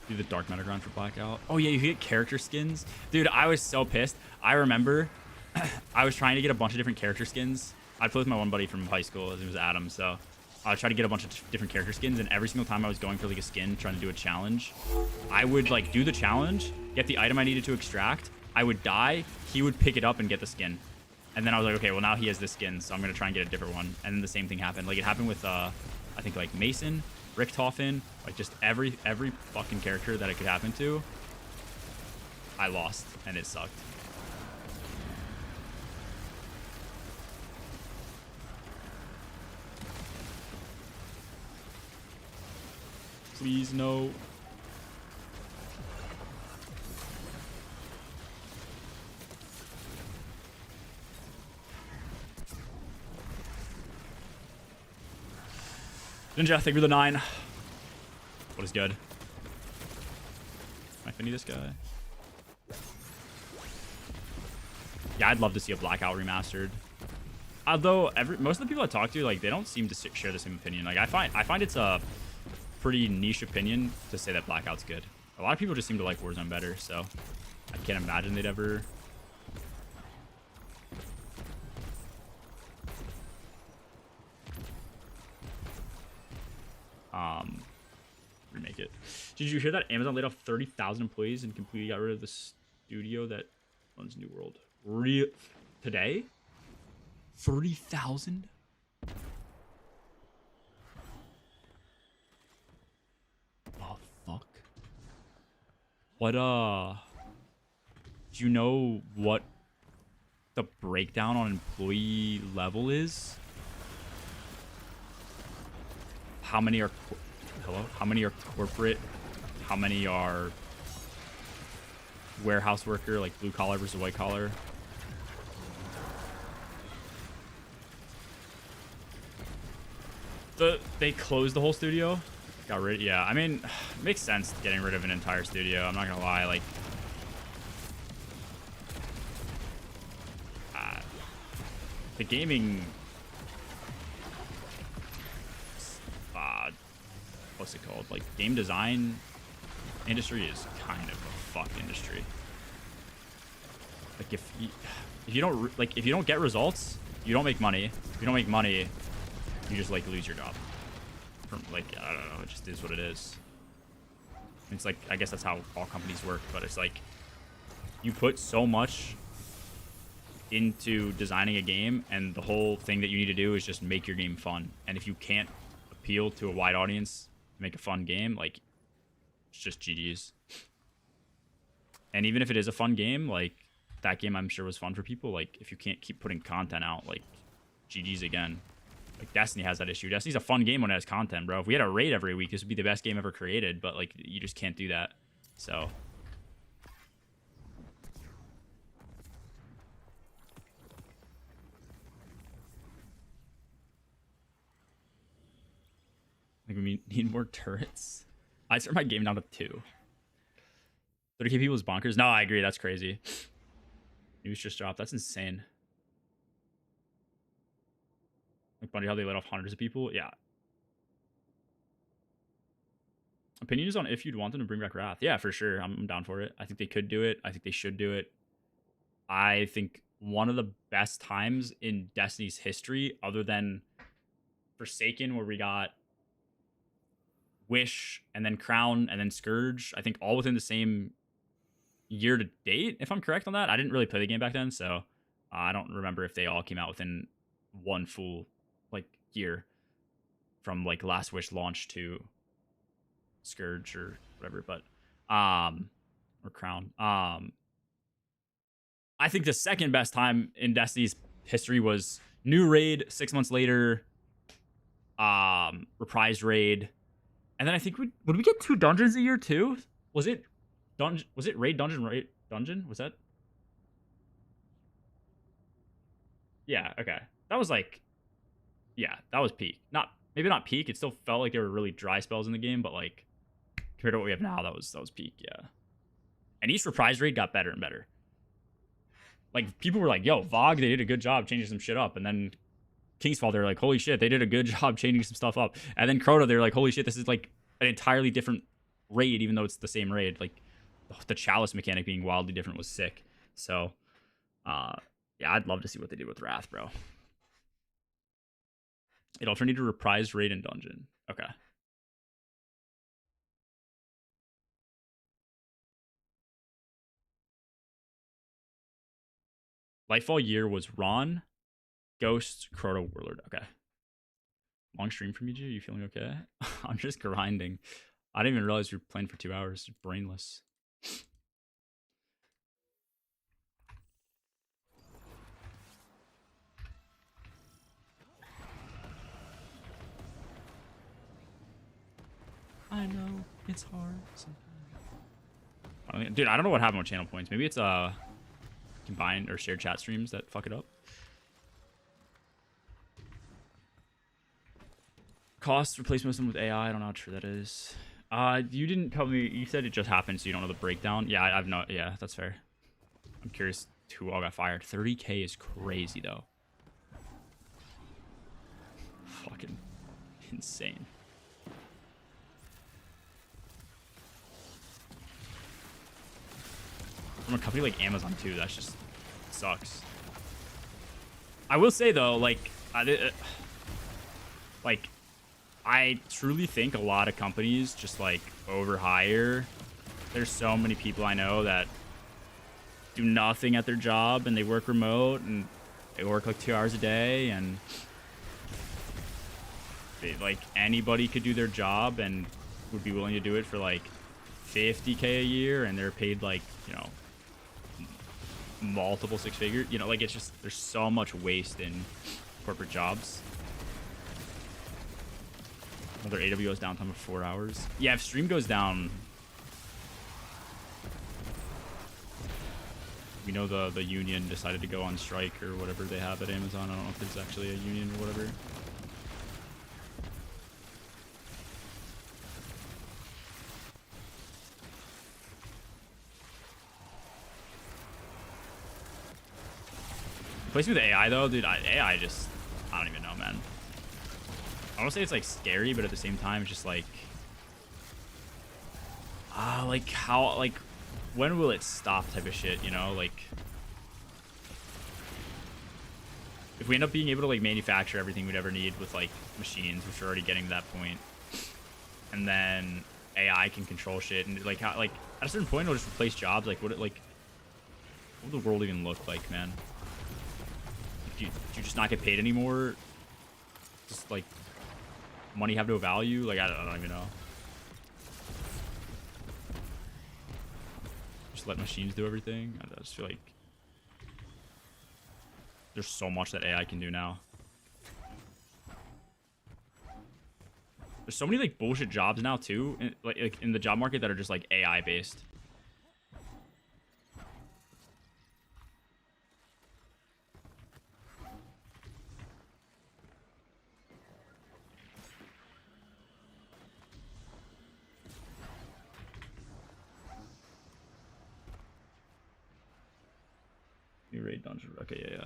Speaker 1: Do the dark matter ground for Blackout. Oh yeah, you get character skins. Dude, I was so pissed. I remember I was trying to get a bunch of different character skins. I played with my one buddy from high school. His name was Adam, so I tried to get a bunch of different character skins, and every single time I was going for like a skin, trying to do a challenge, I would like do the challenge, get the item I needed to extract, I would die, he would pick it up and get the skin. And then I was like, okay, well now he has this skin, so I'm gonna try and get a different one. And then the same thing happened. Like it happened with I think like Mason, Richtofen, like just every fucking character that it could happen to, I lost, and it sucked. Please, no. Ninja, thank you for the 9. What is good? Am I finna this guy? Yeah, I'd love to see a Blackout remastered. Although most of the people I talk to, like, they don't seem to share the same opinion. Like, I find it's a pretty niche opinion to say that Blackout's good. A lot of people just seem to like Warzone better, so I can't imagine they'd ever remake it. Did you hear that Amazon laid off 30,000 employees and completely got rid of the studio that runs New World? Today? 30,000? Oh, fuck. What, do you know what the breakdown on employee level is? How many are... Hello? How many are corporate? How many are warehouse worker, like blue collar versus white collar? They closed the whole studio? Got rid... Yeah, I mean, it makes sense getting rid of an entire studio. I'm not gonna lie, like... the gaming... what's it called? Like, game design industry is kind of a fucked industry. Like, if you don't get results, you don't make money. If you don't make money, you just like lose your job. From like, I don't know, it just is what it is. It's like, I guess that's how all companies work, but it's like you put so much into designing a game, and the whole thing that you need to do is just make your game fun. And if you can't appeal to a wide audience, make a fun game, like, it's just GG's. And even if it is a fun game, like, that game I'm sure was fun for people, like, if you can't keep putting content out, like, GG's again. Like, Destiny has that issue. Destiny's a fun game when it has content, bro. If we had a raid every week, this would be the best game ever created, but, like, you just can't do that. So... I think we need more turrets. I start my game down to 2. 30k people is bonkers. No, I agree. That's crazy. News just dropped. That's insane. Like Bungie, how they let off hundreds of people. Yeah. Opinions on if you'd want them to bring back Wrath. Yeah, for sure. I'm down for it. I think they could do it. I think they should do it. I think one of the best times in Destiny's history, other than Forsaken, where we got Wish and then Crown and then Scourge, I think all within the same year to date, if I'm correct on that. I didn't really play the game back then, so I don't remember if they all came out within one full like year from like Last Wish launch to Scourge or whatever, but or Crown. I think the second best time in Destiny's history was new raid 6 months later, reprised raid. And then I think would we get 2 dungeons a year too? Was it dungeon? Was it raid dungeon? Was that? Yeah. Okay. That was like, yeah, that was peak. Maybe not peak. It still felt like there were really dry spells in the game, but like compared to what we have now, that was peak. Yeah. And each reprise raid got better and better. Like people were like, "Yo, VoG, they did a good job changing some shit up," and then Kingsfall, they're like, holy shit, they did a good job changing some stuff up. And then Crota, they're like, holy shit, this is like an entirely different raid, even though it's the same raid. Like, the Chalice mechanic being wildly different was sick. So, yeah, I'd love to see what they did with Wrath, bro. It also needed a reprise raid and dungeon. Okay. Lightfall year was Ron, Ghost, Crota, Warlord. Okay. Long stream from you, G? You feeling okay? I'm just grinding. I didn't even realize you were playing for 2 hours. Brainless. I know it's hard sometimes. Dude, I don't know what happened with channel points. Maybe it's combined or shared chat streams that fuck it up. Cost replacement system with AI. I don't know how true that is. You didn't tell me. You said it just happened, so you don't know the breakdown. Yeah, I've no. Yeah, that's fair. I'm curious who all got fired. 30k is crazy though. Fucking insane. From a company like Amazon too. That just sucks. I will say though, like, I truly think a lot of companies just like overhire. There's so many people I know that do nothing at their job and they work remote and they work like 2 hours a day, and like anybody could do their job and would be willing to do it for like 50k a year, and they're paid like, you know, multiple 6 figures. You know, like, it's just, there's so much waste in corporate jobs. Another AWS downtime of 4 hours. Yeah, if stream goes down, we know the union decided to go on strike or whatever they have at Amazon. I don't know if there's actually a union or whatever. Place with AI though, dude. AI just, I don't even know, man. I don't say it's like scary, but at the same time, it's just like how, like, when will it stop type of shit, you know? Like, if we end up being able to like manufacture everything we'd ever need with like machines, which we're already getting to that point, and then AI can control shit, and like how, like at a certain point it'll just replace jobs. Like what would the world even look like, man? Do you just not get paid anymore? Just like money have no value? Like I don't even know. Just let machines do everything. I just feel like there's so much that AI can do now. There's so many like bullshit jobs now too, like in the job market that are just like AI based. New raid dungeon. Okay, yeah.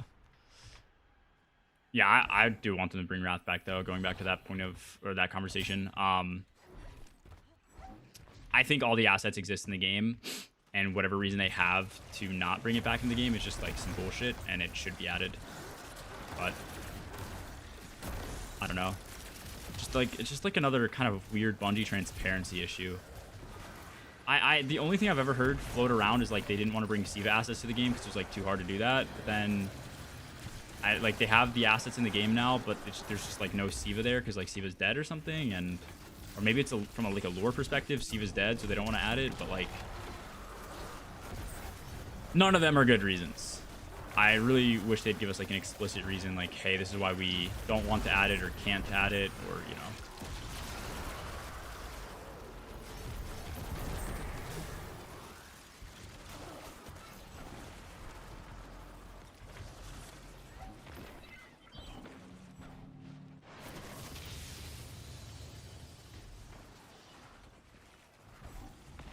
Speaker 1: Yeah, I do want them to bring Wrath back though. Going back to that point of, or that conversation. I think all the assets exist in the game, and whatever reason they have to not bring it back in the game is just like some bullshit, and it should be added. But I don't know. It's just like another kind of weird Bungie transparency issue. The only thing I've ever heard float around is like they didn't want to bring SIVA assets to the game because it was like too hard to do that. But then like they have the assets in the game now, but there's just like no SIVA there because like SIVA's dead or something, and or maybe it's from a, like a lore perspective, SIVA's dead, so they don't want to add it. But like none of them are good reasons. I really wish they'd give us like an explicit reason, like, hey, this is why we don't want to add it or can't add it, or you know.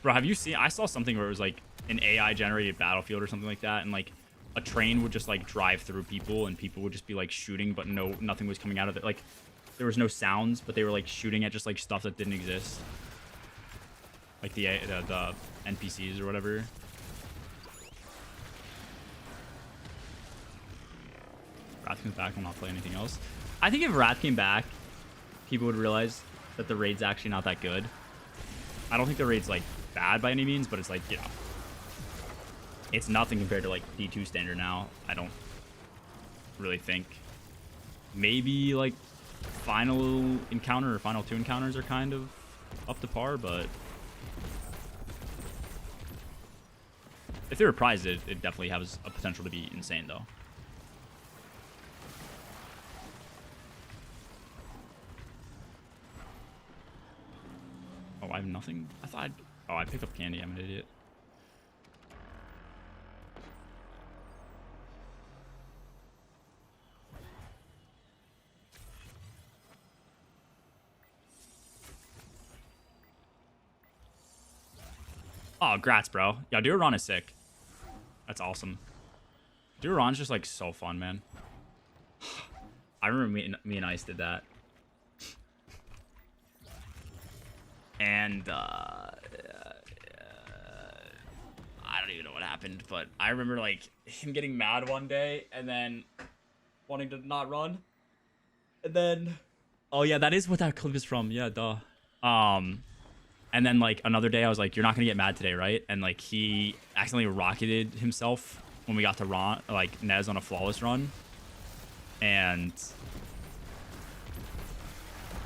Speaker 1: Bro, have you seen? I saw something where it was like an AI generated battlefield or something like that, and like a train would just like drive through people, and people would just be like shooting, but nothing was coming out of it. Like there was no sounds, but they were like shooting at just like stuff that didn't exist, like the NPCs or whatever. Wrath comes back, will not play anything else. I think if Wrath came back, people would realize that the raid's actually not that good. I don't think the raid's like bad by any means, but it's like, you know, it's nothing compared to like D2 standard now. I don't really think. Maybe like final encounter or final 2 encounters are kind of up to par, but if they reprise it, it definitely has a potential to be insane though. Oh, I have nothing. I thought oh, I picked up candy. I'm an idiot. Oh, grats, bro. Yeah, Duran is sick. That's awesome. Duran's just like so fun, man. I remember me and Ice did that. And I don't even know what happened, but I remember like him getting mad one day and then wanting to not run. And then oh yeah, that is what that clip is from. Yeah, duh. And then like another day I was like, you're not gonna get mad today, right? And like he accidentally rocketed himself when we got to run like Nez on a flawless run. And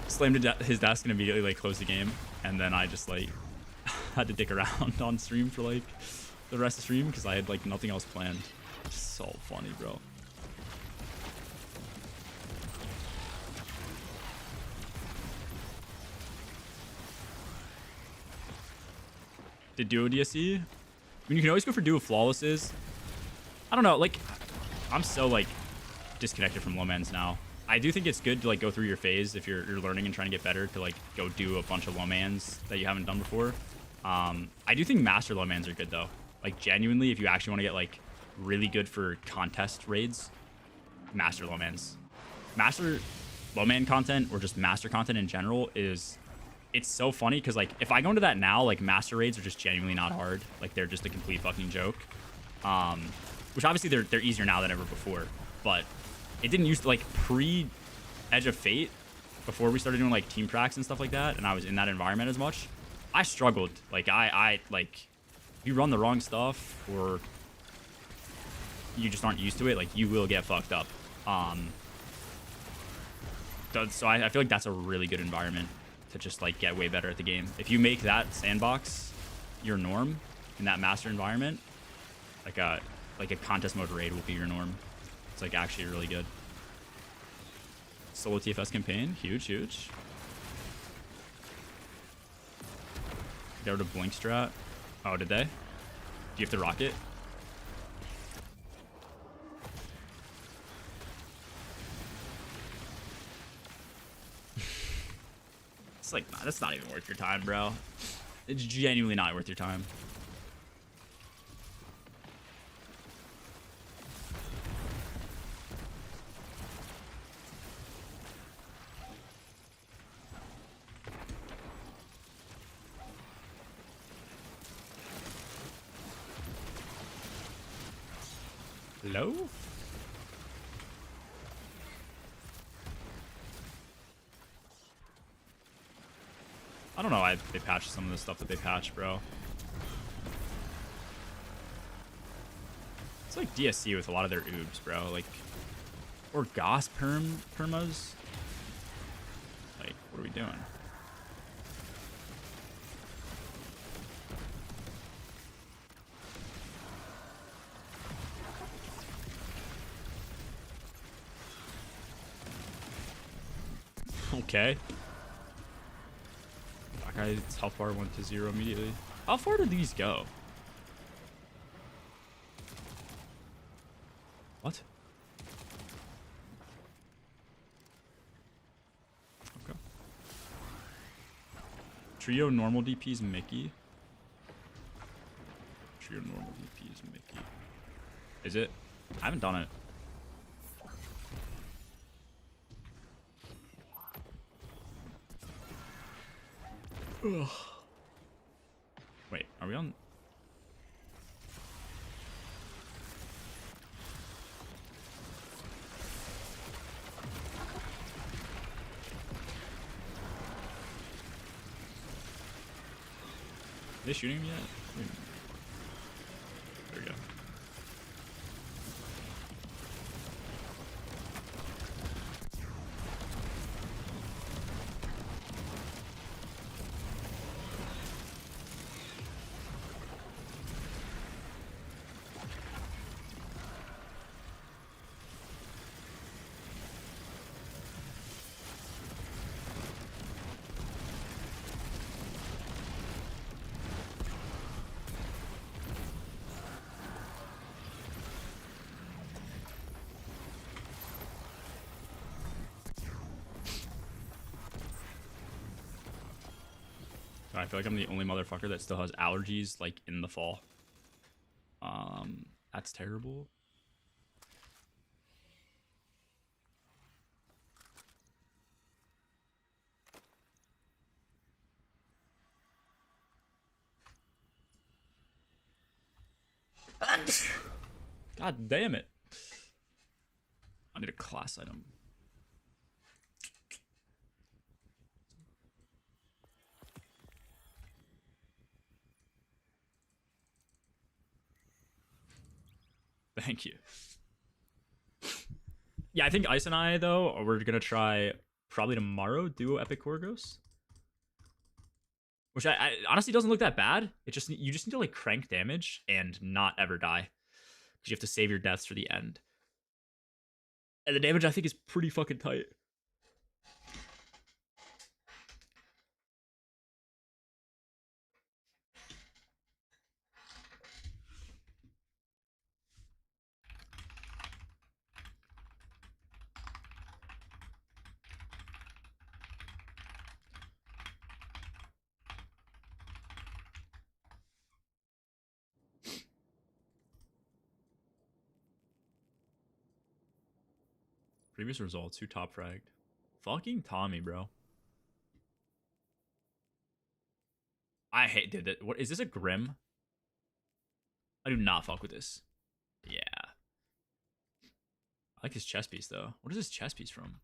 Speaker 1: slammed his desk and immediately like closed the game. And then I just like had to dick around on stream for like the rest of the stream because I had like nothing else planned. So funny, bro. Did duo DSE? I mean, you can always go for duo flawlesses. I don't know, like I'm so like disconnected from Lomans now. I do think it's good to like go through your phase if you're learning and trying to get better to like go do a bunch of Lomans that you haven't done before. I do think master Lomans are good though. Like genuinely, if you actually want to get like really good for contest raids, master Lomans. Master Loman content or just master content in general is, it's so funny because like if I go into that now, like master raids are just genuinely not hard. Like they're just a complete fucking joke. Which obviously they're easier now than ever before, but it didn't use like pre Edge of Fate, before we started doing like team tracks and stuff like that, and I was in that environment as much. I struggled. Like I like, if you run the wrong stuff or you just aren't used to it, like you will get fucked up. So I feel like that's a really good environment to just like get way better at the game. If you make that sandbox your norm in that master environment, like a contest mode raid will be your norm. It's like actually really good. Solo TFS campaign, huge, huge. Get rid of blink strat. Oh, did they? Do you have to rocket? It's like, nah, that's not even worth your time, bro. It's genuinely not worth your time. Hello? I don't know why they patched some of the stuff that they patched, bro. It's like DSC with a lot of their oobs, bro. Like, or Goss permas. Like, what are we doing? Okay. That guy's health bar went to 0 immediately. How far did these go? What? Okay. Trio normal DP's Mickey. Trio normal DP's Mickey. Is it? I haven't done it. Ugh. Wait, are we on? Are they shooting him yet? There we go. I feel like I'm the only motherfucker that still has allergies like in the fall. That's terrible. God damn it. I need a class item. Thank you. Yeah, I think Ice and I, though, we're going to try probably tomorrow duo Epic Korgos. Which I honestly doesn't look that bad. It just, you just need to like crank damage and not ever die. Because you have to save your deaths for the end. And the damage I think is pretty fucking tight. Previous results, who top fragged? Fucking Tommy, bro. I hate, did it. What is this, a Grim? I do not fuck with this. Yeah. I like his chest piece though. What is his chest piece from?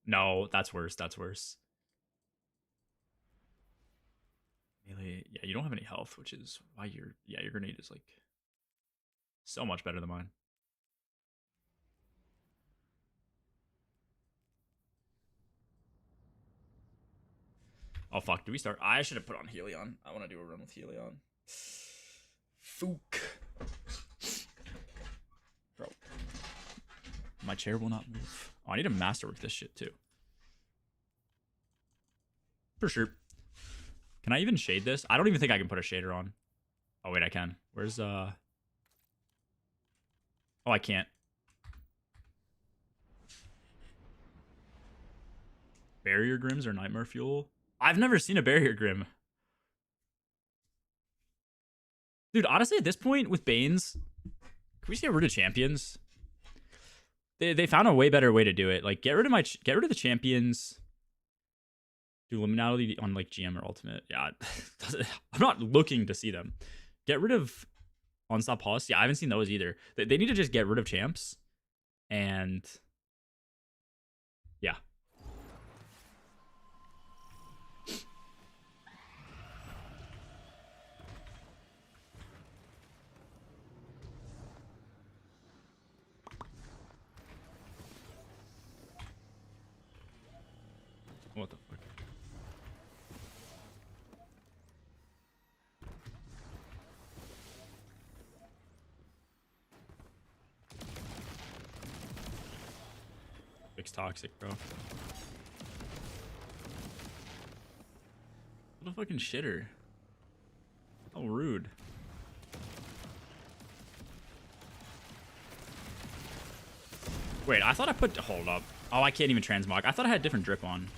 Speaker 1: No, that's worse. That's worse. Melee. Yeah, you don't have any health, which is why your grenade is like so much better than mine. Oh fuck, do we start? I should have put on Helion. I want to do a run with Helion. Fook. Bro. My chair will not move. Oh, I need to masterwork this shit too. For sure. Can I even shade this? I don't even think I can put a shader on. Oh wait, I can. Where's Oh, I can't. Barrier Grims or Nightmare Fuel? I've never seen a Barrier Grim. Dude, honestly, at this point with Banes, can we just get rid of champions? They found a way better way to do it. Like get rid of the champions. Do liminality on like GM or ultimate. Yeah, I'm not looking to see them. Get rid of on-stop policy. I haven't seen those either. They need to just get rid of champs, and yeah. What the fuck? It's toxic, bro. What a fucking shitter. How rude. Wait, I thought I put... Hold up. Oh, I can't even transmog. I thought I had different drip on.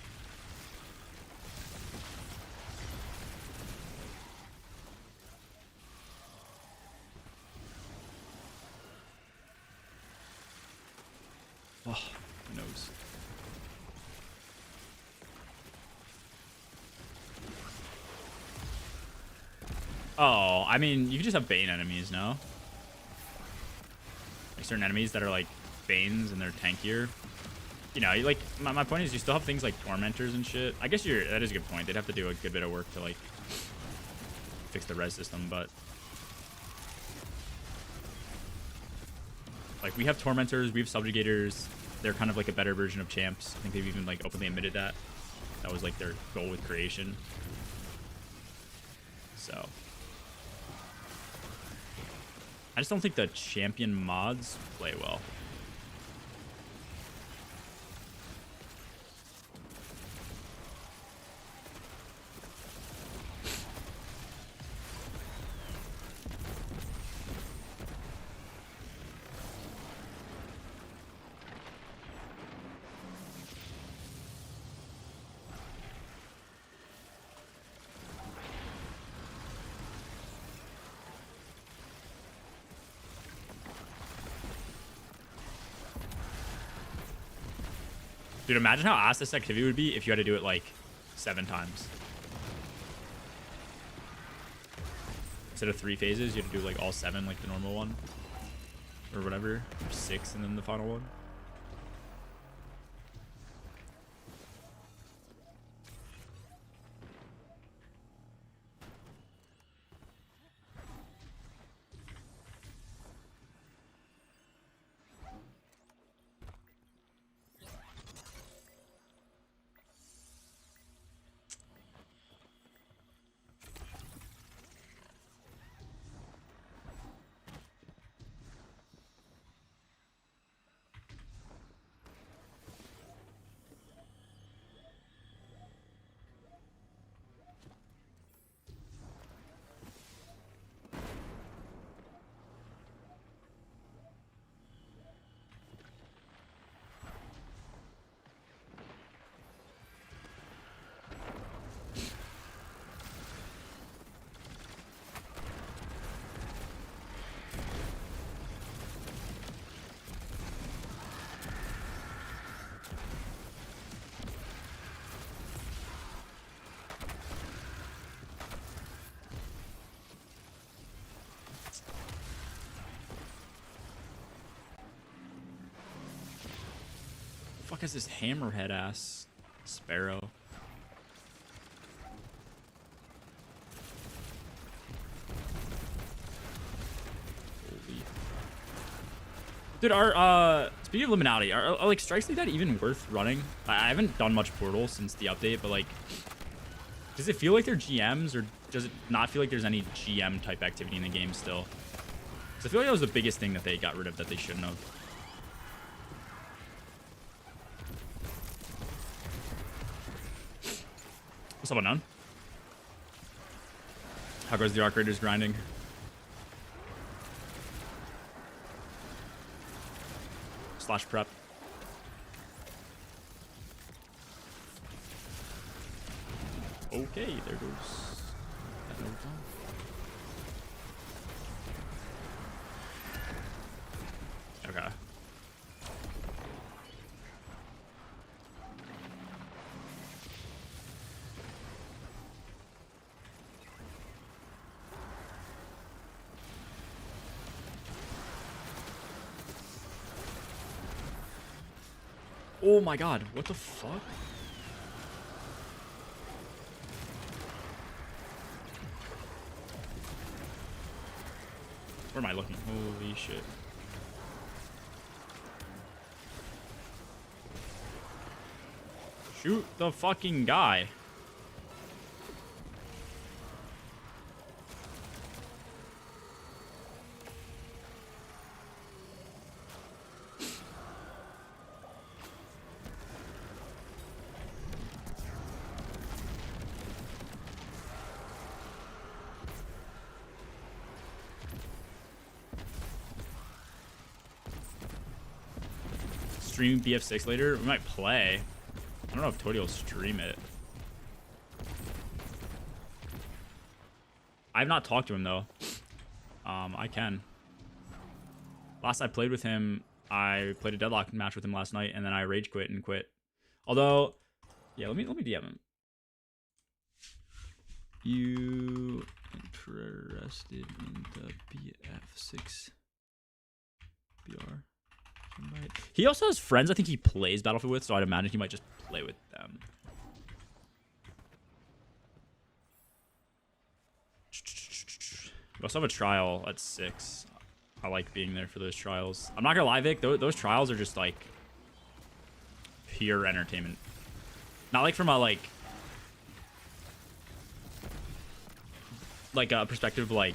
Speaker 1: Oh, my nose. Oh, I mean, you can just have Bane enemies, no? Like certain enemies that are like Banes and they're tankier. You know, like my point is you still have things like Tormentors and shit. I guess that is a good point. They'd have to do a good bit of work to like fix the res system, but like we have Tormentors, we have Subjugators. They're kind of like a better version of champs. I think they've even like openly admitted that. That was like their goal with creation. So I just don't think the champion mods play well. Dude, imagine how ass this activity would be if you had to do it like 7 times. Instead of 3 phases, you had to do like all 7 like the normal one. Or whatever. Or 6 and then the final one. fuck is this hammerhead ass sparrow? Holy. Dude, speaking of Liminality, are like strikes like that even worth running? I haven't done much Portal since the update, but like, does it feel like they're GMs, or does it not feel like there's any GM type activity in the game still? Because I feel like that was the biggest thing that they got rid of that they shouldn't have. What's up, unknown? How goes the Arc Raiders grinding? Slash prep. Okay, there goes that note down. Okay. Oh my god, what the fuck? Where am I looking? Holy shit. Shoot the fucking guy. Stream BF6 later? We might play. I don't know if Toady will stream it. I've not talked to him though. I can. Last I played with him, I played a deadlock match with him last night, and then I rage quit and quit. Although, yeah, let me DM him. You interested in the BF6 BR? He also has friends I think he plays Battlefield with, so I'd imagine he might just play with them. We also have a trial at 6. I like being there for those trials. I'm not gonna lie, Vic, those trials are just like pure entertainment. Not like from a like a perspective like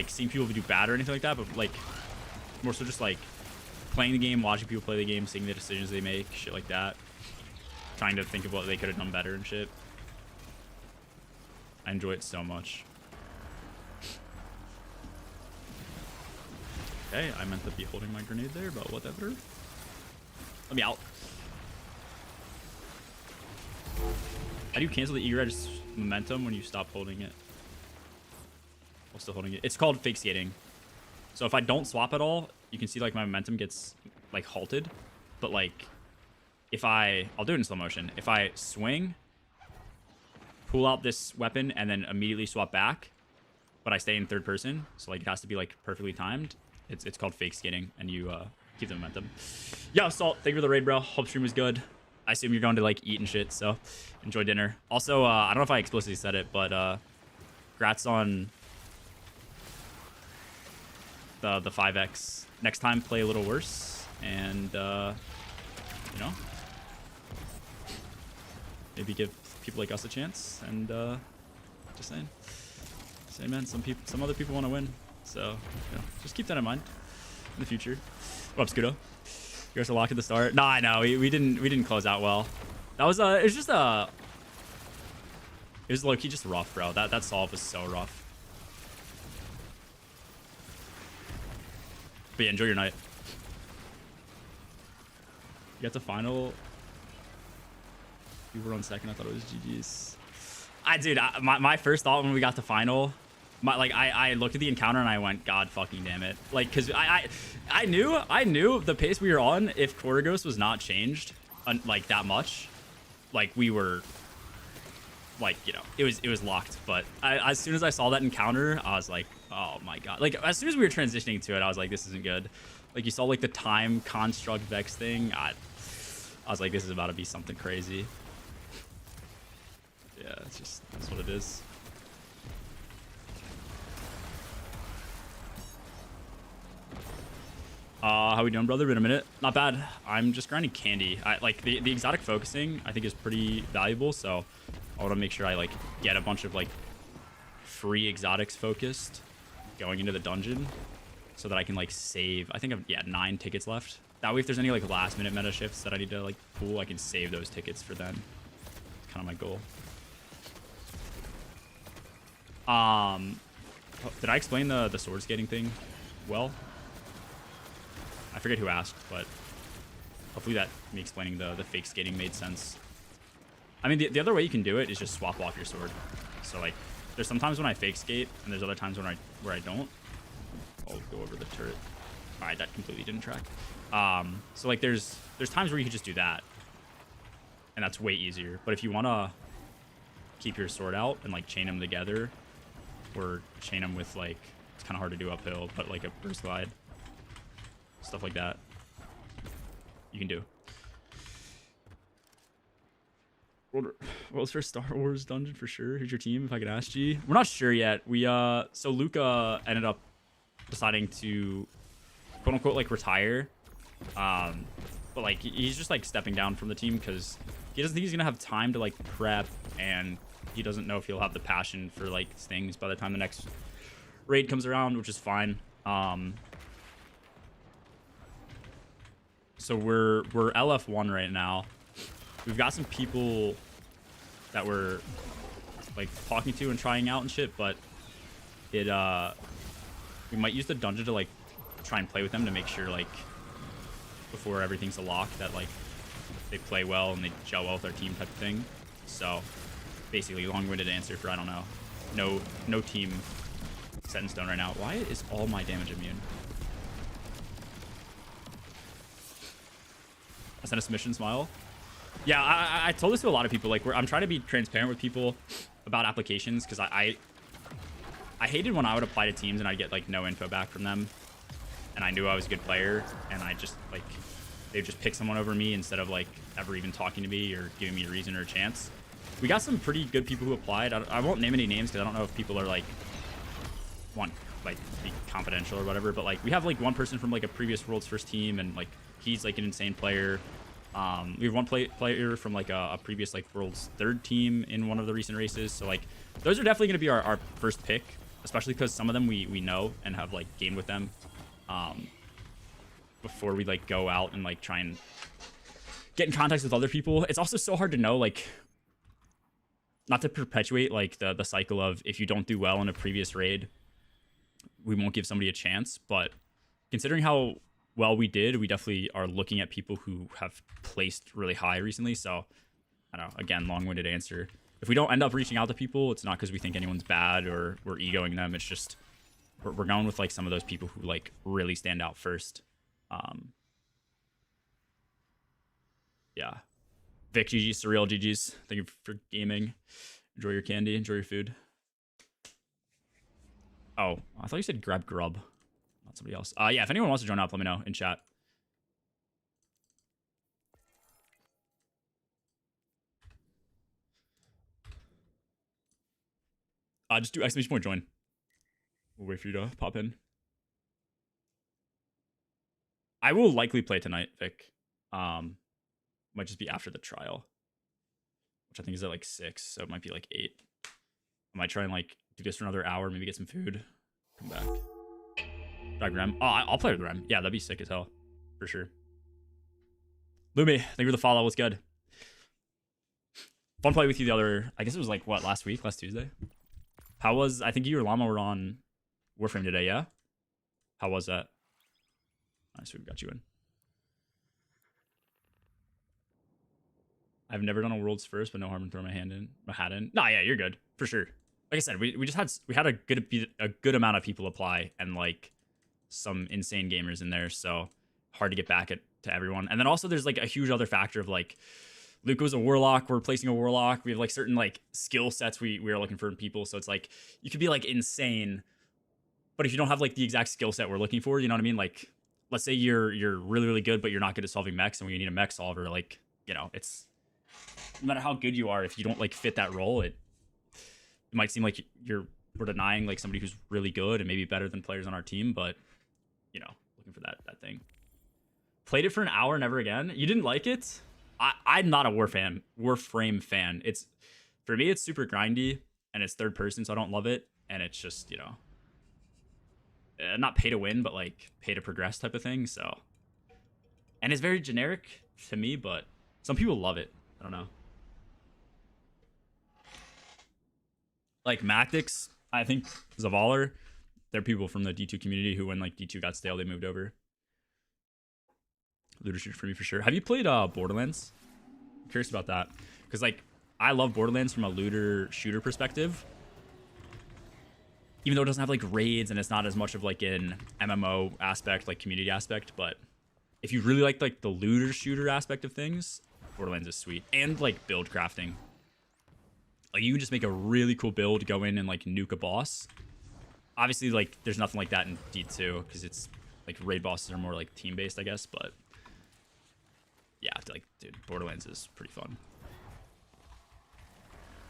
Speaker 1: seeing people do bad or anything like that, but like more so just like playing the game, watching people play the game, seeing the decisions they make, shit like that. Trying to think of what they could have done better and shit. I enjoy it so much. Okay, I meant to be holding my grenade there, but whatever. Let me out. How do you cancel the Egress momentum when you stop holding it? While still holding it. It's called fake skating. So if I don't swap at all, you can see like my momentum gets like halted. But like if I'll do it in slow motion. If I swing, pull out this weapon, and then immediately swap back, but I stay in third person, so like it has to be like perfectly timed. It's called fake skating, and you keep the momentum. Yo, Salt, thank you for the raid, bro. Hope stream was good. I assume you're going to like eat and shit, so enjoy dinner. Also, I don't know if I explicitly said it, but congrats on the 5x. Next time, play a little worse, and you know, maybe give people like us a chance. And just saying, man, some other people want to win, so you know, just keep that in mind in the future. What up, Scudo? You guys are locked at the start. Nah, I know we didn't close out well. That was it was just it was low-key just rough, bro. That solve was so rough. But yeah, enjoy your night. You got the final. You were on second. I thought it was GG's. Dude, my first thought when we got to final, I looked at the encounter and I went, God fucking damn it. Like, cause I knew the pace we were on, if Koragos was not changed like that much, like we were like, you know, it was locked. But as soon as I saw that encounter, I was like, Oh my god. Like, as soon as we were transitioning to it, I was like, this isn't good. Like, you saw, like, the time construct Vex thing. I was like, this is about to be something crazy. Yeah, that's what it is. How we doing, brother? Been a minute. Not bad. I'm just grinding candy. I like the exotic focusing, I think, is pretty valuable, so I want to make sure I like get a bunch of like free exotics focused going into the dungeon so that I can like save. I think I've 9 tickets left. That way, if there's any like last minute meta shifts that I need to like pull, I can save those tickets for then. It's kind of my goal. Did I explain the sword skating thing well? I forget who asked, but hopefully that me explaining the fake skating made sense. I mean, the other way you can do it is just swap off your sword. So like, there's sometimes when I fake skate, and there's other times where I don't. I'll go over the turret. All right, that completely didn't track. So like, there's times where you can just do that, and that's way easier. But if you want to keep your sword out and like chain them together, or chain them with like, it's kind of hard to do uphill, but like a burst glide. Stuff like that you can do. World's first Star Wars dungeon for sure. Who's your team, if I could ask you? We're not sure yet. We so Luca ended up deciding to quote unquote like retire, but like he's just like stepping down from the team because he doesn't think he's gonna have time to like prep, and he doesn't know if he'll have the passion for like things by the time the next raid comes around, which is fine. So we're LF1 right now. We've got some people that we're like talking to and trying out and shit, but it we might use the dungeon to like try and play with them to make sure like before everything's a lock that like they play well and they gel well with our team type of thing. So basically, long-winded answer for I don't know. No team set in stone right now. Why is all my damage immune? I sent a submission smile. Yeah, I told this to a lot of people. Like, I'm trying to be transparent with people about applications because I hated when I would apply to teams and I'd get like no info back from them, and I knew I was a good player, and I just like they'd just pick someone over me instead of like ever even talking to me or giving me a reason or a chance. We got some pretty good people who applied. I won't name any names because I don't know if people are like want like to be confidential or whatever, but like we have like one person from like a previous World's First team, and like he's like an insane player. We have one player from like a previous like World's Third team in one of the recent races. So like those are definitely going to be our first pick, especially because some of them we know and have like gamed with them before we like go out and like try and get in contact with other people. It's also so hard to know, like, not to perpetuate like the cycle of if you don't do well in a previous raid, we won't give somebody a chance. But considering how well we did, we definitely are looking at people who have placed really high recently. So I don't know, again, long-winded answer. If we don't end up reaching out to people, it's not because we think anyone's bad or we're egoing them. It's just we're going with like some of those people who like really stand out first. Yeah. Vic, GG's, Surreal, GG's. Thank you for gaming. Enjoy your candy. Enjoy your food. Oh, I thought you said grab grub. Not somebody else. Yeah, if anyone wants to join up, let me know in chat. Just do exclamation point join. We'll wait for you to pop in. I will likely play tonight, Vic. Might just be after the trial, which I think is at like 6, so it might be like 8. I might try and like do this for another hour, maybe get some food, come back. Drag Rem. Oh, I'll play with Rem. Yeah, that'd be sick as hell, for sure. Lumi, thank you for the follow. What's good? Fun play with you the other, I guess it was like, what, last Tuesday? How was, I think you or Llama were on Warframe today, yeah? How was that? Nice, we got you in. I've never done a World's First, but no harm in throwing my hat in. Nah, yeah, you're good, for sure. Like I said, we had a good amount of people apply, and like some insane gamers in there, so hard to get back to everyone. And then also there's like a huge other factor of like Luke was a warlock, we're placing a warlock, we have like certain like skill sets we are looking for in people, so it's like you could be like insane, But if you don't have like the exact skill set we're looking for, you know what I mean? Like, let's say you're really really good, but you're not good at solving mechs, and we need a mech solver. Like, you know, it's no matter how good you are, if you don't like fit that role, it might seem like we're denying like somebody who's really good and maybe better than players on our team. But you know, looking for that thing. Played it for an hour, never again. You didn't like it? I'm not a Warframe fan. It's for me, it's super grindy and it's third person, so I don't love it. And it's just, you know, not pay to win, but like pay to progress type of thing. So, and it's very generic to me, but some people love it. I don't know. Like Mactix, I think Zavaler, they're people from the D2 community who, when like D2 got stale, they moved over. Looter shooter for me for sure. Have you played Borderlands? I'm curious about that because like I love Borderlands from a looter shooter perspective. Even though it doesn't have like raids and it's not as much of like an MMO aspect, like community aspect, but if you really like the looter shooter aspect of things, Borderlands is sweet. And like build crafting. Like you can just make a really cool build, go in and like nuke a boss. Obviously like there's nothing like that in D2 because it's like raid bosses are more like team based, I guess, but yeah, like dude, Borderlands is pretty fun.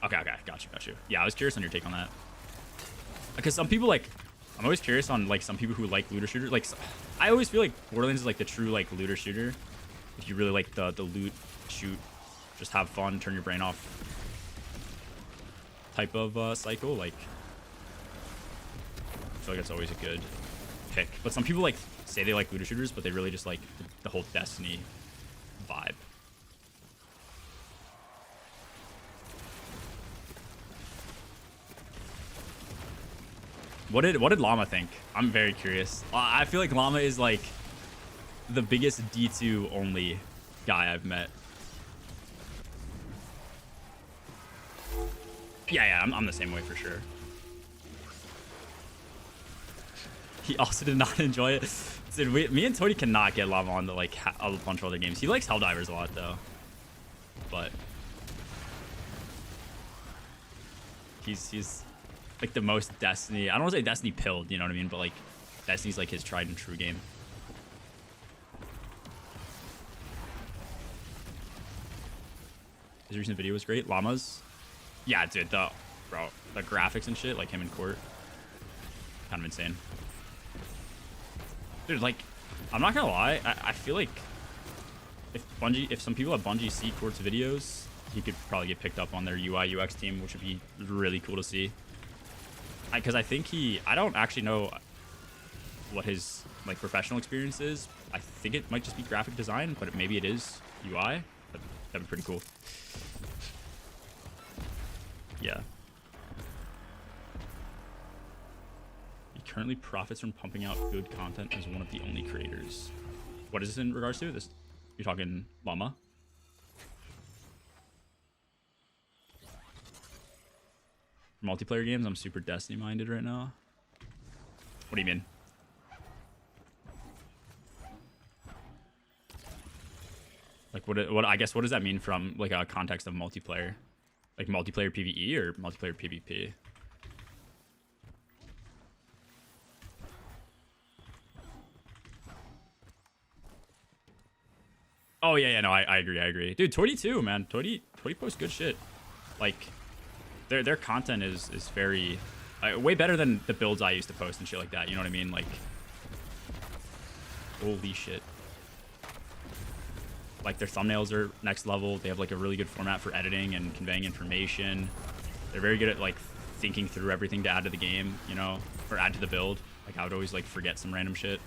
Speaker 1: Okay, got you. Yeah, I was curious on your take on that. Because some people like, I'm always curious on like some people who like looter shooter. Like, I always feel like Borderlands is like the true like looter shooter. If you really like the loot, shoot, just have fun, turn your brain off type of cycle. Like, I feel like that's always a good pick. But some people like say they like looter shooters, but they really just like the whole Destiny vibe. What did Llama think? I'm very curious. I feel like Llama is like the biggest D2 only guy I've met. Yeah, I'm the same way for sure. He also did not enjoy it. Dude, me and Tony cannot get Llama on to like a bunch of other games. He likes Helldivers a lot though. But he's like the most Destiny. I don't want to say Destiny pilled, you know what I mean? But like Destiny's like his tried and true game. His recent video was great. Llamas. Yeah, dude, the graphics and shit, like him in court. Kind of insane. Dude, like, I'm not gonna lie, I feel like if some people at Bungie see Court's videos, he could probably get picked up on their UI UX team, which would be really cool to see. Because I think I don't actually know what his like professional experience is. I think it might just be graphic design, but maybe it is UI. That'd be pretty cool. Yeah. He currently profits from pumping out good content as one of the only creators. What is this in regards to? This, you're talking Llama? For multiplayer games, I'm super Destiny minded right now. What do you mean? Like what I guess what does that mean from like a context of multiplayer? Like multiplayer PvE or multiplayer PvP? Oh yeah, no, I agree. Dude, 22, man. 20 posts good shit. Like their content is very way better than the builds I used to post and shit like that. You know what I mean? Like holy shit. Like their thumbnails are next level. They have like a really good format for editing and conveying information. They're very good at like thinking through everything to add to the game, you know, or add to the build. Like I would always like forget some random shit.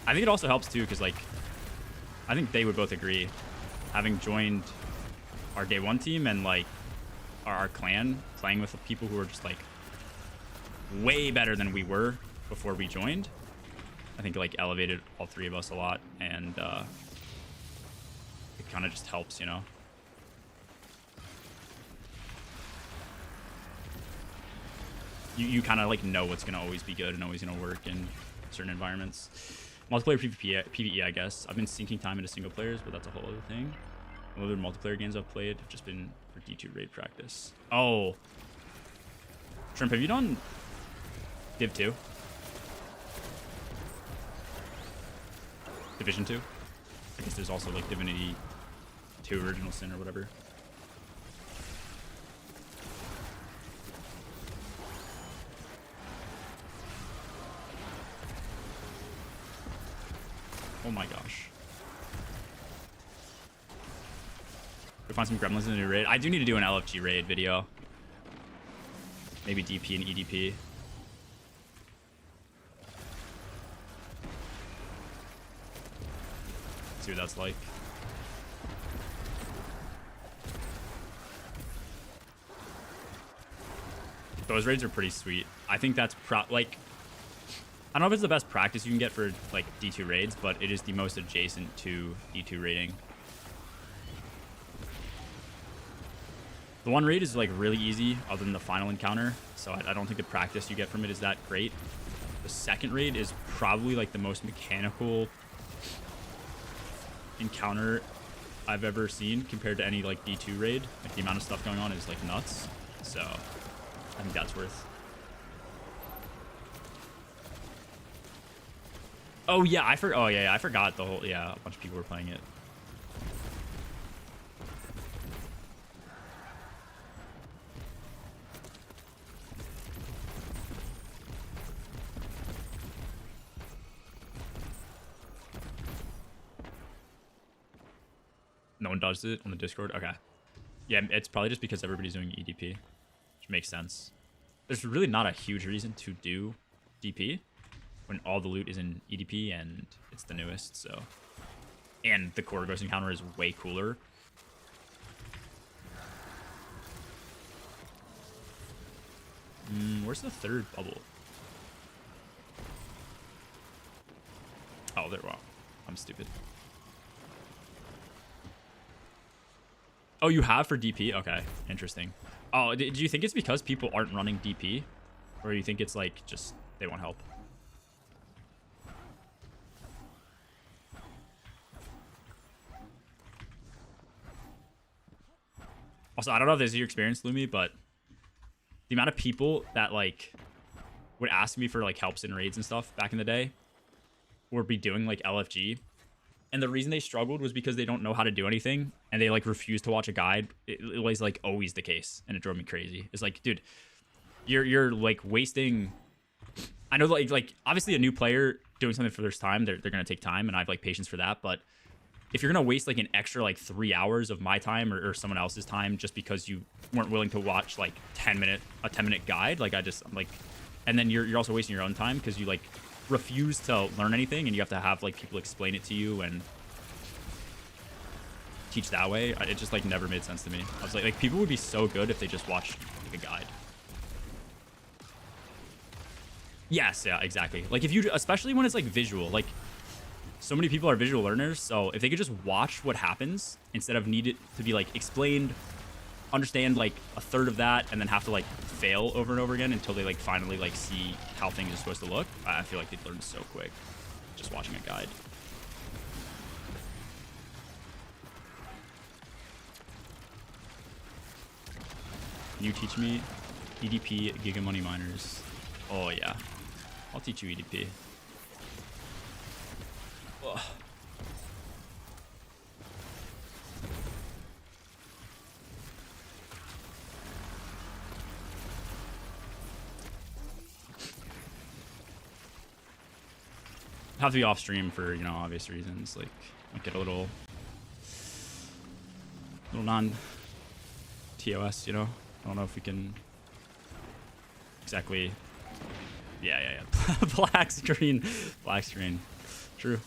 Speaker 1: I think it also helps too because like I think they would both agree, having joined our day one team and like our clan, playing with people who are just like way better than we were before we joined. I think it like elevated all three of us a lot, and it kind of just helps, you know. You kind of like know what's gonna always be good and always gonna work in certain environments. Multiplayer PvE, I guess. I've been sinking time into single players, but that's a whole other thing. The other multiplayer games I've played have just been for D2 raid practice. Oh. Shrimp, have you done Div 2? Division 2. I guess there's also like Divinity 2 Original Sin or whatever. Oh my gosh. We find some gremlins in the new raid. I do need to do an LFG raid video. Maybe DP and EDP. See what that's like. Those raids are pretty sweet. I think that's like, I don't know if it's the best practice you can get for like D2 raids, but it is the most adjacent to D2 raiding. The one raid is like really easy other than the final encounter, so I don't think the practice you get from it is that great. The second raid is probably like the most mechanical encounter I've ever seen compared to any like D2 raid. Like the amount of stuff going on is like nuts, so I think that's worth. Oh yeah, I forgot the whole, yeah, a bunch of people were playing it. No one does it on the Discord? Okay. Yeah, it's probably just because everybody's doing EDP, which makes sense. There's really not a huge reason to do DP when all the loot is in EDP and it's the newest, so. And the core ghost encounter is way cooler. Where's the third bubble? Oh, there. Wow, I'm stupid. Oh, you have for DP? Okay, interesting. Oh, do you think it's because people aren't running DP? Or do you think it's like just they won't help? Also, I don't know if this is your experience, Lumi, but the amount of people that like would ask me for like helps in raids and stuff back in the day would be doing like LFG. And the reason they struggled was because they don't know how to do anything and they like refuse to watch a guide. It was like always the case, and it drove me crazy. It's like, dude, you're like wasting. I know like obviously a new player doing something for the first time, they're gonna take time, and I have like patience for that. But if you're gonna waste like an extra like 3 hours of my time or someone else's time just because you weren't willing to watch like a 10-minute guide, like I'm like, and then you're also wasting your own time because you like refuse to learn anything, and you have to have like people explain it to you and teach that way. It just like never made sense to me. I was like people would be so good if they just watched like a guide. Yes, yeah, exactly. Like if you, especially when it's like visual, like so many people are visual learners, so if they could just watch what happens instead of need it to be like explained, understand like a third of that, and then have to like fail over and over again until they like finally like see how things are supposed to look, I feel like they'd learn so quick just watching a guide. Can you teach me EDP Giga Money Miners? Oh yeah, I'll teach you EDP. Ugh. Have to be off stream for, you know, obvious reasons. Like, might get a little non TOS, you know. I don't know if we can exactly. Yeah. Black screen. True.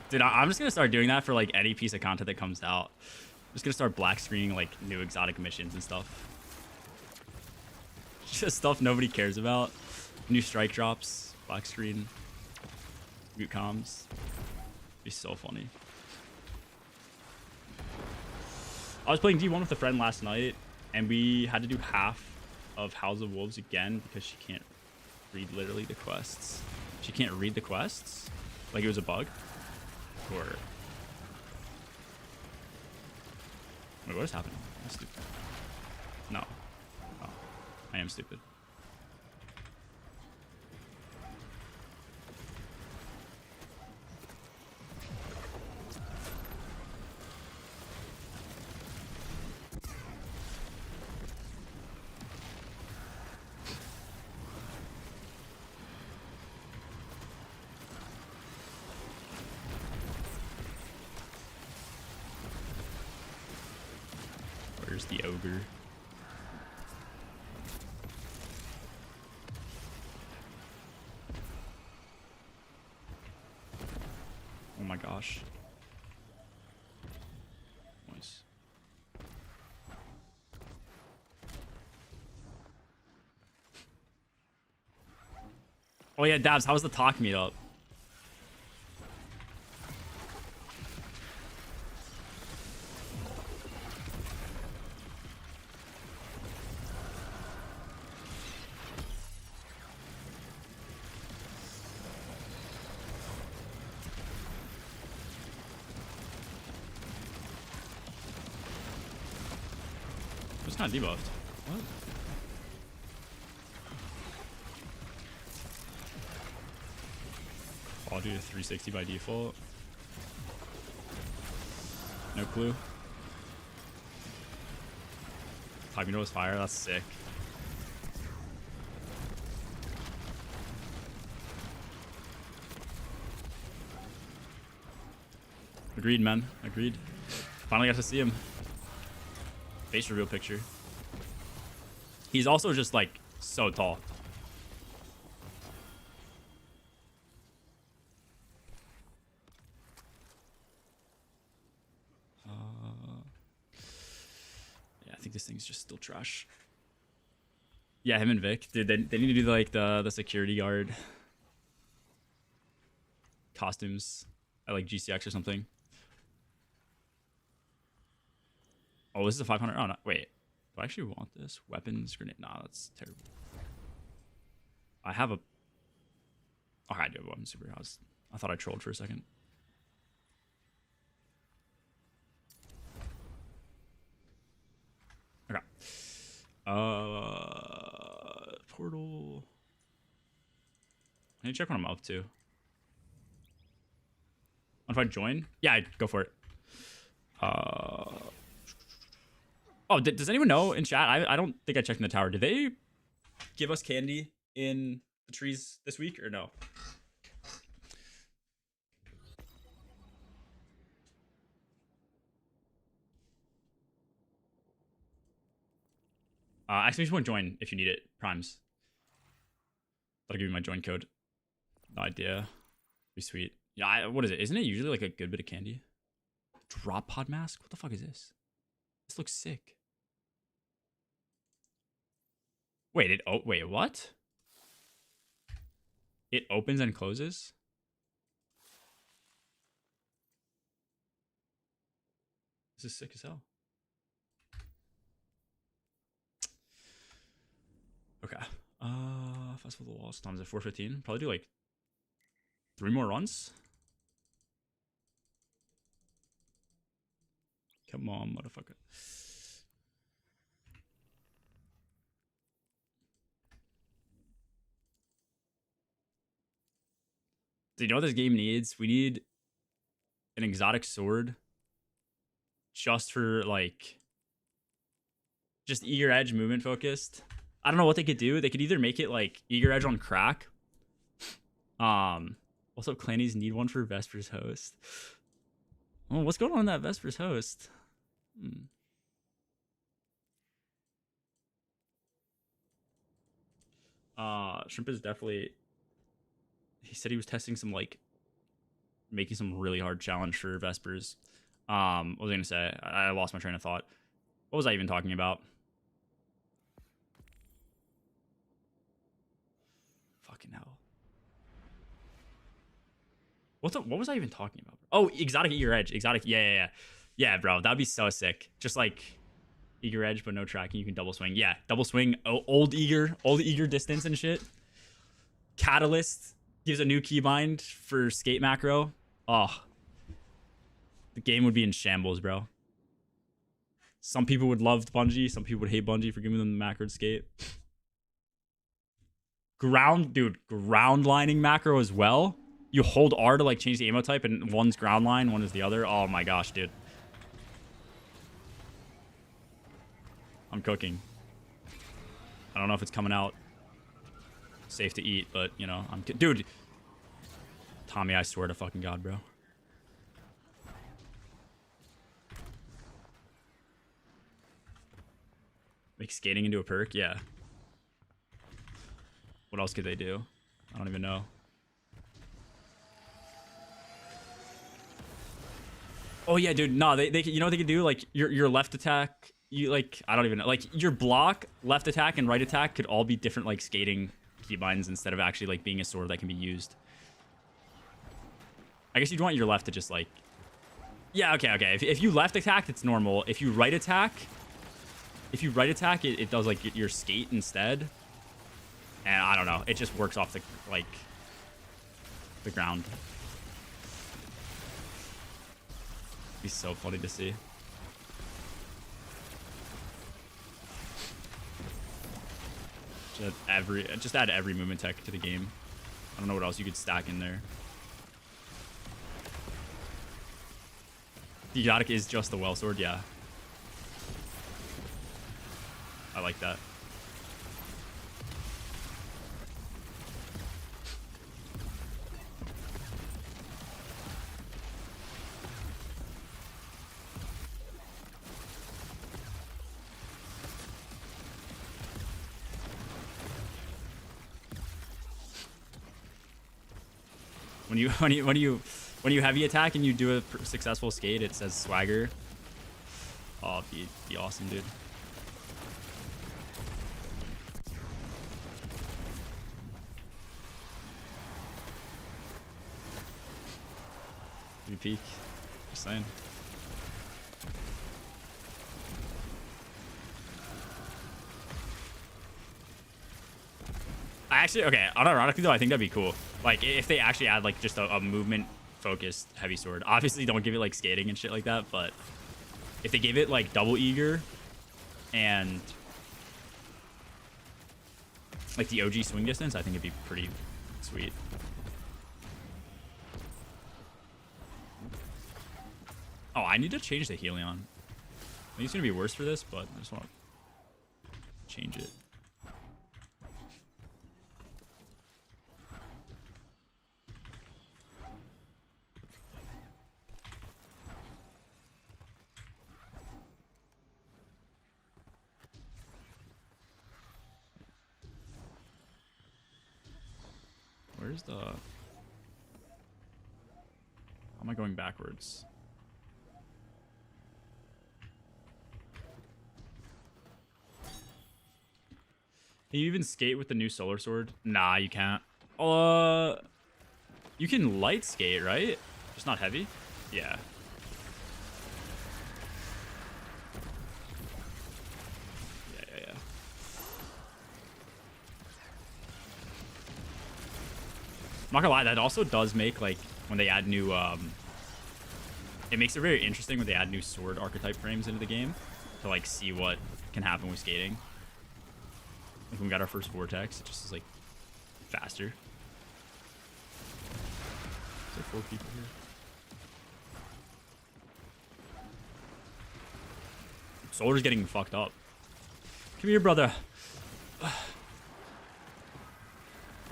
Speaker 1: Dude, I'm just gonna start doing that for like any piece of content that comes out. I'm just gonna start black screening like new exotic missions and stuff. Just stuff nobody cares about. New strike drops, black screen, mute comms. Be so funny. I was playing D1 with a friend last night, and we had to do half of House of Wolves again because she can't read literally the quests. She can't read the quests? Like it was a bug? Or... Wait, what is happening? I'm stupid. No. Oh, I am stupid. There's the ogre. Oh my gosh. Nice. Oh yeah, Dabs, how was the talk meetup? It's not debuffed. What? I'll do a 360 by default. No clue. Typing was fire. That's sick. Agreed, man. Agreed. Finally got to see him. Face reveal picture. He's also just like so tall. Yeah, I think this thing's just still trash. Yeah, him and Vic, dude. They need to do like the security guard costumes at like GCX or something. Oh, this is a 500. Oh no, wait. Do I actually want this? Weapons, grenade. Nah, that's terrible. I have a. Oh, I do have a weapon superhouse. I thought I trolled for a second. Okay. Portal. I need to check what I'm up to. If I join? Yeah, go for it. Oh, does anyone know in chat? I don't think I checked in the tower. Did they give us candy in the trees this week or no? Actually, just want to join if you need it. Primes. That'll give you my join code. No idea. Be sweet. Yeah, what is it? Isn't it usually like a good bit of candy? Drop pod mask? What the fuck is this? This looks sick. Wait, wait, what? It opens and closes? This is sick as hell. Okay. Festival of the Walls. Time's at 4:15. Probably do like 3 more runs. Come on, motherfucker. Do you know what this game needs? We need an exotic sword just for like just eager edge movement focused. I don't know what they could do. They could either make it like eager edge on crack. Also Clannies need one for Vespers host. Oh, what's going on in that Vespers host? Shrimp is definitely. He said he was testing some like making some really hard challenge for Vespers. What was I gonna say? I lost my train of thought. What was I even talking about? Fucking hell. What was I even talking about? Oh, exotic eager edge. Exotic. Yeah. Yeah, bro. That'd be so sick. Just like eager edge, but no tracking. You can double swing. Yeah, double swing. Old eager distance and shit. Catalyst gives a new keybind for skate macro. Oh, the game would be in shambles, bro. Some people would love Bungie. Some people would hate Bungie for giving them the macro skate. Ground lining macro as well. You hold R to like change the ammo type, and one's ground line, one is the other. Oh my gosh, dude. I'm cooking. I don't know if it's coming out safe to eat, but you know, dude. Tommy, I swear to fucking God, bro. Make skating into a perk? Yeah. What else could they do? I don't even know. Oh yeah, dude. No, they you know what they can do? Like your left attack, you like I don't even know. Like your block, left attack, and right attack could all be different like skating keybinds instead of actually like being a sword that can be used. I guess you'd want your left to just like. Yeah, okay. If you left attack, it's normal. If you right attack, it does like your skate instead. And I don't know. It just works off the like the ground. Be so funny to see. Just add every movement tech to the game. I don't know what else you could stack in there. The Exotic is just the well sword, yeah. I like that. When you heavy attack and you do a successful skate, it says swagger. Oh, be awesome, dude. You peek. Just saying. Okay, unironically though, I think that'd be cool. Like, if they actually add, like, just a movement-focused heavy sword. Obviously, don't give it, like, skating and shit like that, but if they gave it, like, double eager and, like, the OG swing distance, I think it'd be pretty sweet. Oh, I need to change the Helion. I think it's gonna be worse for this, but I just want to change it. Where's the... How am I going backwards? Can you even skate with the new solar sword? Nah, you can't. You can light skate, right? Just not heavy? Yeah. Yeah. I'm not gonna lie, that also does make, like, when they add new, it makes it very interesting when they add new sword archetype frames into the game to, like, see what can happen with skating. Like, when we got our first Vortex, it just is, like, faster. Is there 4 people here? Solar's getting fucked up. Come here, brother.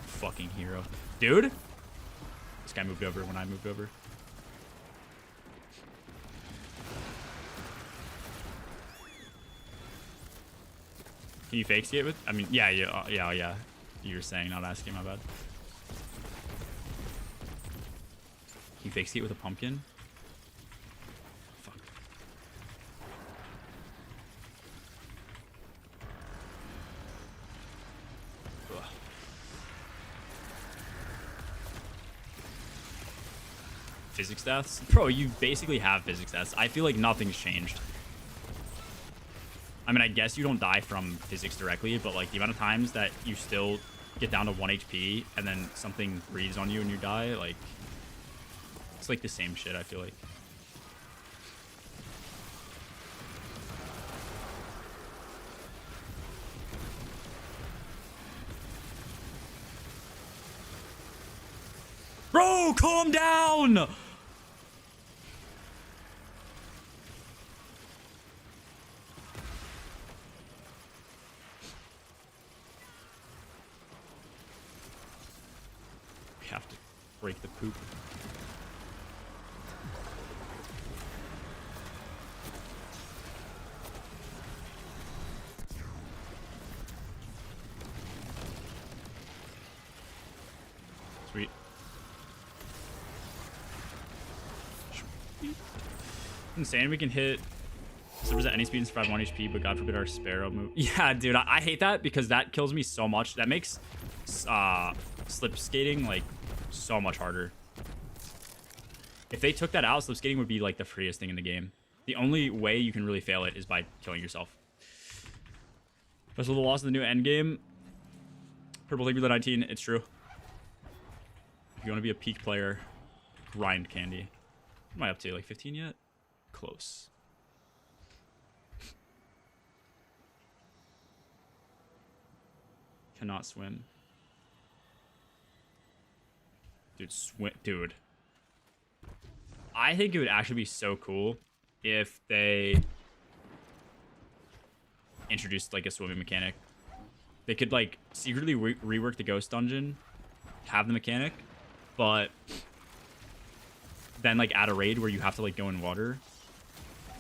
Speaker 1: Fucking hero. Dude? This guy moved over when I moved over. Can you fake skate with? I mean, yeah. You were saying, not asking, my bad. Can you fake skate with a pumpkin? Fuck. Ugh. Physics deaths? Bro, you basically have physics deaths. I feel like nothing's changed. I mean, I guess you don't die from physics directly, but like the amount of times that you still get down to 1 HP and then something breathes on you and you die, like, it's like the same shit, I feel like. Bro, calm down! Have to break the poop. Sweet. Insane. We can hit. Servers at any speed and survive 1 HP, but God forbid our Sparrow move. Yeah, dude, I hate that because that kills me so much. That makes slip skating like so much harder. If they took that out, slip skating would be like the freest thing in the game. The only way you can really fail it is by killing yourself. So the loss of the new end game. Purple League with 19, it's true. If you want to be a peak player, grind candy. Am I up to like 15 yet? Close. Cannot swim. Dude, dude. I think it would actually be so cool if they introduced like a swimming mechanic. They could like secretly rework the ghost dungeon, have the mechanic, but then like add a raid where you have to like go in water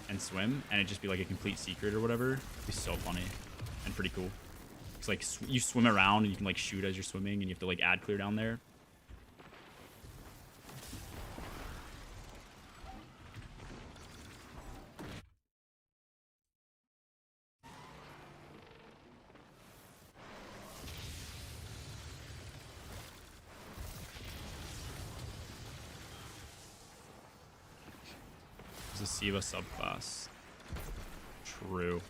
Speaker 1: and swim, and it'd just be like a complete secret or whatever. It'd be so funny and pretty cool. It's like you swim around and you can like shoot as you're swimming, and you have to like add clear down there. There's a Siva subclass. True.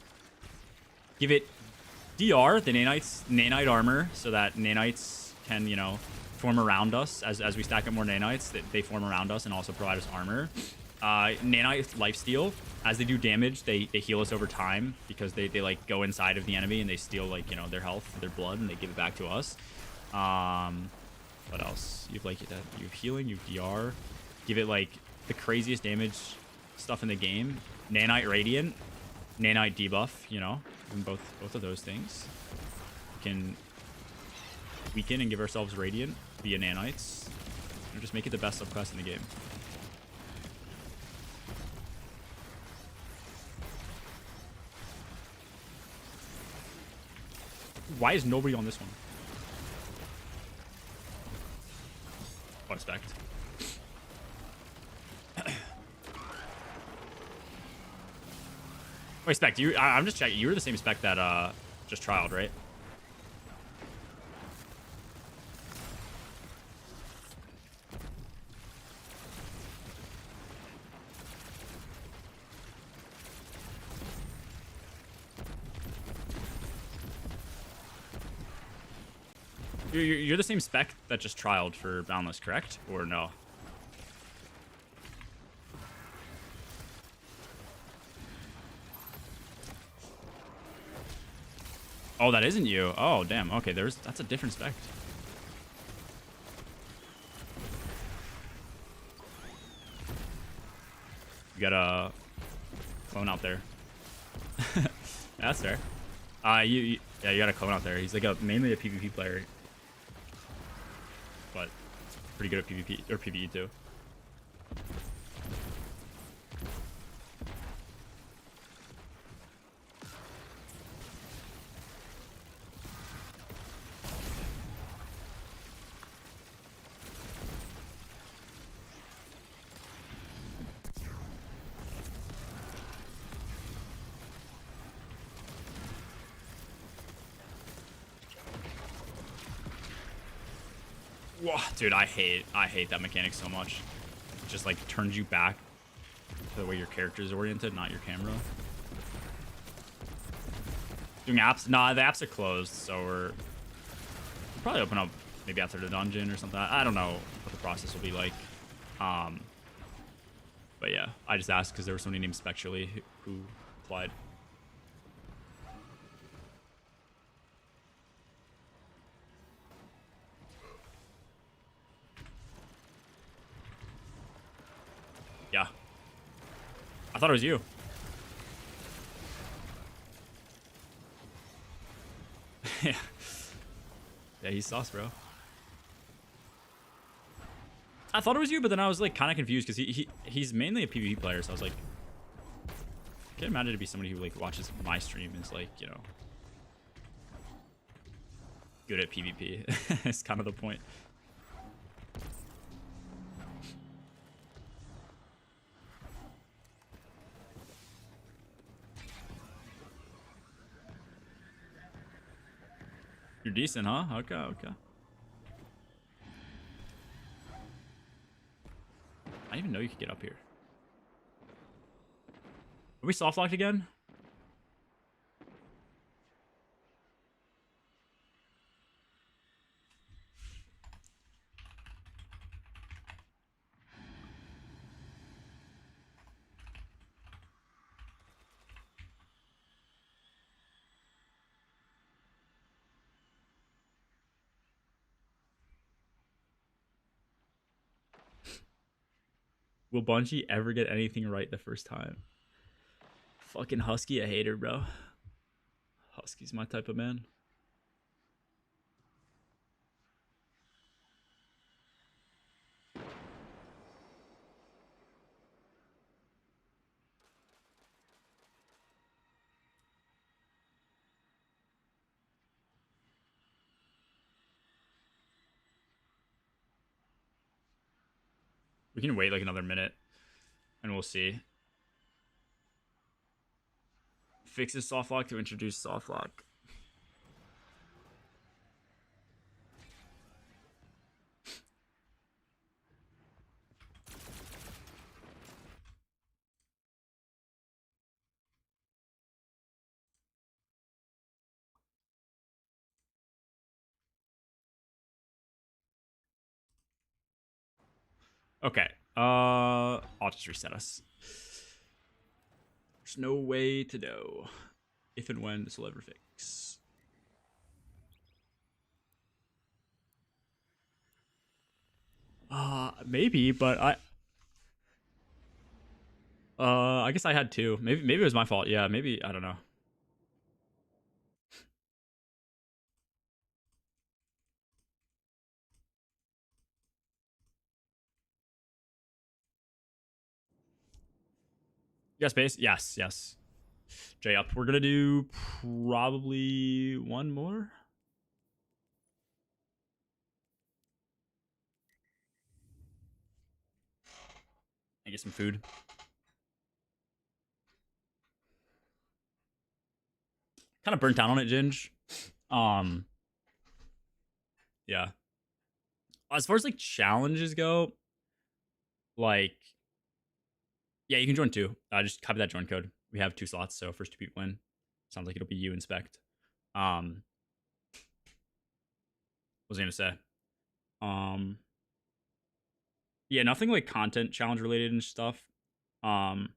Speaker 1: Give it DR, the nanite armor, so that nanites can, you know, form around us as we stack up more nanites. They form around us and also provide us armor. Nanite lifesteal, as they do damage, they heal us over time because they like go inside of the enemy and they steal like, you know, their health, their blood, and they give it back to us. What else? You've like that. You've healing. You've DR. Give it like the craziest damage stuff in the game. Nanite radiant, nanite debuff. You know, both of those things. We can weaken and give ourselves radiant via nanites. And just make it the best subclass in the game. Why is nobody on this one? What spec? Wait, spec, I'm just checking. You were the same spec that just trialed, right? You're the same spec that just trialed for Boundless, correct? Or no? Oh, that isn't you. Oh, damn. Okay, that's a different spec. You got a clone out there. That's fair. Yeah, you got a clone out there. He's like mainly a PvP player, but pretty good at PvP or PvE too. Whoa, dude, I hate that mechanic so much. It just like turns you back to the way your character is oriented, not your camera. Doing apps? Nah, the apps are closed, so we'll probably open up maybe after the dungeon or something. I don't know what the process will be like. But yeah, I just asked because there was somebody named Spectrally who applied. Yeah. I thought it was you. Yeah. Yeah, he's sauce, bro. I thought it was you, but then I was like kind of confused because he's mainly a PvP player, so I was like, I can't imagine to be somebody who like watches my stream and is like, you know, good at PvP. It's kind of the point. You're decent, huh? Okay, okay. I didn't even know you could get up here. Are we soft locked again? Will Bungie ever get anything right the first time? Fucking Husky a hater, bro. Husky's my type of man. We can wait like another minute and we'll see. Fixes soft lock to introduce soft lock. Okay. I'll just reset us. There's no way to know if and when this will ever fix. Maybe, but I guess I had two. Maybe it was my fault. Yeah, maybe I don't know. Yes, base. Yes, yes. J up. We're gonna do probably one more. And get some food. Kind of burnt down on it, Ginge. Yeah. As far as like challenges go, like, yeah, you can join two. Just copy that join code. We have 2 slots, so first 2 people win. Sounds like it'll be you, Inspect. What was I gonna say? Yeah, nothing like content challenge related and stuff. Um,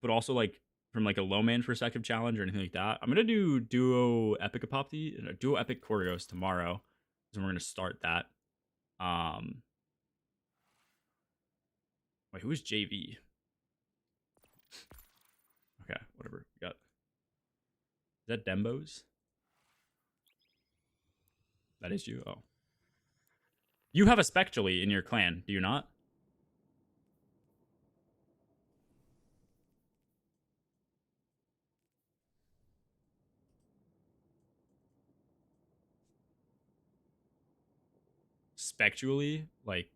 Speaker 1: but also like from like a low man perspective challenge or anything like that. I'm gonna do duo epic apopty, duo epic Korgos tomorrow, so we're gonna start that. Wait, who is JV? Okay, whatever. We got. Is that Dembos? That is you. Oh, you have a Spectrally in your clan, do you not? Spectrally, like,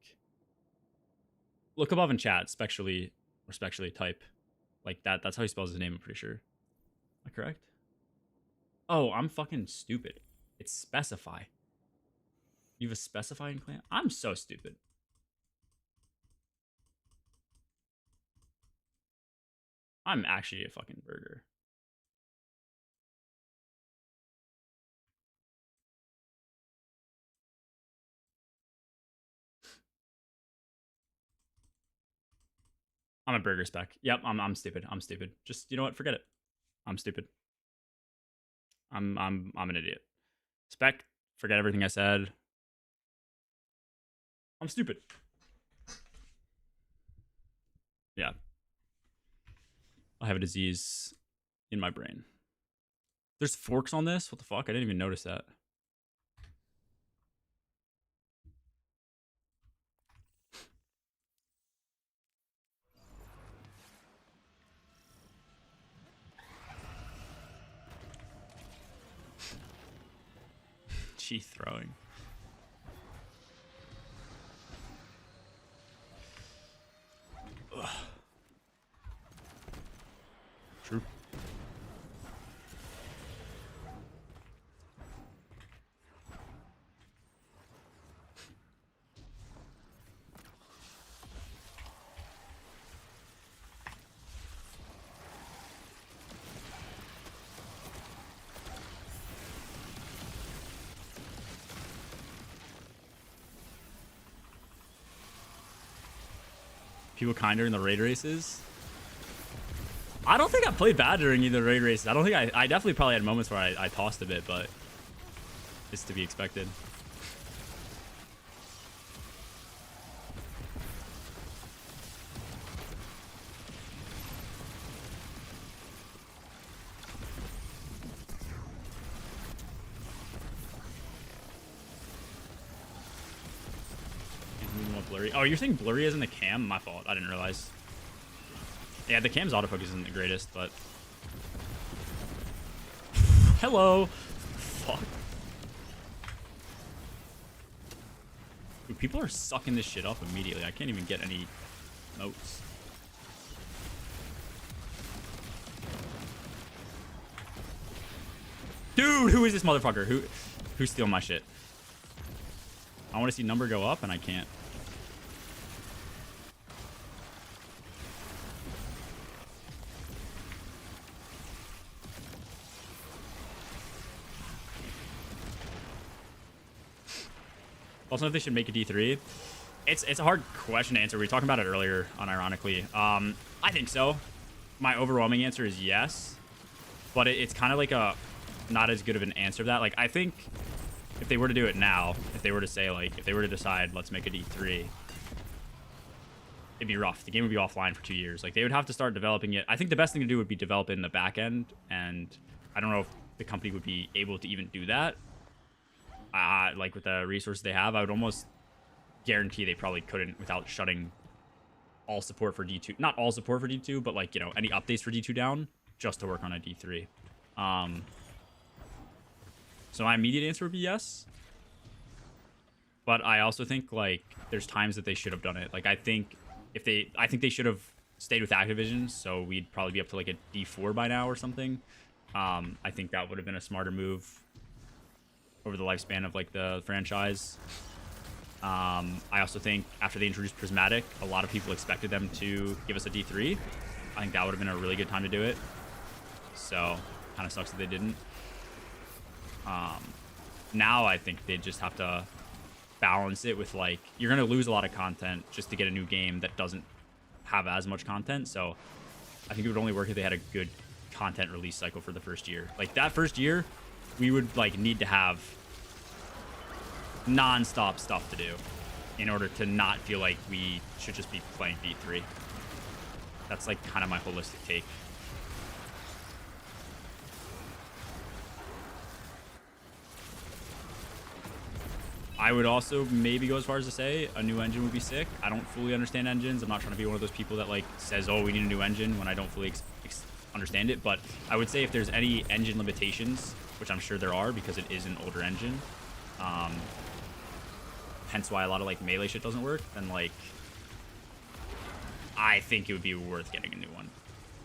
Speaker 1: look above in chat. Spectrally or Spectrally type, like that. That's how he spells his name. I'm pretty sure. Am I correct? Oh, I'm fucking stupid. It's specify. You have a specifying clan? I'm so stupid. I'm actually a fucking burger. I'm a burger spec. Yep, I'm stupid. I'm stupid. Just, you know what? Forget it. I'm stupid. I'm an idiot. Spec, forget everything I said. I'm stupid. Yeah. I have a disease in my brain. There's forks on this? What the fuck? I didn't even notice that. Chi throwing. Ugh. True. People kinder in the raid races. I don't think I played bad during either raid races. I don't think I definitely probably had moments where I tossed a bit, but it's to be expected. Blurry. Oh, you're saying blurry isn't the cam? My fault. I didn't realize. Yeah, the cam's autofocus isn't the greatest, but... Hello! Fuck. Dude, people are sucking this shit up immediately. I can't even get any notes. Dude, who is this motherfucker? Who's stealing my shit? I want to see number go up, and I can't. Also, if they should make a D3, it's a hard question to answer. We were talking about it earlier, unironically. I think so. My overwhelming answer is yes, but it's kind of like a not as good of an answer to that. Like, I think if they were to do it now, if they were to say, like, if they were to decide, let's make a D3, it'd be rough. The game would be offline for 2 years. Like, they would have to start developing it. I think the best thing to do would be develop it in the back end, and I don't know if the company would be able to even do that. Like, with the resources they have, I would almost guarantee they probably couldn't without shutting all support for D2. Not all support for D2, but, like, you know, any updates for D2 down just to work on a D3. So my immediate answer would be yes. But I also think, like, there's times that they should have done it. Like, I think they should have stayed with Activision, so we'd probably be up to, like, a D4 by now or something. I think that would have been a smarter move over the lifespan of, like, the franchise. I also think after they introduced Prismatic, a lot of people expected them to give us a D3. I think that would have been a really good time to do it. So, kind of sucks that they didn't. Now I think they just have to balance it with, like, you're going to lose a lot of content just to get a new game that doesn't have as much content. So I think it would only work if they had a good content release cycle for the first year. Like, that first year, we would, like, need to have non-stop stuff to do in order to not feel like we should just be playing D3. That's, like, kind of my holistic take. I would also maybe go as far as to say a new engine would be sick. I don't fully understand engines. I'm not trying to be one of those people that, like, says, oh, we need a new engine when I don't fully understand it. But I would say if there's any engine limitations, which I'm sure there are because it is an older engine, hence why a lot of, like, melee shit doesn't work, then, like, I think it would be worth getting a new one.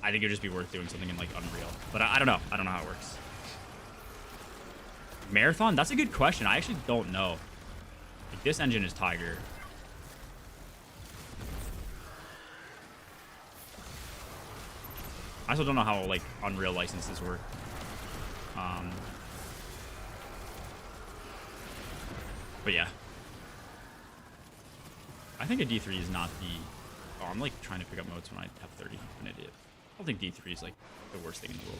Speaker 1: I think it would just be worth doing something in, like, Unreal. But I don't know. I don't know how it works. Marathon? That's a good question. I actually don't know. Like, this engine is Tiger. I also don't know how, like, Unreal licenses work. But yeah. I think a D3 is not the... Oh, I'm, like, trying to pick up modes when I have 30. I'm an idiot. I don't think D3 is, like, the worst thing in the world.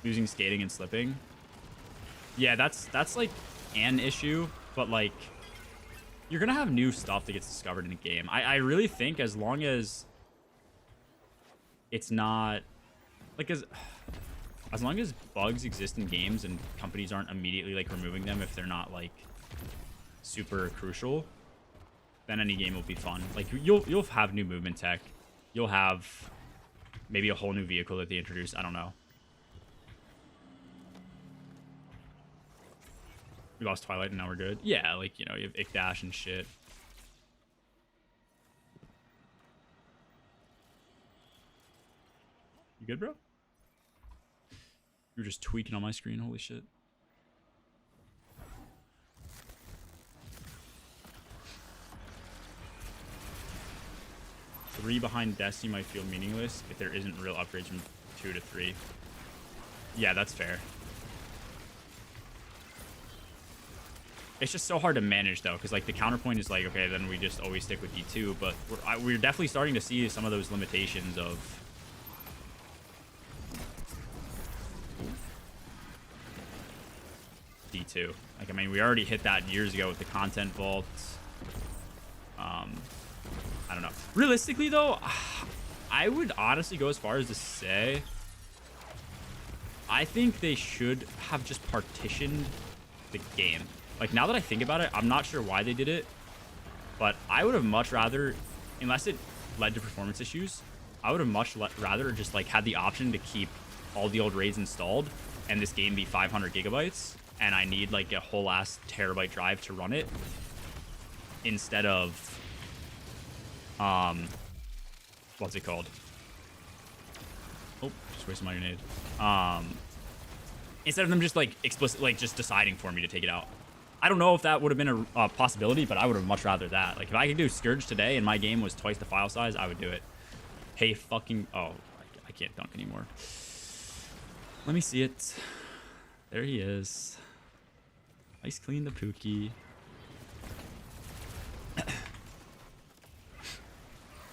Speaker 1: Losing skating and slipping. Yeah, that's like an issue, but, like, you're gonna have new stuff that gets discovered in a game. I really think as long as it's not like as long as bugs exist in games and companies aren't immediately, like, removing them if they're not, like, super crucial, then any game will be fun. Like, you'll have new movement tech. You'll have maybe a whole new vehicle that they introduce. I don't know. We lost Twilight and now we're good. Yeah, like, you know, you have Ikdash and shit. You good, bro? You were just tweaking on my screen. Holy shit. Three behind Destiny might feel meaningless if there isn't real upgrades from 2 to 3. Yeah, that's fair. It's just so hard to manage though, because like the counterpoint is like, okay, then we just always stick with D2, but we're definitely starting to see some of those limitations of D2. Like, I mean, we already hit that years ago with the content vault. I don't know. Realistically though, I would honestly go as far as to say I think they should have just partitioned the game. Like, now that I think about it, I'm not sure why they did it, but I would have much rather, unless it led to performance issues, I would have much rather just like had the option to keep all the old raids installed and this game be 500 gigabytes and I need like a whole ass terabyte drive to run it instead of what's it called? Oh, just wasting my grenade. Instead of them just like explicitly like just deciding for me to take it out. I don't know if that would have been a possibility, but I would have much rather that. Like, if I could do Scourge today and my game was twice the file size, I would do it. Hey, fucking... Oh, I can't dunk anymore. Let me see it. There he is. Nice clean the Pookie.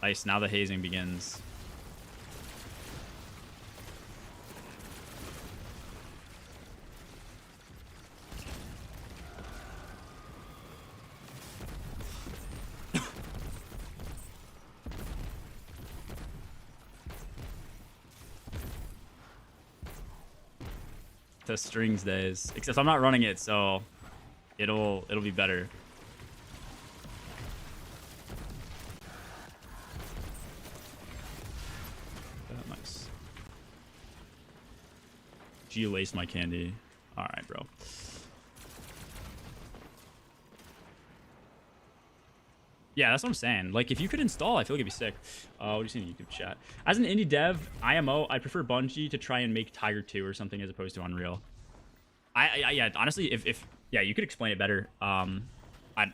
Speaker 1: Nice, now the hazing begins. The strings days, except I'm not running it, so it'll be better. Nice. You laced my candy. All right, bro. Yeah, that's what I'm saying. Like, if you could install, I feel like it'd be sick. What do you see in YouTube chat? As an indie dev, IMO, I prefer Bungie to try and make Tiger 2 or something as opposed to Unreal. Yeah, honestly, if yeah, you could explain it better.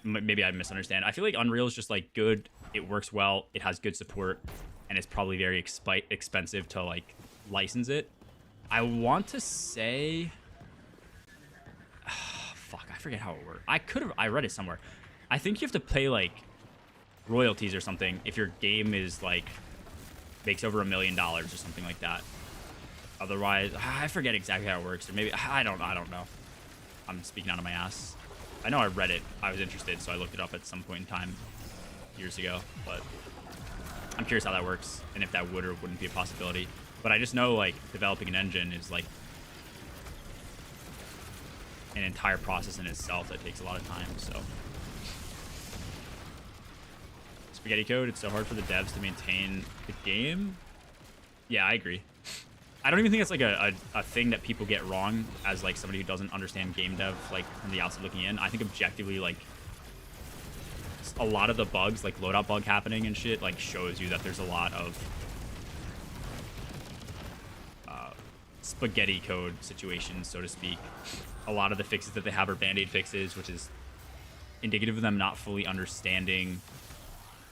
Speaker 1: Maybe I misunderstand. I feel like Unreal is just like good. It works well. It has good support, and it's probably very expensive to like license it. I want to say, fuck, I forget how it works. I read it somewhere. I think you have to pay like royalties or something if your game is like makes over $1 million or something like that. Otherwise, I forget exactly how it works, or maybe I don't know. I'm speaking out of my ass. I know I read it. I was interested, so I looked it up at some point in time years ago. But I'm curious how that works and if that would or wouldn't be a possibility. But I just know like developing an engine is like an entire process in itself that takes a lot of time. So. Spaghetti code, it's so hard for the devs to maintain the game. Yeah, I agree. I don't even think it's like a thing that people get wrong as like somebody who doesn't understand game dev like from the outside looking in. I think objectively like a lot of the bugs, like loadout bug happening and shit, like shows you that there's a lot of spaghetti code situations, so to speak. A lot of the fixes that they have are band-aid fixes, which is indicative of them not fully understanding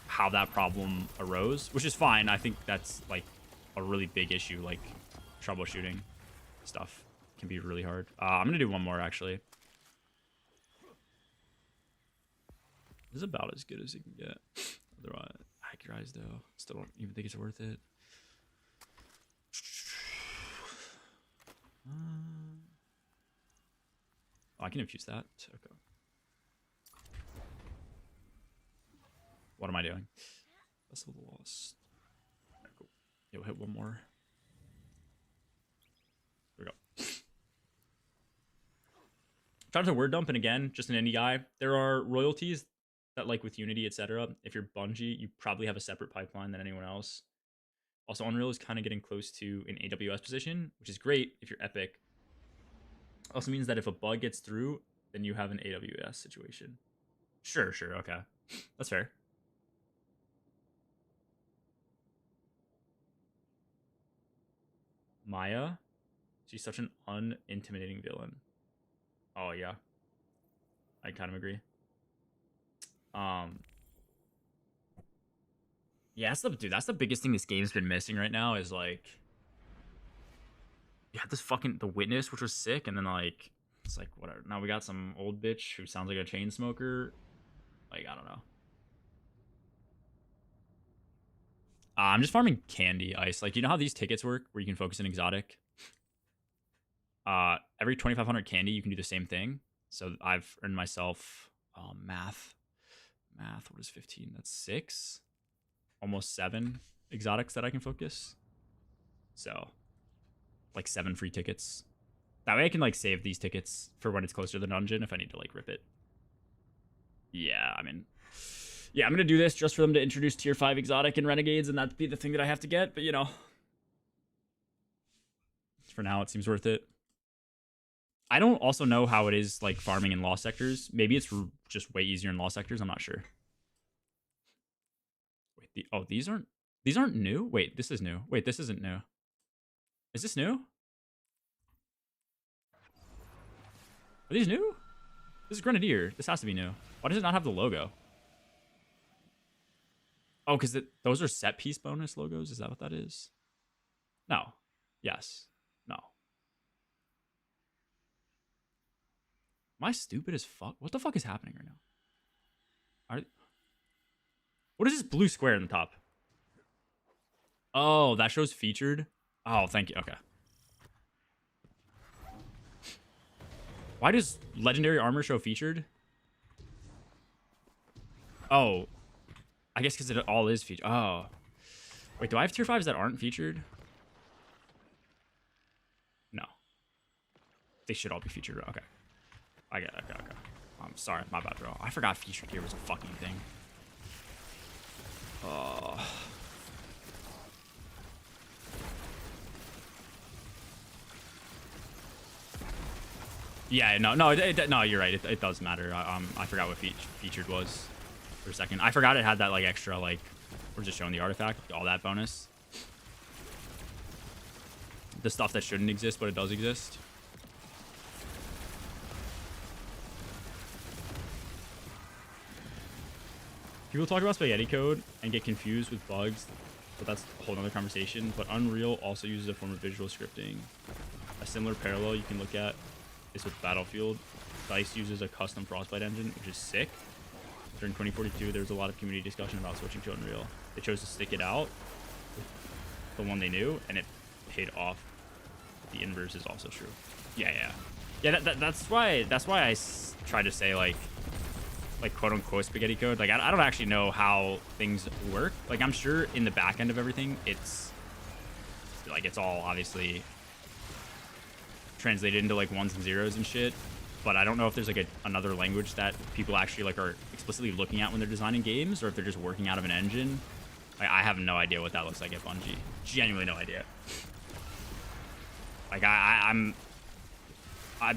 Speaker 1: how that problem arose, which is fine. I think that's like a really big issue. Like troubleshooting stuff can be really hard. I'm gonna do one more actually. This is about as good as it can get. Otherwise, hack your eyes though. Still don't even think it's worth it. Oh, I can infuse that. Okay. What am I doing? That's a little lost. Right, cool. Yeah, we'll hit one more. There we go. Time to word dump, and again, just an indie guy. There are royalties that, like with Unity, etc. If you're Bungie, you probably have a separate pipeline than anyone else. Also, Unreal is kind of getting close to an AWS position, which is great if you're Epic. Also means that if a bug gets through, then you have an AWS situation. Sure, okay. That's fair. Maya, she's such an unintimidating villain. Oh yeah, I kind of agree. Yeah, that's the biggest thing this game's been missing right now is like, you had this fucking the Witness, which was sick, and then like It's like, whatever. Now we got some old bitch who sounds like a chain smoker. Like, I don't know. I'm just farming candy ice. Like, you know how these tickets work where you can focus an exotic? Every 2,500 candy, you can do the same thing. So I've earned myself math. What is 15? That's 6. Almost 7 exotics that I can focus. So, like 7 free tickets. That way I can like save these tickets for when it's closer to the dungeon if I need to like rip it. Yeah, I mean, yeah, I'm gonna do this just for them to introduce tier 5 exotic and renegades, and that'd be the thing that I have to get. But you know, for now it seems worth it. I don't also know how it is like farming in lost sectors. Maybe it's just way easier in lost sectors. I'm not sure. Wait, these aren't new. Wait, this is new. Wait, this isn't new. Is this new? Are these new? This is Grenadier. This has to be new. Why does it not have the logo? Oh, because those are set piece bonus logos? Is that what that is? No. Yes. No. Am I stupid as fuck? What the fuck is happening right now? What is this blue square in the top? Oh, that shows featured? Oh, thank you. Okay. Why does legendary armor show featured? Oh. I guess because it all is featured. Oh. Wait, do I have tier 5s that aren't featured? No. They should all be featured. Okay. I get it. Okay. I'm sorry. My bad, bro. I forgot featured here was a fucking thing. Oh. Yeah, no, you're right. It does matter. I forgot what featured was for a second. I forgot it had that like extra like we're just showing the artifact, all that bonus. The stuff that shouldn't exist, but it does exist. People talk about spaghetti code and get confused with bugs, but that's a whole other conversation. But Unreal also uses a form of visual scripting. A similar parallel you can look at is with Battlefield. DICE uses a custom Frostbite engine, which is sick. During 2042, there was a lot of community discussion about switching to Unreal. They chose to stick it out, the one they knew, and it paid off. The inverse is also true. Yeah. That's why I try to say like quote unquote spaghetti code. Like I don't actually know how things work. Like I'm sure in the back end of everything, it's all obviously translated into like ones and zeros and shit, but I don't know if there's like another language that people actually like are explicitly looking at when they're designing games, or if they're just working out of an engine. Like I have no idea what that looks like at Bungie. Genuinely no idea. Like I'd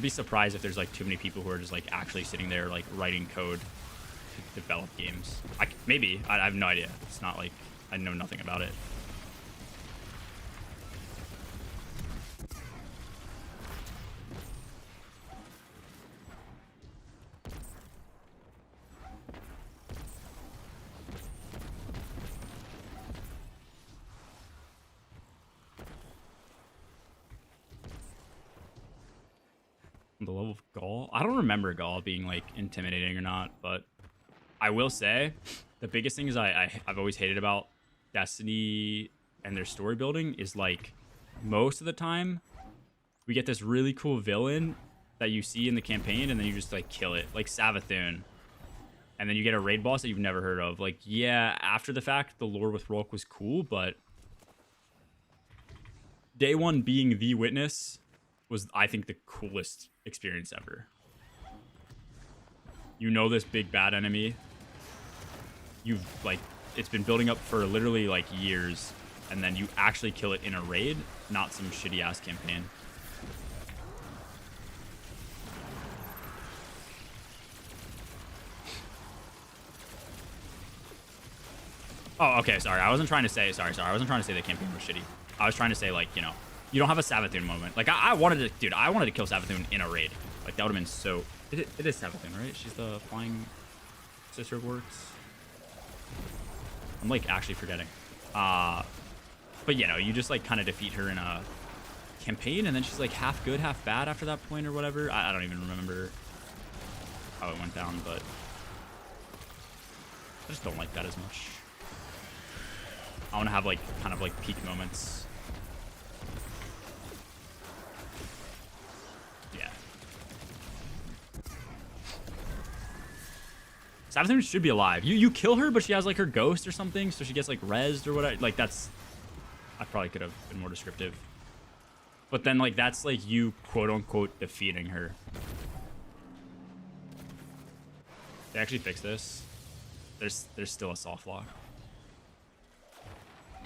Speaker 1: be surprised if there's like too many people who are just like actually sitting there like writing code to develop games. Maybe I have no idea. It's not like I know nothing about it. The level of Gaul, I don't remember Gaul being like intimidating or not, but I will say the biggest thing is I've always hated about Destiny and their story building is like most of the time we get this really cool villain that you see in the campaign and then you just like kill it, like Savathun, and then you get a raid boss that you've never heard of. Like, yeah, after the fact the lore with Rolk was cool, but day one being the witness was, I think, the coolest experience ever. You know this big bad enemy. You've, like, it's been building up for literally, like, years. And then you actually kill it in a raid, not some shitty-ass campaign. Oh, okay, sorry. I wasn't trying to say, sorry. I wasn't trying to say the campaign was shitty. I was trying to say, like, you know, you don't have a Savathun moment. Like, I wanted to, dude, I wanted to kill Savathun in a raid. Like, that would have been so... It is Savathun, right? She's the flying sister of works. I'm, like, actually forgetting. But, you know, you just, like, kind of defeat her in a campaign, and then she's like half good, half bad after that point or whatever. I don't even remember how it went down, but I just don't like that as much. I want to have like kind of like peak moments. Yeah. Savathun should be alive. You kill her, but she has like her ghost or something, so she gets like rezzed or whatever. Like that's, I probably could have been more descriptive. But then like that's like you quote unquote defeating her. They actually fixed this. There's still a soft lock.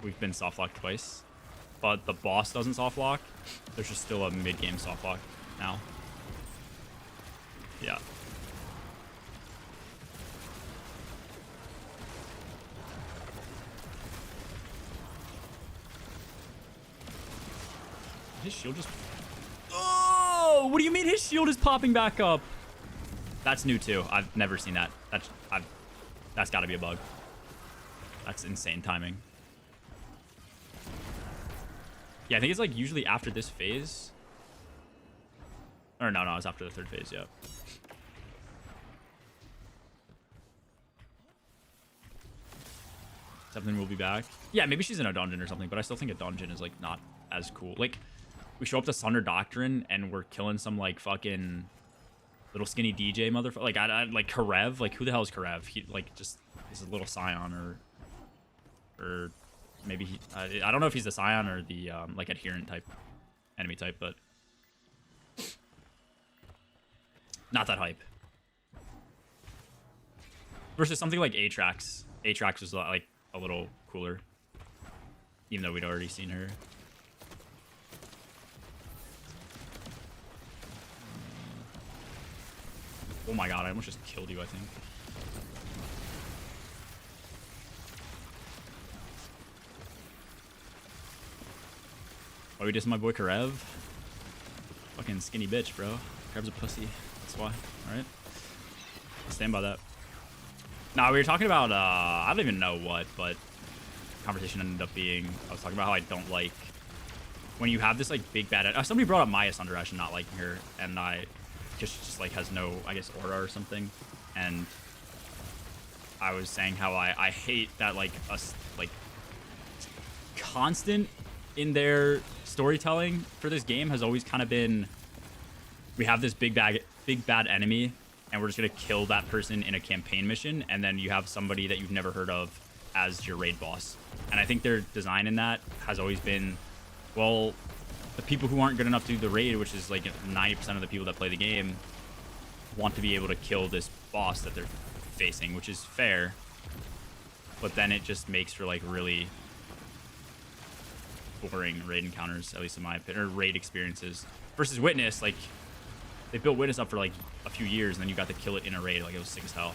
Speaker 1: We've been soft locked twice, but the boss doesn't soft lock. There's just still a mid game soft lock now. Yeah. His shield just... Oh! What do you mean his shield is popping back up? That's new too. I've never seen that. That's got to be a bug. That's insane timing. Yeah, I think it's like usually after this phase. Or no, it's after the third phase, yeah. Something will be back. Yeah, maybe she's in a dungeon or something, but I still think a dungeon is like not as cool. Like, we show up to Sunder Doctrine and we're killing some like fucking little skinny DJ motherfucker. Like, I like Karev. Like, who the hell is Karev? He like just is a little Scion or maybe he, I don't know if he's the Scion or the like adherent type enemy type, but not that hype. Versus something like Aatrax. Aatrax was like a little cooler, even though we'd already seen her. Oh my god, I almost just killed you, I think. Why we dissing my boy Karev? Fucking skinny bitch, bro. Karev's a pussy. That's why. Alright. Stand by that. Nah, we were talking about, I don't even know what, but conversation ended up being, I was talking about how I don't like when you have this, like, big bad... somebody brought up Maya Sundarash and not liking her, and just like, has no, I guess, aura or something, and I was saying how I hate that, like, constant in their storytelling for this game has always kind of been, we have this big bad enemy, and we're just going to kill that person in a campaign mission, and then you have somebody that you've never heard of as your raid boss. And I think their design in that has always been, well, the people who aren't good enough to do the raid, which is like 90% of the people that play the game, want to be able to kill this boss that they're facing, which is fair. But then it just makes for like really boring raid encounters, at least in my opinion, or raid experiences. Versus Witness, like, they built Witness up for like a few years, and then you got to kill it in a raid. Like, it was sick as hell.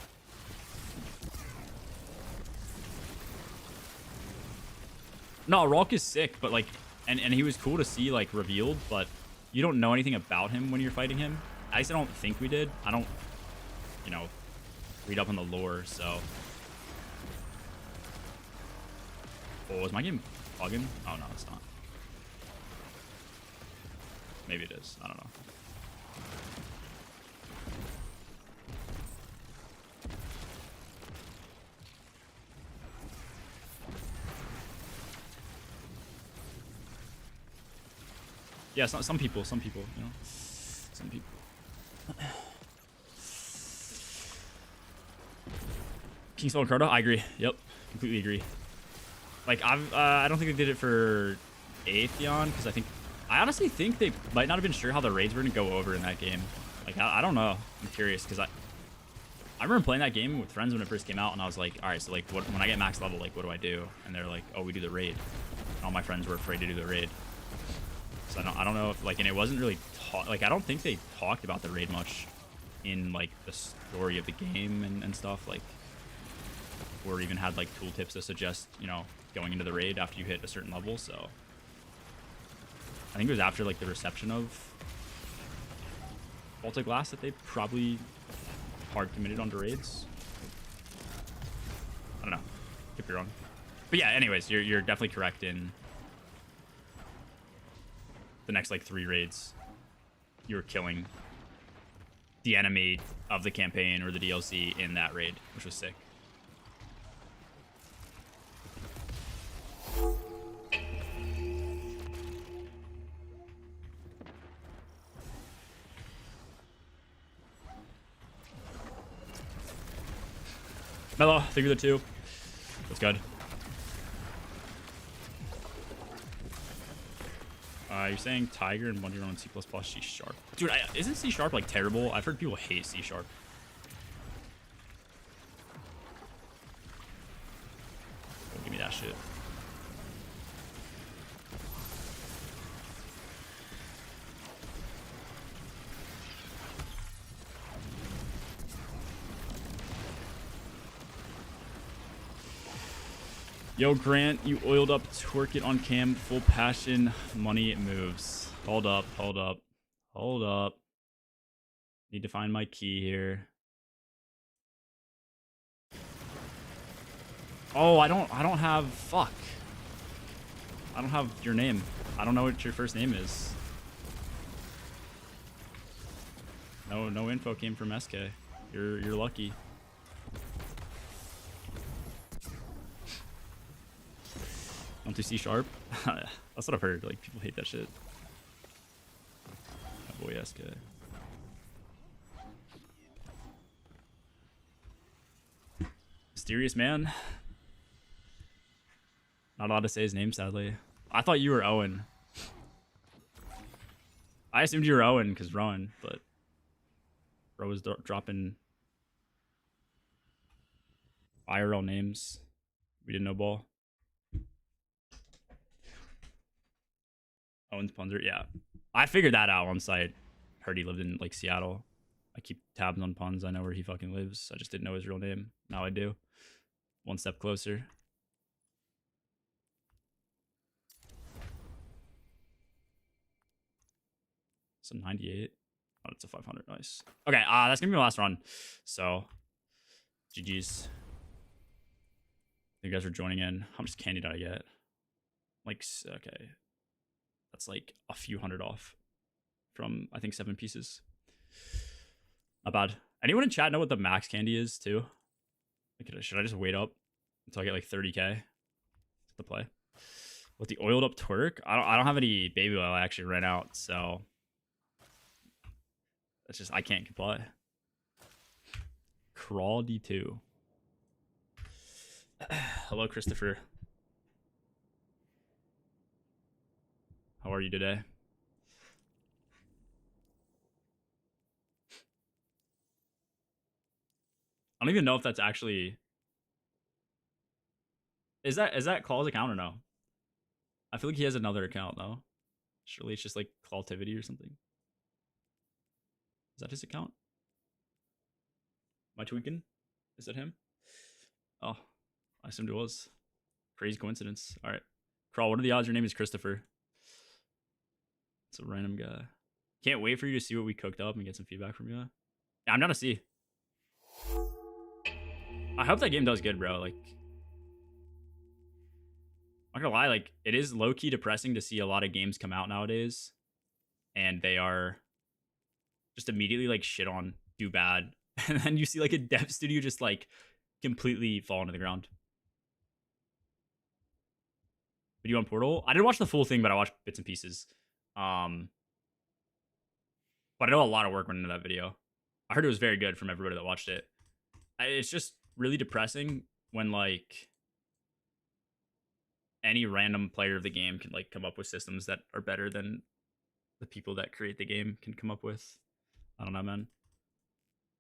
Speaker 1: No, Ralk is sick, but like, and he was cool to see like revealed, but you don't know anything about him when you're fighting him. At least I don't think we did. I don't, you know, read up on the lore, so. Oh, is my game bugging? Oh no, it's not. Maybe it is. I don't know. Yeah, some people, you know, some people. King Soul and Crota, I agree. Yep, completely agree. Like, I don't think they did it for Atheon, because I honestly think they might not have been sure how the raids were gonna go over in that game. Like, I don't know. I'm curious, because I remember playing that game with friends when it first came out, and I was like, all right, so like, when I get max level, like, what do I do? And they're like, oh, we do the raid. And all my friends were afraid to do the raid. So I don't know if, like, and it wasn't really like, I don't think they talked about the raid much in like the story of the game and stuff, like, or even had like tooltips to suggest, you know, going into the raid after you hit a certain level. So I think it was after like the reception of Vault of Glass that they probably hard committed onto raids. I don't know, could be wrong, but yeah, anyways, you're definitely correct in the next like 3 raids, you were killing the enemy of the campaign or the DLC in that raid, which was sick. Mellow, thank you for the 2. That's good. You're saying Tiger and Bungie run on C++ C Sharp. Dude, isn't C Sharp like terrible? I've heard people hate C Sharp. Oh, give me that shit. Yo, Grant, you oiled up, twerk it on cam, full passion, money moves. Hold up, hold up, hold up. Need to find my key here. Oh, I don't have, fuck. I don't have your name. I don't know what your first name is. No info came from SK. You're lucky. Don't do C Sharp? That's what I've heard. Like, people hate that shit. My boy SK. Mysterious man. Not allowed to say his name, sadly. I thought you were Owen. I assumed you were Owen because Rowan, but bro was dropping IRL names. We didn't know ball. Owen's Punzer, yeah. I figured that out once I heard he lived in like Seattle. I keep tabs on puns. I know where he fucking lives. I just didn't know his real name. Now I do. One step closer. It's a 98. Oh, it's a 500. Nice. Okay, that's gonna be my last run. So, GG's. You guys are joining in. How much candy did I get? Like, okay. That's like a few hundred off from, I think, 7 pieces. Not bad. Anyone in chat know what the max candy is, too? Like, should I just wait up until I get like 30k to play? With the oiled up twerk? I don't have any baby oil. I actually ran out, so that's just, I can't comply. Crawl D2. Hello, Christopher. How are you today? I don't even know if that's actually... Is that Claw's account or no? I feel like he has another account though. Surely it's just like Clawtivity or something. Is that his account? Am I tweaking? Is that him? Oh, I assumed it was. Crazy coincidence. All right. Crawl, what are the odds your name is Christopher? It's a random guy. Can't wait for you to see what we cooked up and get some feedback from you. Yeah, I'm down to see. I hope that game does good, bro. Like, I'm not gonna lie, like, it is low-key depressing to see a lot of games come out nowadays and they are just immediately like shit on, do bad, and then you see like a dev studio just like completely fall into the ground. Video on Portal? I didn't watch the full thing, but I watched bits and pieces. But I know a lot of work went into that video. I heard it was very good from everybody that watched it. It's just really depressing when like any random player of the game can like come up with systems that are better than the people that create the game can come up with. I don't know, man.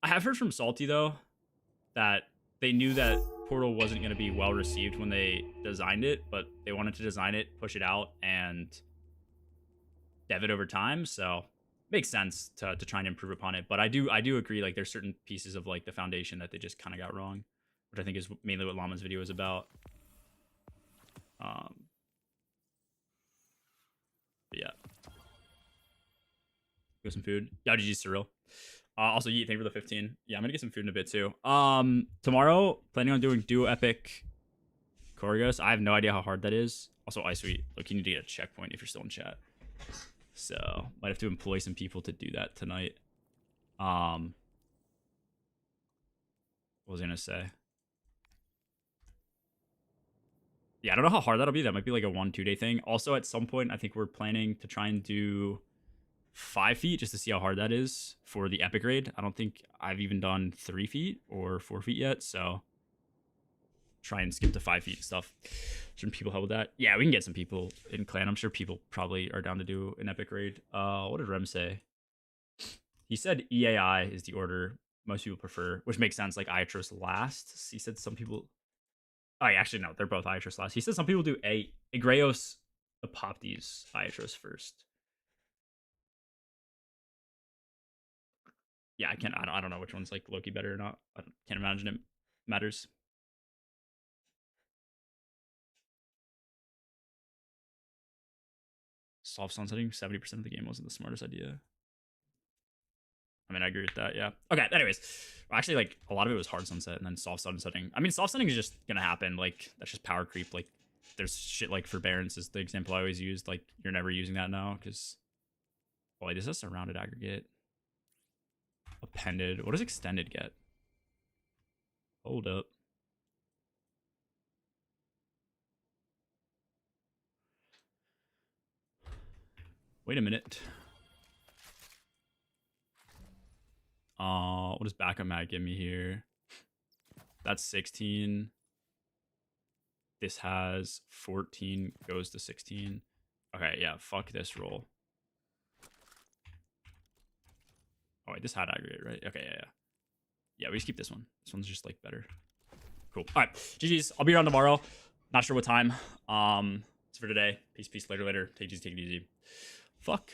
Speaker 1: I have heard from Salty though that they knew that Portal wasn't going to be well received when they designed it, but they wanted to design it, push it out, and dev it over time. So makes sense to try and improve upon it. But I do agree, like there's certain pieces of like the foundation that they just kind of got wrong, which I think is mainly what Llama's video is about. But yeah. Go some food. Yeah, GG Cyril. Also, Yeet, thank you for the 15. Yeah, I'm gonna get some food in a bit too. Tomorrow, planning on doing Duo Epic Choreos. I have no idea how hard that is. Also, iSweet. Look, you need to get a checkpoint if you're still in chat. So might have to employ some people to do that tonight. What was I gonna say? Yeah, I don't know how hard that'll be. That might be like a 1-2 day thing. Also, at some point, I think we're planning to try and do 5 feet just to see how hard that is for the epic raid. I don't think I've even done 3 feet or 4 feet yet, so try and skip to 5 feet and stuff. Should people help with that? Yeah, we can get some people in clan. I'm sure people probably are down to do an epic raid. What did Rem say? He said EAI is the order most people prefer, which makes sense. Like Iatros last. He said some people. Oh, yeah, actually no, they're both Iatros last. He said some people do Agreos, Apoptes, Iatros first. Yeah, I don't know which one's like Loki better or not. I can't imagine it matters. Soft sunsetting, 70% of the game wasn't the smartest idea. I mean, I agree with that. Yeah. Okay. Anyways, actually, like a lot of it was hard sunset and then soft sunsetting. I mean, soft setting is just gonna happen. Like that's just power creep. Like there's shit like forbearance is the example I always used. Like you're never using that now because, boy, this is surrounded aggregate. Appended. What does extended get? Hold up. Wait a minute. What does backup mag give me here? That's 16. This has 14, goes to 16. Okay, yeah, fuck this roll. Oh, wait, this had aggregate, right? Okay, yeah. Yeah, we just keep this one. This one's just, like, better. Cool. All right, GG's. I'll be around tomorrow. Not sure what time. It's for today. Peace, later. Take it easy. Fuck.